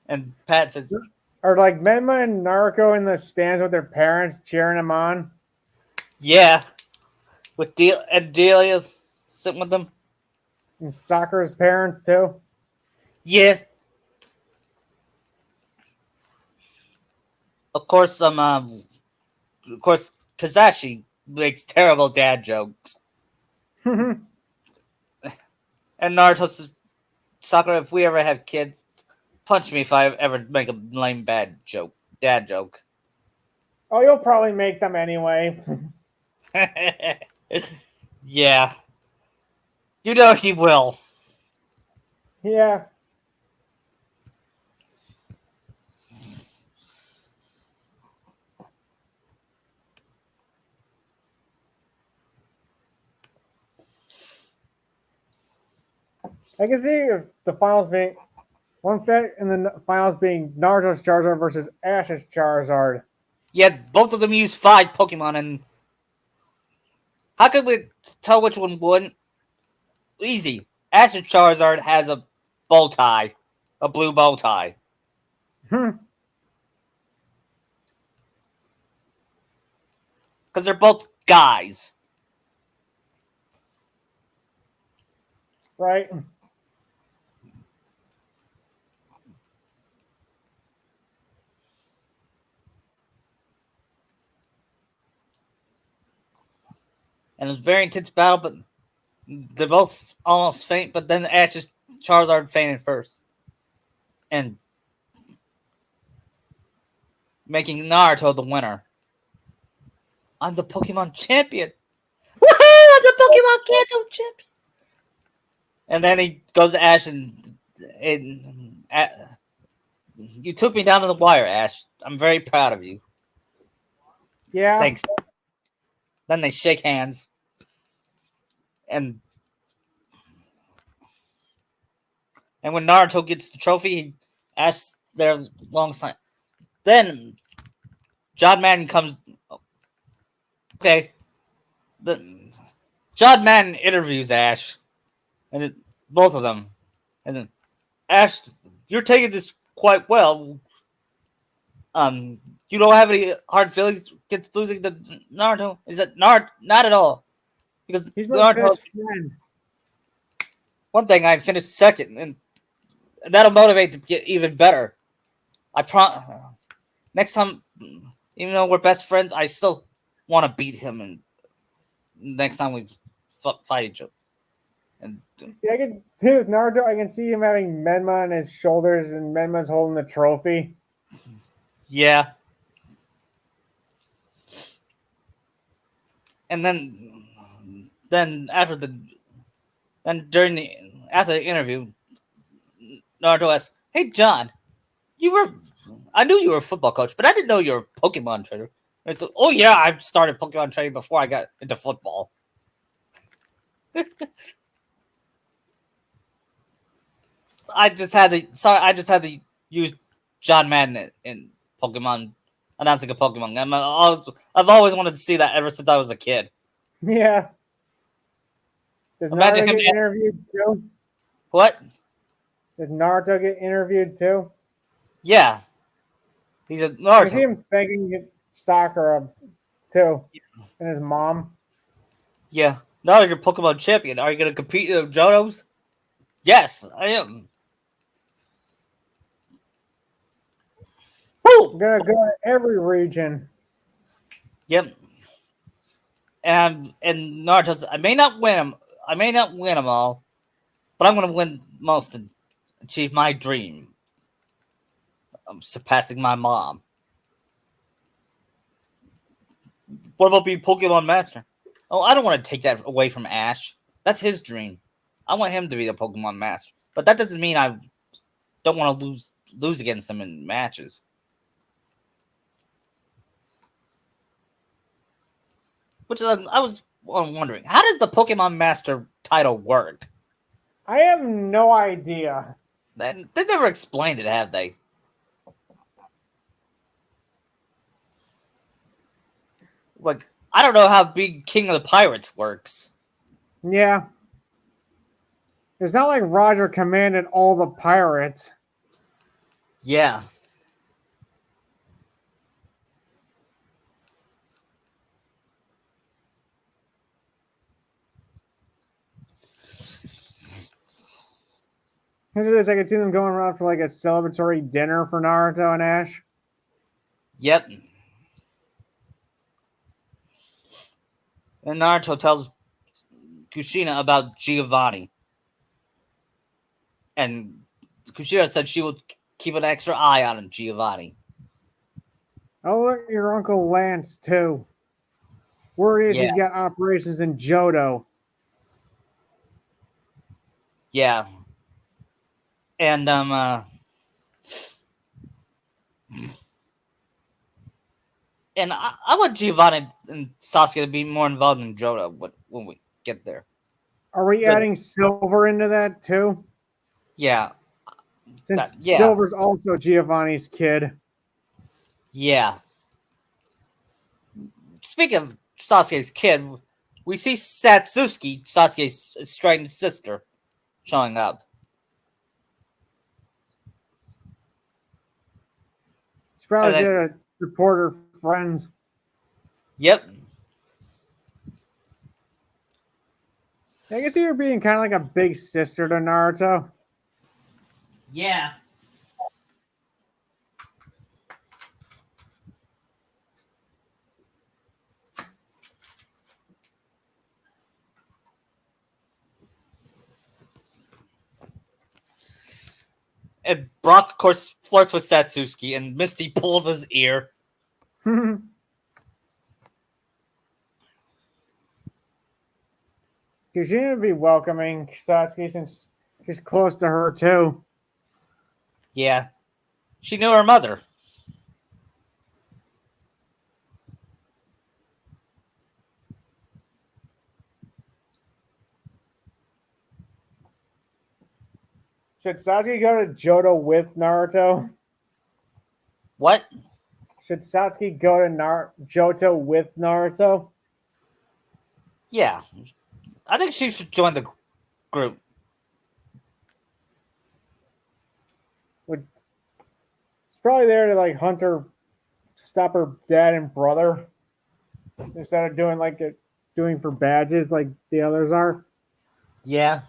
Speaker 1: And Pat says,
Speaker 2: Or like Menma and Naruto in the stands with their parents cheering them on.
Speaker 1: "Yeah," with Delia sitting with them.
Speaker 2: And Sakura's parents too.
Speaker 1: Yeah, of course. Of course, Kazashi makes terrible dad jokes, and Naruto says, "Sakura, if we ever have kids, punch me if I ever make a lame dad joke."
Speaker 2: Oh, you'll probably make them anyway.
Speaker 1: Yeah, you know he will.
Speaker 2: Yeah. I can see if the finals being one fact in the finals being Naruto's Charizard versus Ash's Charizard.
Speaker 1: Yet both of them use 5 Pokemon, and how could we tell which one won? Easy. Ash's Charizard has a bow tie, a blue bow tie,
Speaker 2: Hmm.
Speaker 1: because they're both guys.
Speaker 2: Right?
Speaker 1: And it was a very intense battle, but they're both almost faint. But then Ash's Charizard fainted first, and making Naruto the winner. I'm the Pokemon champion. Woohoo! I'm the Pokemon Kanto champion. And then he goes to Ash and you took me down to the wire, Ash. I'm very proud of you.
Speaker 2: Yeah.
Speaker 1: Thanks. Then they shake hands, and when Naruto gets the trophy, he asks their long sign. Then John Madden comes. Okay, the John Madden interviews Ash, and both of them, and then Ash, you're taking this quite well. You don't have any hard feelings against losing the Naruto? Is it not at all? Because
Speaker 2: He's my
Speaker 1: Naruto,
Speaker 2: best friend.
Speaker 1: one thing I finished second, and that'll motivate to get even better. I next time, even though we're best friends, I still want to beat him, and next time we fight each other. And
Speaker 2: Yeah, I can see with Naruto. I can see him having Menma on his shoulders, and Menma's holding the trophy.
Speaker 1: yeah, and then after the then during the after the interview, Naruto asks, "Hey John, you were I knew you were a football coach, but I didn't know you were a Pokemon trainer." And it's like, oh yeah, I started Pokemon training before I got into football. I just had to use John Madden in Pokemon announcing a Pokemon game. I've always wanted to see that ever since I was a kid.
Speaker 2: Yeah. Does
Speaker 1: Imagine
Speaker 2: Naruto
Speaker 1: him.
Speaker 2: get interviewed too?
Speaker 1: What?
Speaker 2: Does Naruto get interviewed too?
Speaker 1: Yeah, he's a
Speaker 2: I can see
Speaker 1: Naruto.
Speaker 2: him thanking Sakura too, and his mom.
Speaker 1: Yeah, now you're Pokemon champion. Are you gonna compete in the Johtos? Yes, I am.
Speaker 2: I'm
Speaker 1: Woo!
Speaker 2: gonna go to every region.
Speaker 1: Yep. And Naruto's. I may not win them. I may not win them all, but I'm gonna win most and achieve my dream of surpassing my mom. What about being Pokemon Master? Oh, I don't want to take that away from Ash. That's his dream. I want him to be the Pokemon Master, but that doesn't mean I don't want to lose against him in matches. Which I was wondering, how does the Pokemon Master title work?
Speaker 2: I have no idea.
Speaker 1: They never explained it, have they? Like, I don't know how being King of the Pirates works.
Speaker 2: Yeah. It's not like Roger commanded all the pirates.
Speaker 1: Yeah.
Speaker 2: After this, I could see them going around for like a celebratory dinner for Naruto and Ash.
Speaker 1: Yep. And Naruto tells Kushina about Giovanni. And Kushina said she would keep an extra eye on Giovanni.
Speaker 2: Oh, look, your Uncle Lance, too. Word is
Speaker 1: Yeah.
Speaker 2: he's got operations in Johto.
Speaker 1: Yeah. And, and I want Giovanni and Sasuke to be more involved in Johto when we get there.
Speaker 2: Are we
Speaker 1: Because,
Speaker 2: adding Silver into that, too?
Speaker 1: yeah.
Speaker 2: Since
Speaker 1: Yeah.
Speaker 2: Silver's also Giovanni's kid.
Speaker 1: Yeah. Speaking of Sasuke's kid, we see Satsuki, Sasuke's estranged sister, showing up.
Speaker 2: She's
Speaker 1: And
Speaker 2: probably
Speaker 1: then,
Speaker 2: there to support her friends.
Speaker 1: yep.
Speaker 2: I can see her being kind of like a big sister to Naruto.
Speaker 1: Yeah. And Brock, of course, flirts with Satsuki, and Misty pulls his ear.
Speaker 2: Because she would be welcoming Sasuke since she's close to her, too.
Speaker 1: Yeah. She knew her mother.
Speaker 2: Should Sasuke go to Johto with Naruto?
Speaker 1: What?
Speaker 2: Should Sasuke go to Johto with Naruto?
Speaker 1: Yeah. I think she should join the group.
Speaker 2: Would He's probably there to like hunt her stop her dad and brother instead of doing like it doing for badges like the others are.
Speaker 1: Yeah.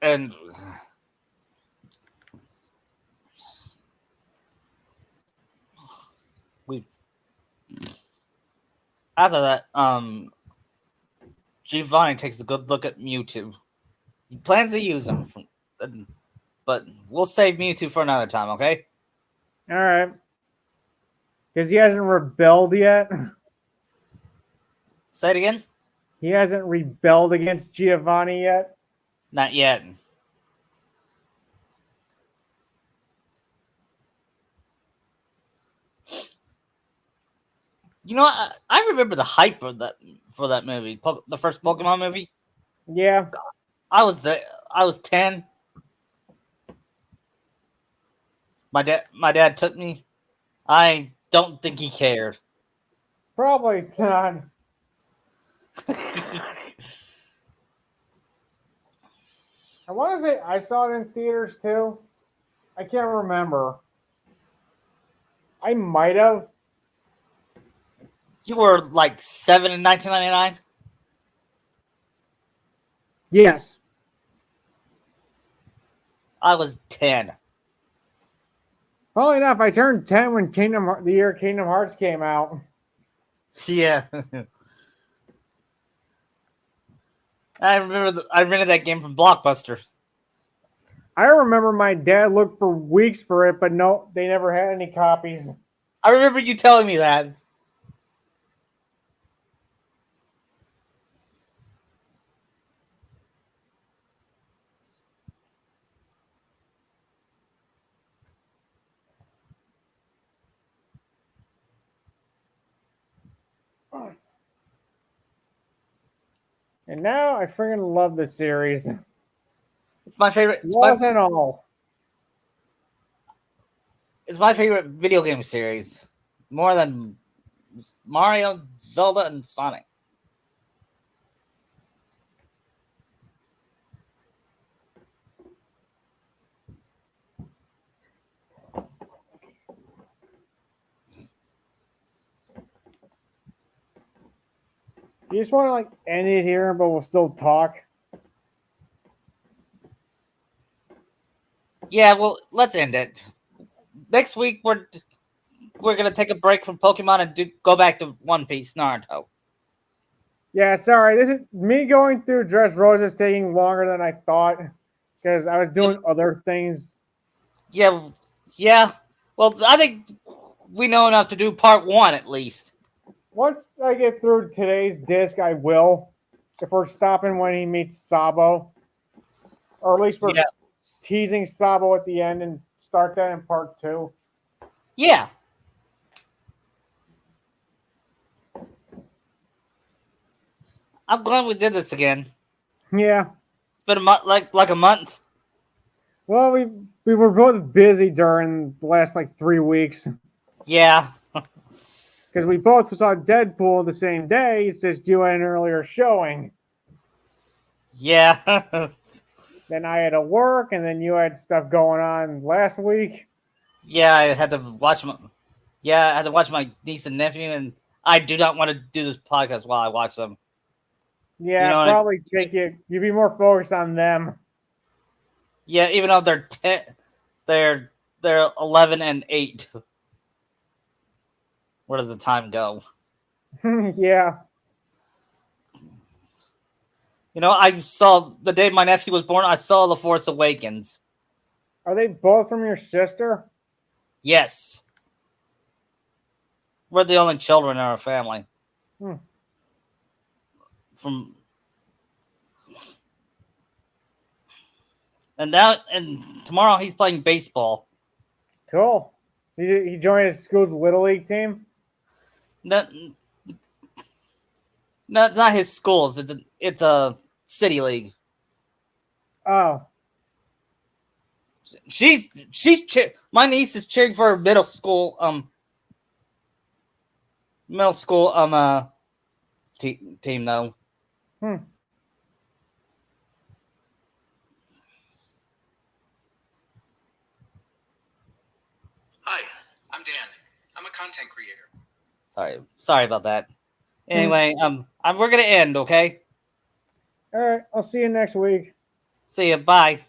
Speaker 1: And we after that, Giovanni takes a good look at Mewtwo. He plans to use him, but we'll save Mewtwo for another time, okay?
Speaker 2: All right, because he hasn't rebelled yet.
Speaker 1: Say it again?
Speaker 2: He hasn't rebelled against Giovanni yet.
Speaker 1: Not yet. You know, I remember the hype for that movie, the first Pokemon movie.
Speaker 2: Yeah,
Speaker 1: I was there. I was 10. My dad took me. I don't think he cared.
Speaker 2: probably not. I want to say I saw it in theaters too. I can't remember. I might have.
Speaker 1: You were like 7 in 1999.
Speaker 2: Yes.
Speaker 1: I was 10.
Speaker 2: Probably enough. I turned 10 when the year Kingdom Hearts came out.
Speaker 1: Yeah. I rented that game from Blockbuster.
Speaker 2: I remember my dad looked for weeks for it, but no, they never had any copies.
Speaker 1: I remember you telling me that.
Speaker 2: And now I freaking love the series.
Speaker 1: It's my favorite.
Speaker 2: Love and all.
Speaker 1: It's my favorite video game series, more than Mario, Zelda, and Sonic.
Speaker 2: You just want to like end it here, but we'll still talk.
Speaker 1: Yeah, well, let's end it. Next week we're gonna take a break from Pokemon and go back to One Piece, Naruto.
Speaker 2: Yeah, sorry. This is me going through Dressrosa is taking longer than I thought because I was doing other things.
Speaker 1: Yeah, yeah. Well, I think we know enough to do part 1 at least.
Speaker 2: Once I get through today's disc, I will. If we're stopping when he meets Sabo, or at least we're
Speaker 1: Yeah,
Speaker 2: teasing Sabo at the end and start that in part 2.
Speaker 1: yeah. I'm glad we did this again.
Speaker 2: Yeah.
Speaker 1: It's been a month, like a month.
Speaker 2: Well, we were both busy during the last like 3 weeks
Speaker 1: Yeah,
Speaker 2: because we both saw Deadpool the same day. It's just you had an earlier showing.
Speaker 1: yeah,
Speaker 2: Then I had to work, and then you had stuff going on last week.
Speaker 1: yeah. I had to watch my. Yeah, I had to watch my niece and nephew, and I do not want to do this podcast while I watch them.
Speaker 2: Yeah,
Speaker 1: You know,
Speaker 2: probably take you. You'd be more focused on them.
Speaker 1: yeah, even though they're 10, they're 11 and 8. Where does the time go?
Speaker 2: Yeah.
Speaker 1: You know, I saw the day my nephew was born. I saw The Force Awakens.
Speaker 2: Are they both from your sister?
Speaker 1: Yes, we're the only children in our family.
Speaker 2: Hmm.
Speaker 1: From and tomorrow he's playing baseball.
Speaker 2: Cool. He joined his school's little league team.
Speaker 1: Not, not his schools. It's a City League.
Speaker 2: Oh,
Speaker 1: My niece is cheering for her middle school team though.
Speaker 2: hmm.
Speaker 3: Hi, I'm Dan. I'm a content creator.
Speaker 1: Sorry about that. Anyway, we're gonna end. Okay.
Speaker 2: All right. I'll see you next week.
Speaker 1: See ya. Bye.